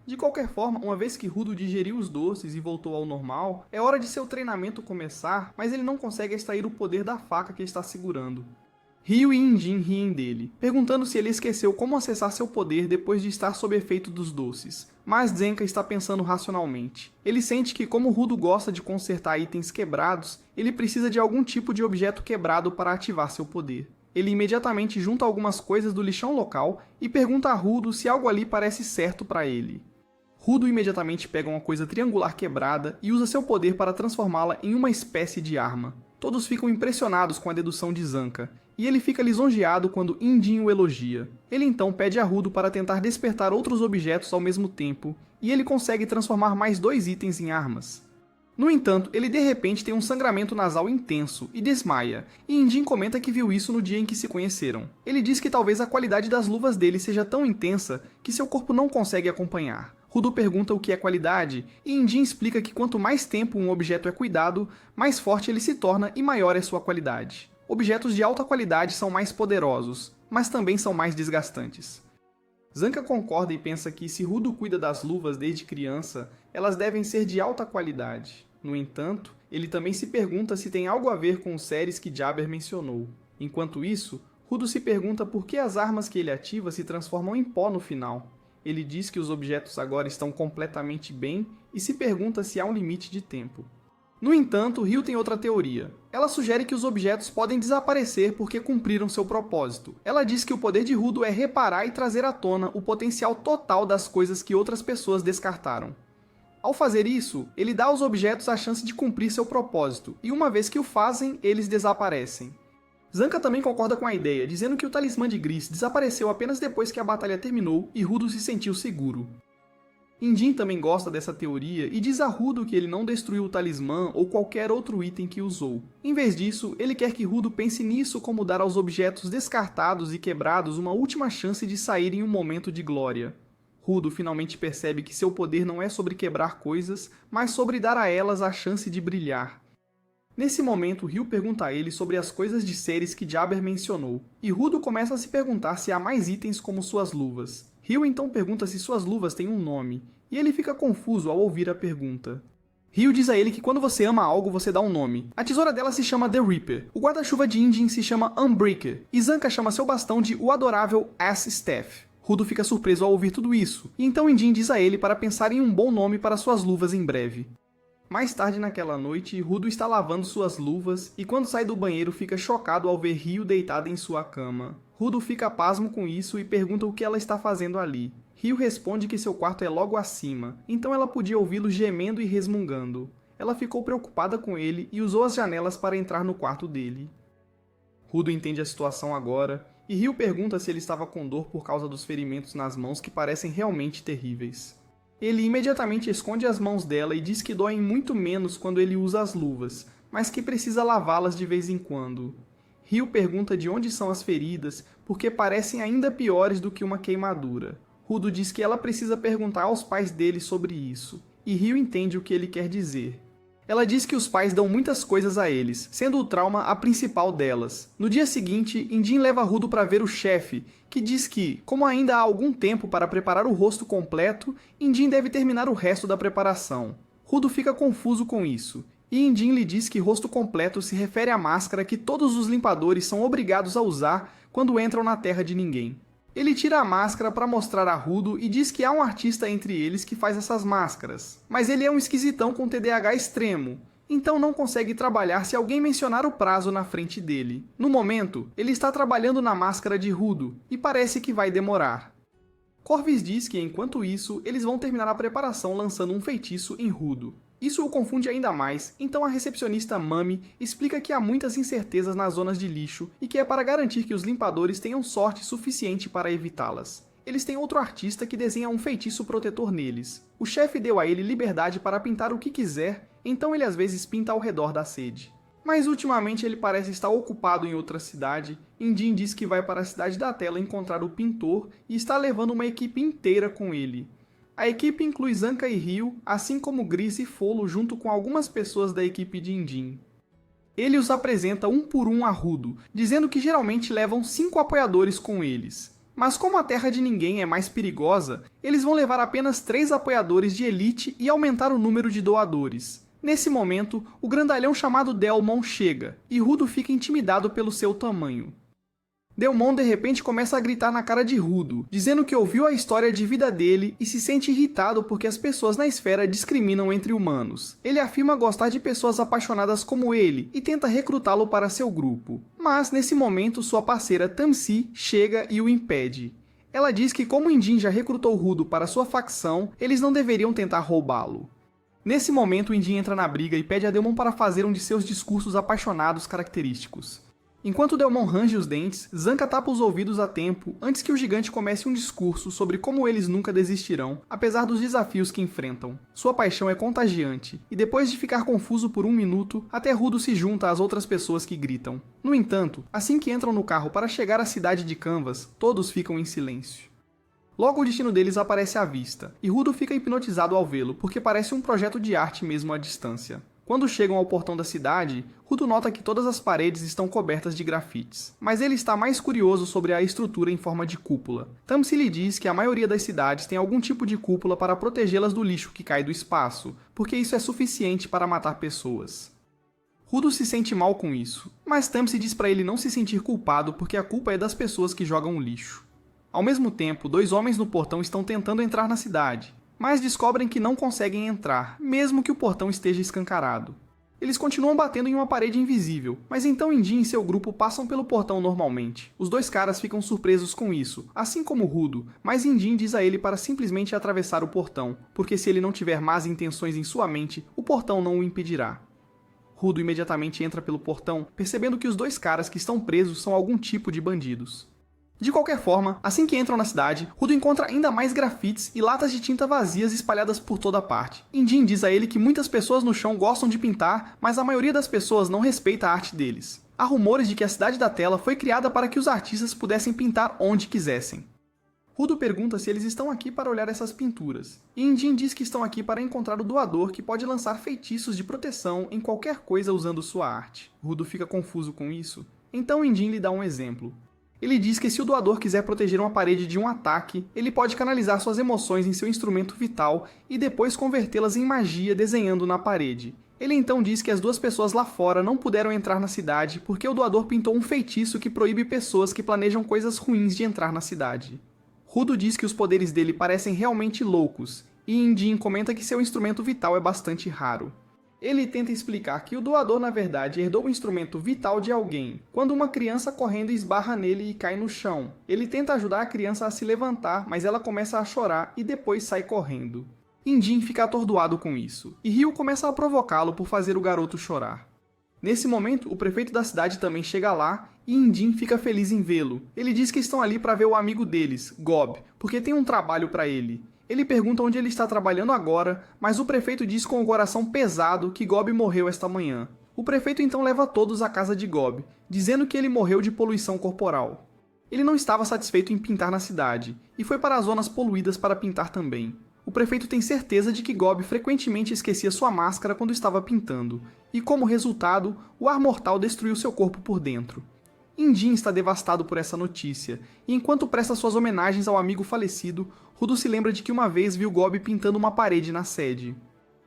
De qualquer forma, uma vez que Rudo digeriu os doces e voltou ao normal, é hora de seu treinamento começar, mas ele não consegue extrair o poder da faca que está segurando. Ryo e Indin riem dele, perguntando se ele esqueceu como acessar seu poder depois de estar sob efeito dos doces. Mas Zenka está pensando racionalmente. Ele sente que como Rudo gosta de consertar itens quebrados, ele precisa de algum tipo de objeto quebrado para ativar seu poder. Ele imediatamente junta algumas coisas do lixão local e pergunta a Rudo se algo ali parece certo para ele. Rudo imediatamente pega uma coisa triangular quebrada e usa seu poder para transformá-la em uma espécie de arma. Todos ficam impressionados com a dedução de Zenka, e ele fica lisonjeado quando Indin o elogia. Ele então pede a Rudo para tentar despertar outros objetos ao mesmo tempo, e ele consegue transformar mais 2 itens em armas. No entanto, ele de repente tem um sangramento nasal intenso e desmaia, e Indin comenta que viu isso no dia em que se conheceram. Ele diz que talvez a qualidade das luvas dele seja tão intensa que seu corpo não consegue acompanhar. Rudo pergunta o que é qualidade, e Indin explica que quanto mais tempo um objeto é cuidado, mais forte ele se torna e maior é sua qualidade. Objetos de alta qualidade são mais poderosos, mas também são mais desgastantes. Zenka concorda e pensa que se Rudo cuida das luvas desde criança, elas devem ser de alta qualidade. No entanto, ele também se pergunta se tem algo a ver com os séries que Jabber mencionou. Enquanto isso, Rudo se pergunta por que as armas que ele ativa se transformam em pó no final. Ele diz que os objetos agora estão completamente bem e se pergunta se há um limite de tempo. No entanto, Ryo tem outra teoria. Ela sugere que os objetos podem desaparecer porque cumpriram seu propósito. Ela diz que o poder de Rudo é reparar e trazer à tona o potencial total das coisas que outras pessoas descartaram. Ao fazer isso, ele dá aos objetos a chance de cumprir seu propósito, e uma vez que o fazem, eles desaparecem. Zenka também concorda com a ideia, dizendo que o talismã de Gris desapareceu apenas depois que a batalha terminou e Rudo se sentiu seguro. Indin também gosta dessa teoria e diz a Rudo que ele não destruiu o talismã ou qualquer outro item que usou. Em vez disso, ele quer que Rudo pense nisso como dar aos objetos descartados e quebrados uma última chance de sair em um momento de glória. Rudo finalmente percebe que seu poder não é sobre quebrar coisas, mas sobre dar a elas a chance de brilhar. Nesse momento, Ryu pergunta a ele sobre as coisas de seres que Jabber mencionou, e Rudo começa a se perguntar se há mais itens como suas luvas. Ryu então pergunta se suas luvas têm um nome, e ele fica confuso ao ouvir a pergunta. Ryu diz a ele que quando você ama algo, você dá um nome. A tesoura dela se chama The Reaper, o guarda-chuva de Injin se chama Unbreaker, e Zanka chama seu bastão de o adorável Ass Staff. Rudo fica surpreso ao ouvir tudo isso, e então Injin diz a ele para pensar em um bom nome para suas luvas em breve. Mais tarde naquela noite, Rudo está lavando suas luvas e quando sai do banheiro fica chocado ao ver Ryu deitada em sua cama. Rudo fica pasmo com isso e pergunta o que ela está fazendo ali. Ryu responde que seu quarto é logo acima, então ela podia ouvi-lo gemendo e resmungando. Ela ficou preocupada com ele e usou as janelas para entrar no quarto dele. Rudo entende a situação agora, e Ryu pergunta se ele estava com dor por causa dos ferimentos nas mãos que parecem realmente terríveis. Ele imediatamente esconde as mãos dela e diz que doem muito menos quando ele usa as luvas, mas que precisa lavá-las de vez em quando. Ryu pergunta de onde são as feridas, porque parecem ainda piores do que uma queimadura. Rudo diz que ela precisa perguntar aos pais dele sobre isso, e Ryu entende o que ele quer dizer. Ela diz que os pais dão muitas coisas a eles, sendo o trauma a principal delas. No dia seguinte, Injin leva Rudo para ver o chefe, que diz que, como ainda há algum tempo para preparar o rosto completo, Injin deve terminar o resto da preparação. Rudo fica confuso com isso, e Injin lhe diz que rosto completo se refere à máscara que todos os limpadores são obrigados a usar quando entram na terra de ninguém. Ele tira a máscara para mostrar a Rudo e diz que há um artista entre eles que faz essas máscaras. Mas ele é um esquisitão com TDAH extremo, então não consegue trabalhar se alguém mencionar o prazo na frente dele. No momento, ele está trabalhando na máscara de Rudo, e parece que vai demorar. Corvus diz que, enquanto isso, eles vão terminar a preparação lançando um feitiço em Rudo. Isso o confunde ainda mais, então a recepcionista Mami explica que há muitas incertezas nas zonas de lixo e que é para garantir que os limpadores tenham sorte suficiente para evitá-las. Eles têm outro artista que desenha um feitiço protetor neles. O chefe deu a ele liberdade para pintar o que quiser, então ele às vezes pinta ao redor da sede. Mas ultimamente ele parece estar ocupado em outra cidade. Injin diz que vai para a cidade da tela encontrar o pintor e está levando uma equipe inteira com ele. A equipe inclui Zanka e Ryu, assim como Gris e Folo junto com algumas pessoas da equipe de Injin. Ele os apresenta um por um a Rudo, dizendo que geralmente levam 5 apoiadores com eles. Mas como a Terra de Ninguém é mais perigosa, eles vão levar apenas 3 apoiadores de elite e aumentar o número de doadores. Nesse momento, o grandalhão chamado Delmon chega, e Rudo fica intimidado pelo seu tamanho. Delmon de repente começa a gritar na cara de Rudo, dizendo que ouviu a história de vida dele e se sente irritado porque as pessoas na esfera discriminam entre humanos. Ele afirma gostar de pessoas apaixonadas como ele e tenta recrutá-lo para seu grupo. Mas, nesse momento, sua parceira Tamsi chega e o impede. Ela diz que como Injin já recrutou Rudo para sua facção, eles não deveriam tentar roubá-lo. Nesse momento, Injin entra na briga e pede a Delmon para fazer um de seus discursos apaixonados característicos. Enquanto Delmon range os dentes, Zanka tapa os ouvidos a tempo antes que o gigante comece um discurso sobre como eles nunca desistirão, apesar dos desafios que enfrentam. Sua paixão é contagiante, e depois de ficar confuso por 1 minuto, até Rudo se junta às outras pessoas que gritam. No entanto, assim que entram no carro para chegar à cidade de Canvas, todos ficam em silêncio. Logo o destino deles aparece à vista, e Rudo fica hipnotizado ao vê-lo, porque parece um projeto de arte mesmo à distância. Quando chegam ao portão da cidade, Rudo nota que todas as paredes estão cobertas de grafites, mas ele está mais curioso sobre a estrutura em forma de cúpula. Tamsi lhe diz que a maioria das cidades tem algum tipo de cúpula para protegê-las do lixo que cai do espaço, porque isso é suficiente para matar pessoas. Rudo se sente mal com isso, mas Tamsi diz para ele não se sentir culpado porque a culpa é das pessoas que jogam o lixo. Ao mesmo tempo, 2 homens no portão estão tentando entrar na cidade, mas descobrem que não conseguem entrar, mesmo que o portão esteja escancarado. Eles continuam batendo em uma parede invisível, mas então Injin e seu grupo passam pelo portão normalmente. Os 2 caras ficam surpresos com isso, assim como Rudo, mas Injin diz a ele para simplesmente atravessar o portão, porque se ele não tiver más intenções em sua mente, o portão não o impedirá. Rudo imediatamente entra pelo portão, percebendo que os 2 caras que estão presos são algum tipo de bandidos. De qualquer forma, assim que entram na cidade, Rudo encontra ainda mais grafites e latas de tinta vazias espalhadas por toda parte. Injin diz a ele que muitas pessoas no chão gostam de pintar, mas a maioria das pessoas não respeita a arte deles. Há rumores de que a Cidade da Tela foi criada para que os artistas pudessem pintar onde quisessem. Rudo pergunta se eles estão aqui para olhar essas pinturas, e Indin diz que estão aqui para encontrar o doador que pode lançar feitiços de proteção em qualquer coisa usando sua arte. Rudo fica confuso com isso, então Indin lhe dá um exemplo. Ele diz que se o doador quiser proteger uma parede de um ataque, ele pode canalizar suas emoções em seu instrumento vital e depois convertê-las em magia desenhando na parede. Ele então diz que as duas pessoas lá fora não puderam entrar na cidade porque o doador pintou um feitiço que proíbe pessoas que planejam coisas ruins de entrar na cidade. Rudo diz que os poderes dele parecem realmente loucos, e Indin comenta que seu instrumento vital é bastante raro. Ele tenta explicar que o doador na verdade herdou o instrumento vital de alguém, quando uma criança correndo esbarra nele e cai no chão. Ele tenta ajudar a criança a se levantar, mas ela começa a chorar e depois sai correndo. Indin fica atordoado com isso, e Ryu começa a provocá-lo por fazer o garoto chorar. Nesse momento, o prefeito da cidade também chega lá, e Indin fica feliz em vê-lo. Ele diz que estão ali para ver o amigo deles, Gob, porque tem um trabalho para ele. Ele pergunta onde ele está trabalhando agora, mas o prefeito diz com o coração pesado que Gob morreu esta manhã. O prefeito então leva todos à casa de Gob, dizendo que ele morreu de poluição corporal. Ele não estava satisfeito em pintar na cidade, e foi para as zonas poluídas para pintar também. O prefeito tem certeza de que Gob frequentemente esquecia sua máscara quando estava pintando, e como resultado, o ar mortal destruiu seu corpo por dentro. Indin está devastado por essa notícia, e enquanto presta suas homenagens ao amigo falecido, Rudo se lembra de que uma vez viu Gob pintando uma parede na sede.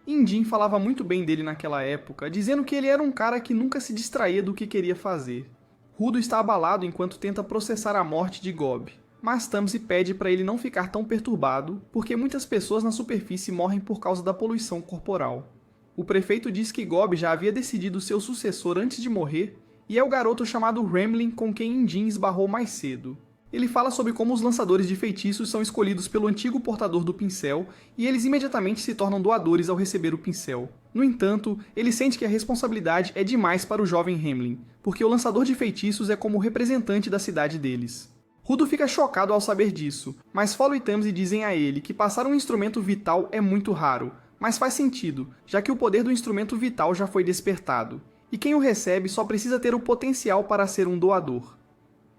Indin falava muito bem dele naquela época, dizendo que ele era um cara que nunca se distraía do que queria fazer. Rudo está abalado enquanto tenta processar a morte de Gob, mas Tamsi pede para ele não ficar tão perturbado, porque muitas pessoas na superfície morrem por causa da poluição corporal. O prefeito diz que Gob já havia decidido seu sucessor antes de morrer, e é o garoto chamado Remlin com quem Indin esbarrou mais cedo. Ele fala sobre como os lançadores de feitiços são escolhidos pelo antigo portador do pincel, e eles imediatamente se tornam doadores ao receber o pincel. No entanto, ele sente que a responsabilidade é demais para o jovem Remlin, porque o lançador de feitiços é como o representante da cidade deles. Rudo fica chocado ao saber disso, mas Follow e Tamsi dizem a ele que passar um instrumento vital é muito raro, mas faz sentido, já que o poder do instrumento vital já foi despertado, e quem o recebe só precisa ter o potencial para ser um doador.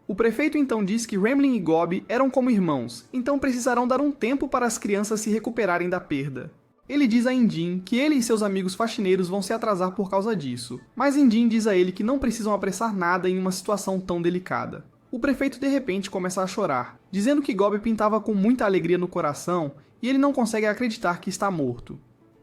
O prefeito então diz que Remlin e Gob eram como irmãos, então precisarão dar um tempo para as crianças se recuperarem da perda. Ele diz a Indin que ele e seus amigos faxineiros vão se atrasar por causa disso, mas Indin diz a ele que não precisam apressar nada em uma situação tão delicada. O prefeito de repente começa a chorar, dizendo que Gob pintava com muita alegria no coração e ele não consegue acreditar que está morto.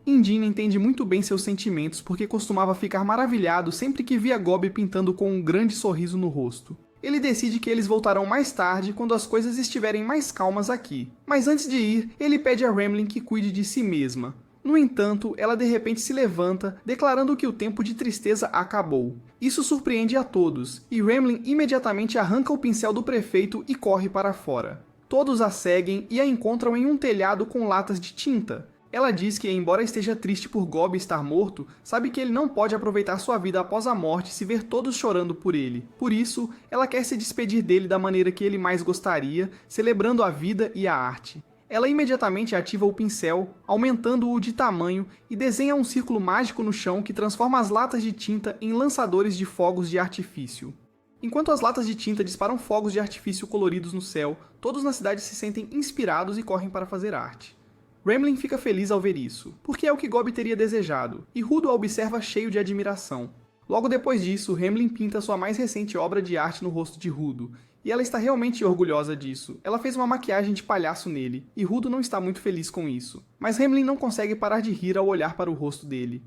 Indin entende muito bem seus sentimentos porque costumava ficar maravilhado sempre que via Gob pintando com um grande sorriso no rosto. Ele decide que eles voltarão mais tarde quando as coisas estiverem mais calmas aqui, mas antes de ir, ele pede a Remlin que cuide de si mesma. No entanto, ela de repente se levanta, declarando que o tempo de tristeza acabou. Isso surpreende a todos, e Remlin imediatamente arranca o pincel do prefeito e corre para fora. Todos a seguem e a encontram em um telhado com latas de tinta. Ela diz que, embora esteja triste por Gob estar morto, sabe que ele não pode aproveitar sua vida após a morte se ver todos chorando por ele. Por isso, ela quer se despedir dele da maneira que ele mais gostaria, celebrando a vida e a arte. Ela imediatamente ativa o pincel, aumentando-o de tamanho e desenha um círculo mágico no chão que transforma as latas de tinta em lançadores de fogos de artifício. Enquanto as latas de tinta disparam fogos de artifício coloridos no céu, todos na cidade se sentem inspirados e correm para fazer arte. Remlin fica feliz ao ver isso, porque é o que Gob teria desejado, e Rudo a observa cheio de admiração. Logo depois disso, Remlin pinta sua mais recente obra de arte no rosto de Rudo, e ela está realmente orgulhosa disso. Ela fez uma maquiagem de palhaço nele, e Rudo não está muito feliz com isso. Mas Remlin não consegue parar de rir ao olhar para o rosto dele.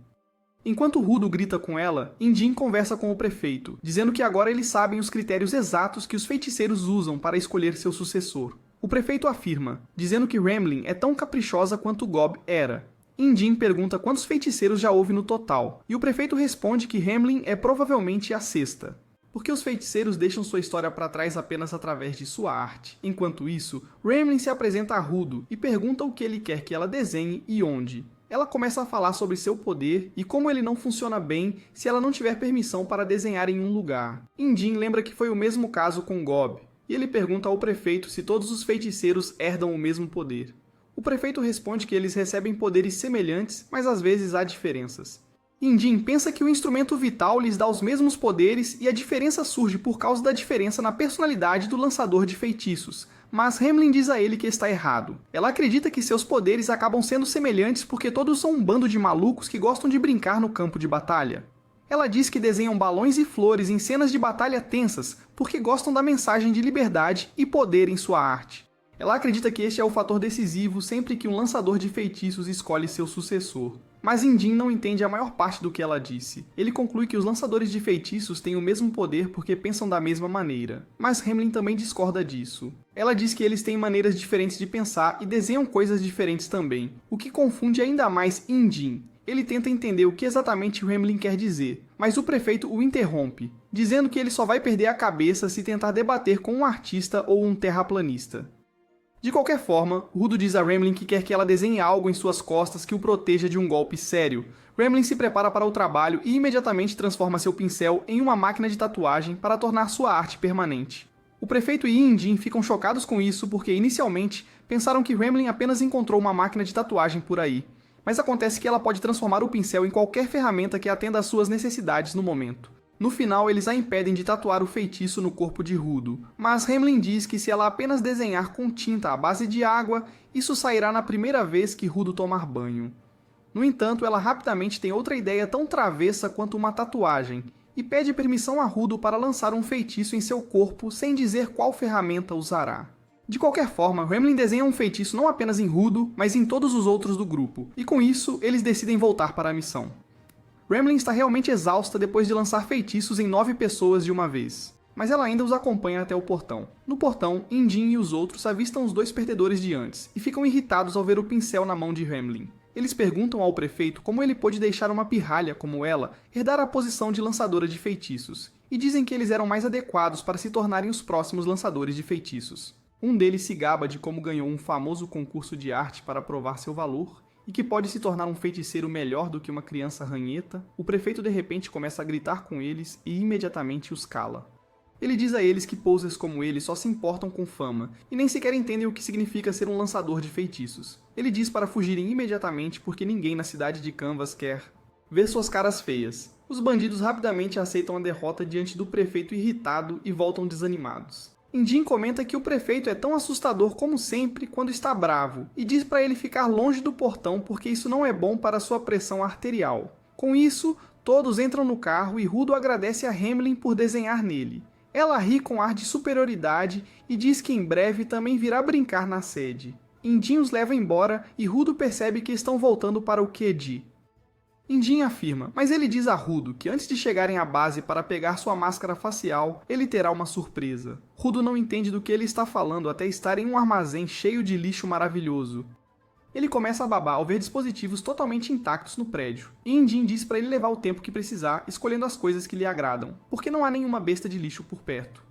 Enquanto Rudo grita com ela, Indin conversa com o prefeito, dizendo que agora eles sabem os critérios exatos que os feiticeiros usam para escolher seu sucessor. O prefeito afirma, dizendo que Remlin é tão caprichosa quanto Gob era. Indin pergunta quantos feiticeiros já houve no total, e o prefeito responde que Remlin é provavelmente a sexta, porque os feiticeiros deixam sua história para trás apenas através de sua arte. Enquanto isso, Remlin se apresenta a Rudo e pergunta o que ele quer que ela desenhe e onde. Ela começa a falar sobre seu poder e como ele não funciona bem se ela não tiver permissão para desenhar em um lugar. Indin lembra que foi o mesmo caso com Gob, e ele pergunta ao prefeito se todos os feiticeiros herdam o mesmo poder. O prefeito responde que eles recebem poderes semelhantes, mas às vezes há diferenças. Indin pensa que o instrumento vital lhes dá os mesmos poderes e a diferença surge por causa da diferença na personalidade do lançador de feitiços, mas Hamelin diz a ele que está errado. Ela acredita que seus poderes acabam sendo semelhantes porque todos são um bando de malucos que gostam de brincar no campo de batalha. Ela diz que desenham balões e flores em cenas de batalha tensas porque gostam da mensagem de liberdade e poder em sua arte. Ela acredita que este é o fator decisivo sempre que um lançador de feitiços escolhe seu sucessor. Mas Indin não entende a maior parte do que ela disse. Ele conclui que os lançadores de feitiços têm o mesmo poder porque pensam da mesma maneira. Mas Hamelin também discorda disso. Ela diz que eles têm maneiras diferentes de pensar e desenham coisas diferentes também, o que confunde ainda mais Indin. Ele tenta entender o que exatamente o Hamelin quer dizer, mas o prefeito o interrompe, dizendo que ele só vai perder a cabeça se tentar debater com um artista ou um terraplanista. De qualquer forma, Rudo diz a Hamelin que quer que ela desenhe algo em suas costas que o proteja de um golpe sério. Hamelin se prepara para o trabalho e imediatamente transforma seu pincel em uma máquina de tatuagem para tornar sua arte permanente. O prefeito e Indin ficam chocados com isso porque, inicialmente, pensaram que Hamelin apenas encontrou uma máquina de tatuagem por aí. Mas acontece que ela pode transformar o pincel em qualquer ferramenta que atenda às suas necessidades no momento. No final, eles a impedem de tatuar o feitiço no corpo de Rudo, mas Hamelin diz que se ela apenas desenhar com tinta à base de água, isso sairá na primeira vez que Rudo tomar banho. No entanto, ela rapidamente tem outra ideia tão travessa quanto uma tatuagem, e pede permissão a Rudo para lançar um feitiço em seu corpo sem dizer qual ferramenta usará. De qualquer forma, Hamelin desenha um feitiço não apenas em Rudo, mas em todos os outros do grupo, e com isso, eles decidem voltar para a missão. Hamelin está realmente exausta depois de lançar feitiços em 9 pessoas de uma vez, mas ela ainda os acompanha até o portão. No portão, Indin e os outros avistam os 2 perdedores de antes, e ficam irritados ao ver o pincel na mão de Hamelin. Eles perguntam ao prefeito como ele pôde deixar uma pirralha como ela herdar a posição de lançadora de feitiços, e dizem que eles eram mais adequados para se tornarem os próximos lançadores de feitiços. Um deles se gaba de como ganhou um famoso concurso de arte para provar seu valor, e que pode se tornar um feiticeiro melhor do que uma criança ranheta. O prefeito de repente começa a gritar com eles e imediatamente os cala. Ele diz a eles que posers como ele só se importam com fama, e nem sequer entendem o que significa ser um lançador de feitiços. Ele diz para fugirem imediatamente porque ninguém na cidade de Canvas quer ver suas caras feias. Os bandidos rapidamente aceitam a derrota diante do prefeito irritado e voltam desanimados. Indin comenta que o prefeito é tão assustador como sempre quando está bravo, e diz para ele ficar longe do portão porque isso não é bom para sua pressão arterial. Com isso, todos entram no carro e Rudo agradece a Hamelin por desenhar nele. Ela ri com ar de superioridade e diz que em breve também virá brincar na sede. Indin os leva embora e Rudo percebe que estão voltando para o QG. Indin afirma, mas ele diz a Rudo que antes de chegarem à base para pegar sua máscara facial, ele terá uma surpresa. Rudo não entende do que ele está falando até estar em um armazém cheio de lixo maravilhoso. Ele começa a babar ao ver dispositivos totalmente intactos no prédio, e Indin diz para ele levar o tempo que precisar, escolhendo as coisas que lhe agradam, porque não há nenhuma besta de lixo por perto.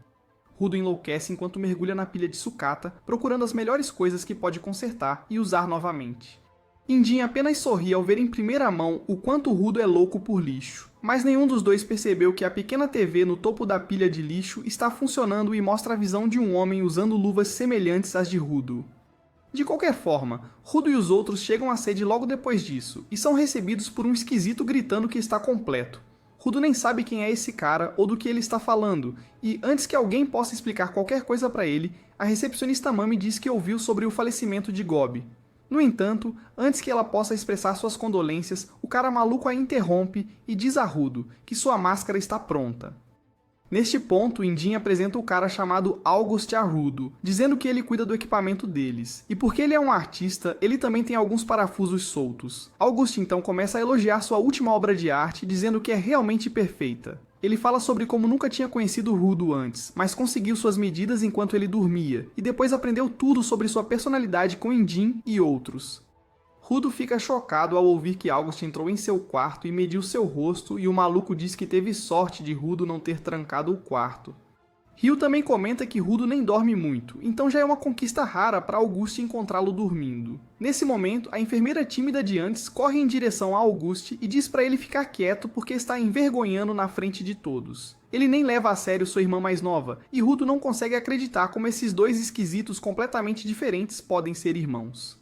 Rudo enlouquece enquanto mergulha na pilha de sucata, procurando as melhores coisas que pode consertar e usar novamente. Indin apenas sorri ao ver em primeira mão o quanto Rudo é louco por lixo, mas nenhum dos dois percebeu que a pequena TV no topo da pilha de lixo está funcionando e mostra a visão de um homem usando luvas semelhantes às de Rudo. De qualquer forma, Rudo e os outros chegam à sede logo depois disso, e são recebidos por um esquisito gritando que está completo. Rudo nem sabe quem é esse cara ou do que ele está falando, e antes que alguém possa explicar qualquer coisa para ele, a recepcionista Mami diz que ouviu sobre o falecimento de Gobi. No entanto, antes que ela possa expressar suas condolências, o cara maluco a interrompe e diz a Rudo que sua máscara está pronta. Neste ponto, Indin apresenta o cara chamado August a Rudo, dizendo que ele cuida do equipamento deles. E porque ele é um artista, ele também tem alguns parafusos soltos. August então começa a elogiar sua última obra de arte, dizendo que é realmente perfeita. Ele fala sobre como nunca tinha conhecido Rudo antes, mas conseguiu suas medidas enquanto ele dormia, e depois aprendeu tudo sobre sua personalidade com Indin e outros. Rudo fica chocado ao ouvir que August entrou em seu quarto e mediu seu rosto, e o maluco diz que teve sorte de Rudo não ter trancado o quarto. Ryu também comenta que Rudo nem dorme muito, então já é uma conquista rara para Auguste encontrá-lo dormindo. Nesse momento, a enfermeira tímida de antes corre em direção a Auguste e diz para ele ficar quieto porque está envergonhando na frente de todos. Ele nem leva a sério sua irmã mais nova, e Rudo não consegue acreditar como esses dois esquisitos completamente diferentes podem ser irmãos.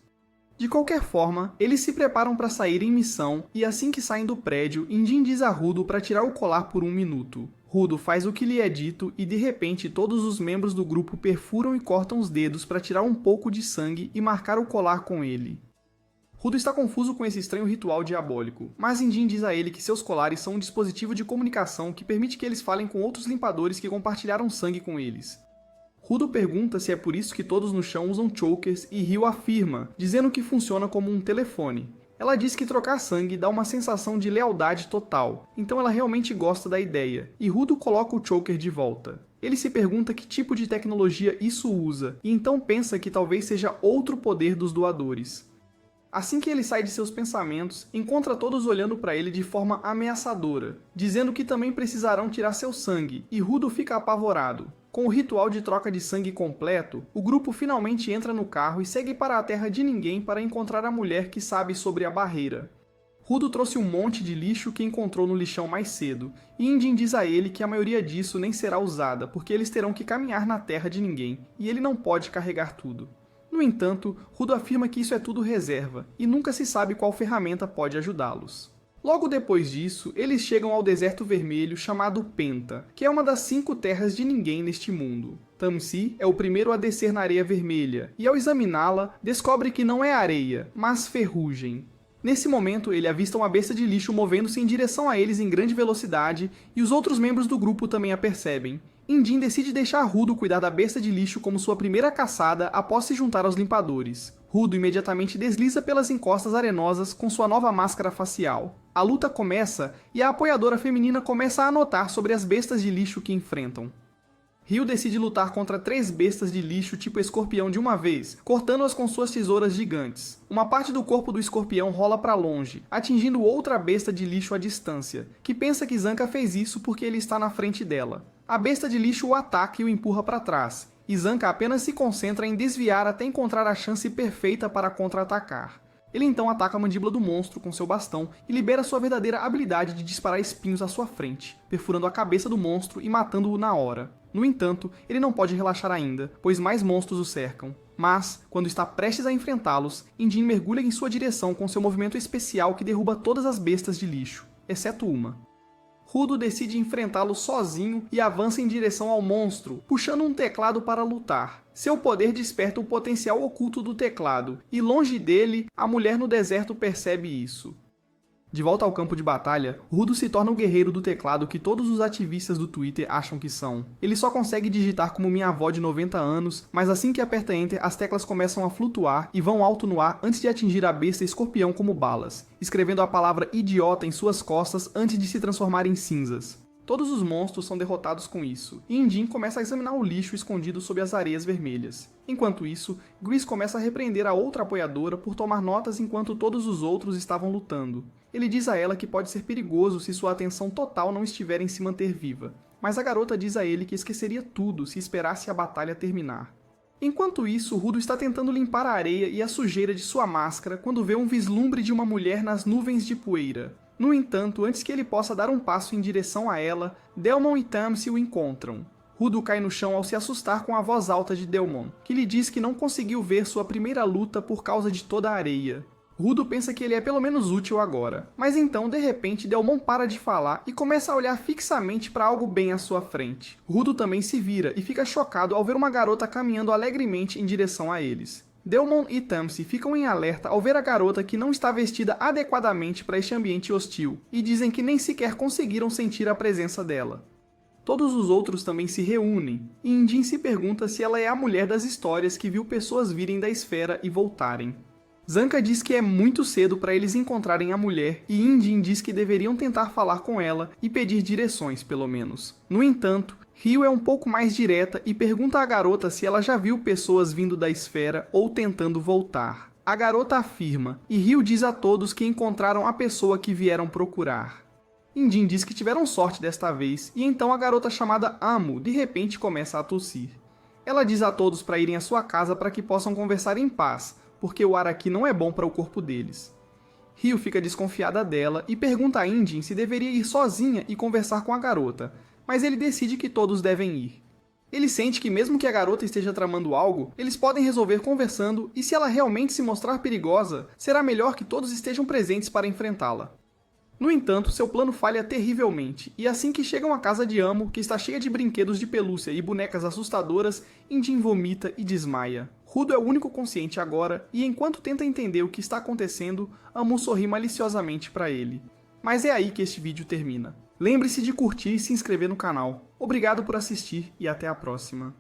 De qualquer forma, eles se preparam para sair em missão e assim que saem do prédio, Injin diz a Rudo para tirar o colar por 1 minuto. Rudo faz o que lhe é dito e de repente todos os membros do grupo perfuram e cortam os dedos para tirar um pouco de sangue e marcar o colar com ele. Rudo está confuso com esse estranho ritual diabólico, mas Injin diz a ele que seus colares são um dispositivo de comunicação que permite que eles falem com outros limpadores que compartilharam sangue com eles. Rudo pergunta se é por isso que todos no chão usam chokers e Ryo afirma, dizendo que funciona como um telefone. Ela diz que trocar sangue dá uma sensação de lealdade total, então ela realmente gosta da ideia, e Rudo coloca o choker de volta. Ele se pergunta que tipo de tecnologia isso usa, e então pensa que talvez seja outro poder dos doadores. Assim que ele sai de seus pensamentos, encontra todos olhando para ele de forma ameaçadora, dizendo que também precisarão tirar seu sangue, e Rudo fica apavorado. Com o ritual de troca de sangue completo, o grupo finalmente entra no carro e segue para a Terra de Ninguém para encontrar a mulher que sabe sobre a barreira. Rudo trouxe um monte de lixo que encontrou no lixão mais cedo, e Injin diz a ele que a maioria disso nem será usada, porque eles terão que caminhar na Terra de Ninguém, e ele não pode carregar tudo. No entanto, Rudo afirma que isso é tudo reserva, e nunca se sabe qual ferramenta pode ajudá-los. Logo depois disso, eles chegam ao Deserto Vermelho chamado Penta, que é uma das 5 terras de ninguém neste mundo. Tamsi é o primeiro a descer na areia vermelha, e ao examiná-la, descobre que não é areia, mas ferrugem. Nesse momento, ele avista uma besta de lixo movendo-se em direção a eles em grande velocidade, e os outros membros do grupo também a percebem. Injin decide deixar Rudo cuidar da besta de lixo como sua primeira caçada após se juntar aos limpadores. Rudo imediatamente desliza pelas encostas arenosas com sua nova máscara facial. A luta começa e a apoiadora feminina começa a anotar sobre as bestas de lixo que enfrentam. Ryo decide lutar contra 3 bestas de lixo tipo escorpião de uma vez, cortando-as com suas tesouras gigantes. Uma parte do corpo do escorpião rola para longe, atingindo outra besta de lixo à distância, que pensa que Zanka fez isso porque ele está na frente dela. A besta de lixo o ataca e o empurra para trás, e Zanka apenas se concentra em desviar até encontrar a chance perfeita para contra-atacar. Ele então ataca a mandíbula do monstro com seu bastão e libera sua verdadeira habilidade de disparar espinhos à sua frente, perfurando a cabeça do monstro e matando-o na hora. No entanto, ele não pode relaxar ainda, pois mais monstros o cercam. Mas, quando está prestes a enfrentá-los, Injin mergulha em sua direção com seu movimento especial que derruba todas as bestas de lixo, exceto uma. Rudo decide enfrentá-lo sozinho e avança em direção ao monstro, puxando um teclado para lutar. Seu poder desperta o potencial oculto do teclado, e longe dele, a mulher no deserto percebe isso. De volta ao campo de batalha, Rudo se torna o guerreiro do teclado que todos os ativistas do Twitter acham que são. Ele só consegue digitar como minha avó de 90 anos, mas assim que aperta Enter, as teclas começam a flutuar e vão alto no ar antes de atingir a besta escorpião como balas, escrevendo a palavra idiota em suas costas antes de se transformar em cinzas. Todos os monstros são derrotados com isso, e Injin começa a examinar o lixo escondido sob as areias vermelhas. Enquanto isso, Grease começa a repreender a outra apoiadora por tomar notas enquanto todos os outros estavam lutando. Ele diz a ela que pode ser perigoso se sua atenção total não estiver em se manter viva, mas a garota diz a ele que esqueceria tudo se esperasse a batalha terminar. Enquanto isso, Rudo está tentando limpar a areia e a sujeira de sua máscara quando vê um vislumbre de uma mulher nas nuvens de poeira. No entanto, antes que ele possa dar um passo em direção a ela, Delmon e Tamsi o encontram. Rudo cai no chão ao se assustar com a voz alta de Delmon, que lhe diz que não conseguiu ver sua primeira luta por causa de toda a areia. Rudo pensa que ele é pelo menos útil agora, mas então, de repente, Delmon para de falar e começa a olhar fixamente para algo bem à sua frente. Rudo também se vira e fica chocado ao ver uma garota caminhando alegremente em direção a eles. Delmon e Tamsi ficam em alerta ao ver a garota que não está vestida adequadamente para este ambiente hostil, e dizem que nem sequer conseguiram sentir a presença dela. Todos os outros também se reúnem, e Injin se pergunta se ela é a mulher das histórias que viu pessoas virem da esfera e voltarem. Zanka diz que é muito cedo para eles encontrarem a mulher, e Injin diz que deveriam tentar falar com ela e pedir direções, pelo menos. No entanto, Ryo é um pouco mais direta e pergunta à garota se ela já viu pessoas vindo da esfera ou tentando voltar. A garota afirma, e Ryo diz a todos que encontraram a pessoa que vieram procurar. Injin diz que tiveram sorte desta vez, e então a garota chamada Amo de repente começa a tossir. Ela diz a todos para irem à sua casa para que possam conversar em paz, porque o ar aqui não é bom para o corpo deles. Ryo fica desconfiada dela e pergunta a Injin se deveria ir sozinha e conversar com a garota, mas ele decide que todos devem ir. Ele sente que mesmo que a garota esteja tramando algo, eles podem resolver conversando e se ela realmente se mostrar perigosa, será melhor que todos estejam presentes para enfrentá-la. No entanto, seu plano falha terrivelmente, e assim que chegam à casa de Amo, que está cheia de brinquedos de pelúcia e bonecas assustadoras, Injin vomita e desmaia. Rudo é o único consciente agora, e enquanto tenta entender o que está acontecendo, Amo sorri maliciosamente para ele. Mas é aí que este vídeo termina. Lembre-se de curtir e se inscrever no canal. Obrigado por assistir e até a próxima.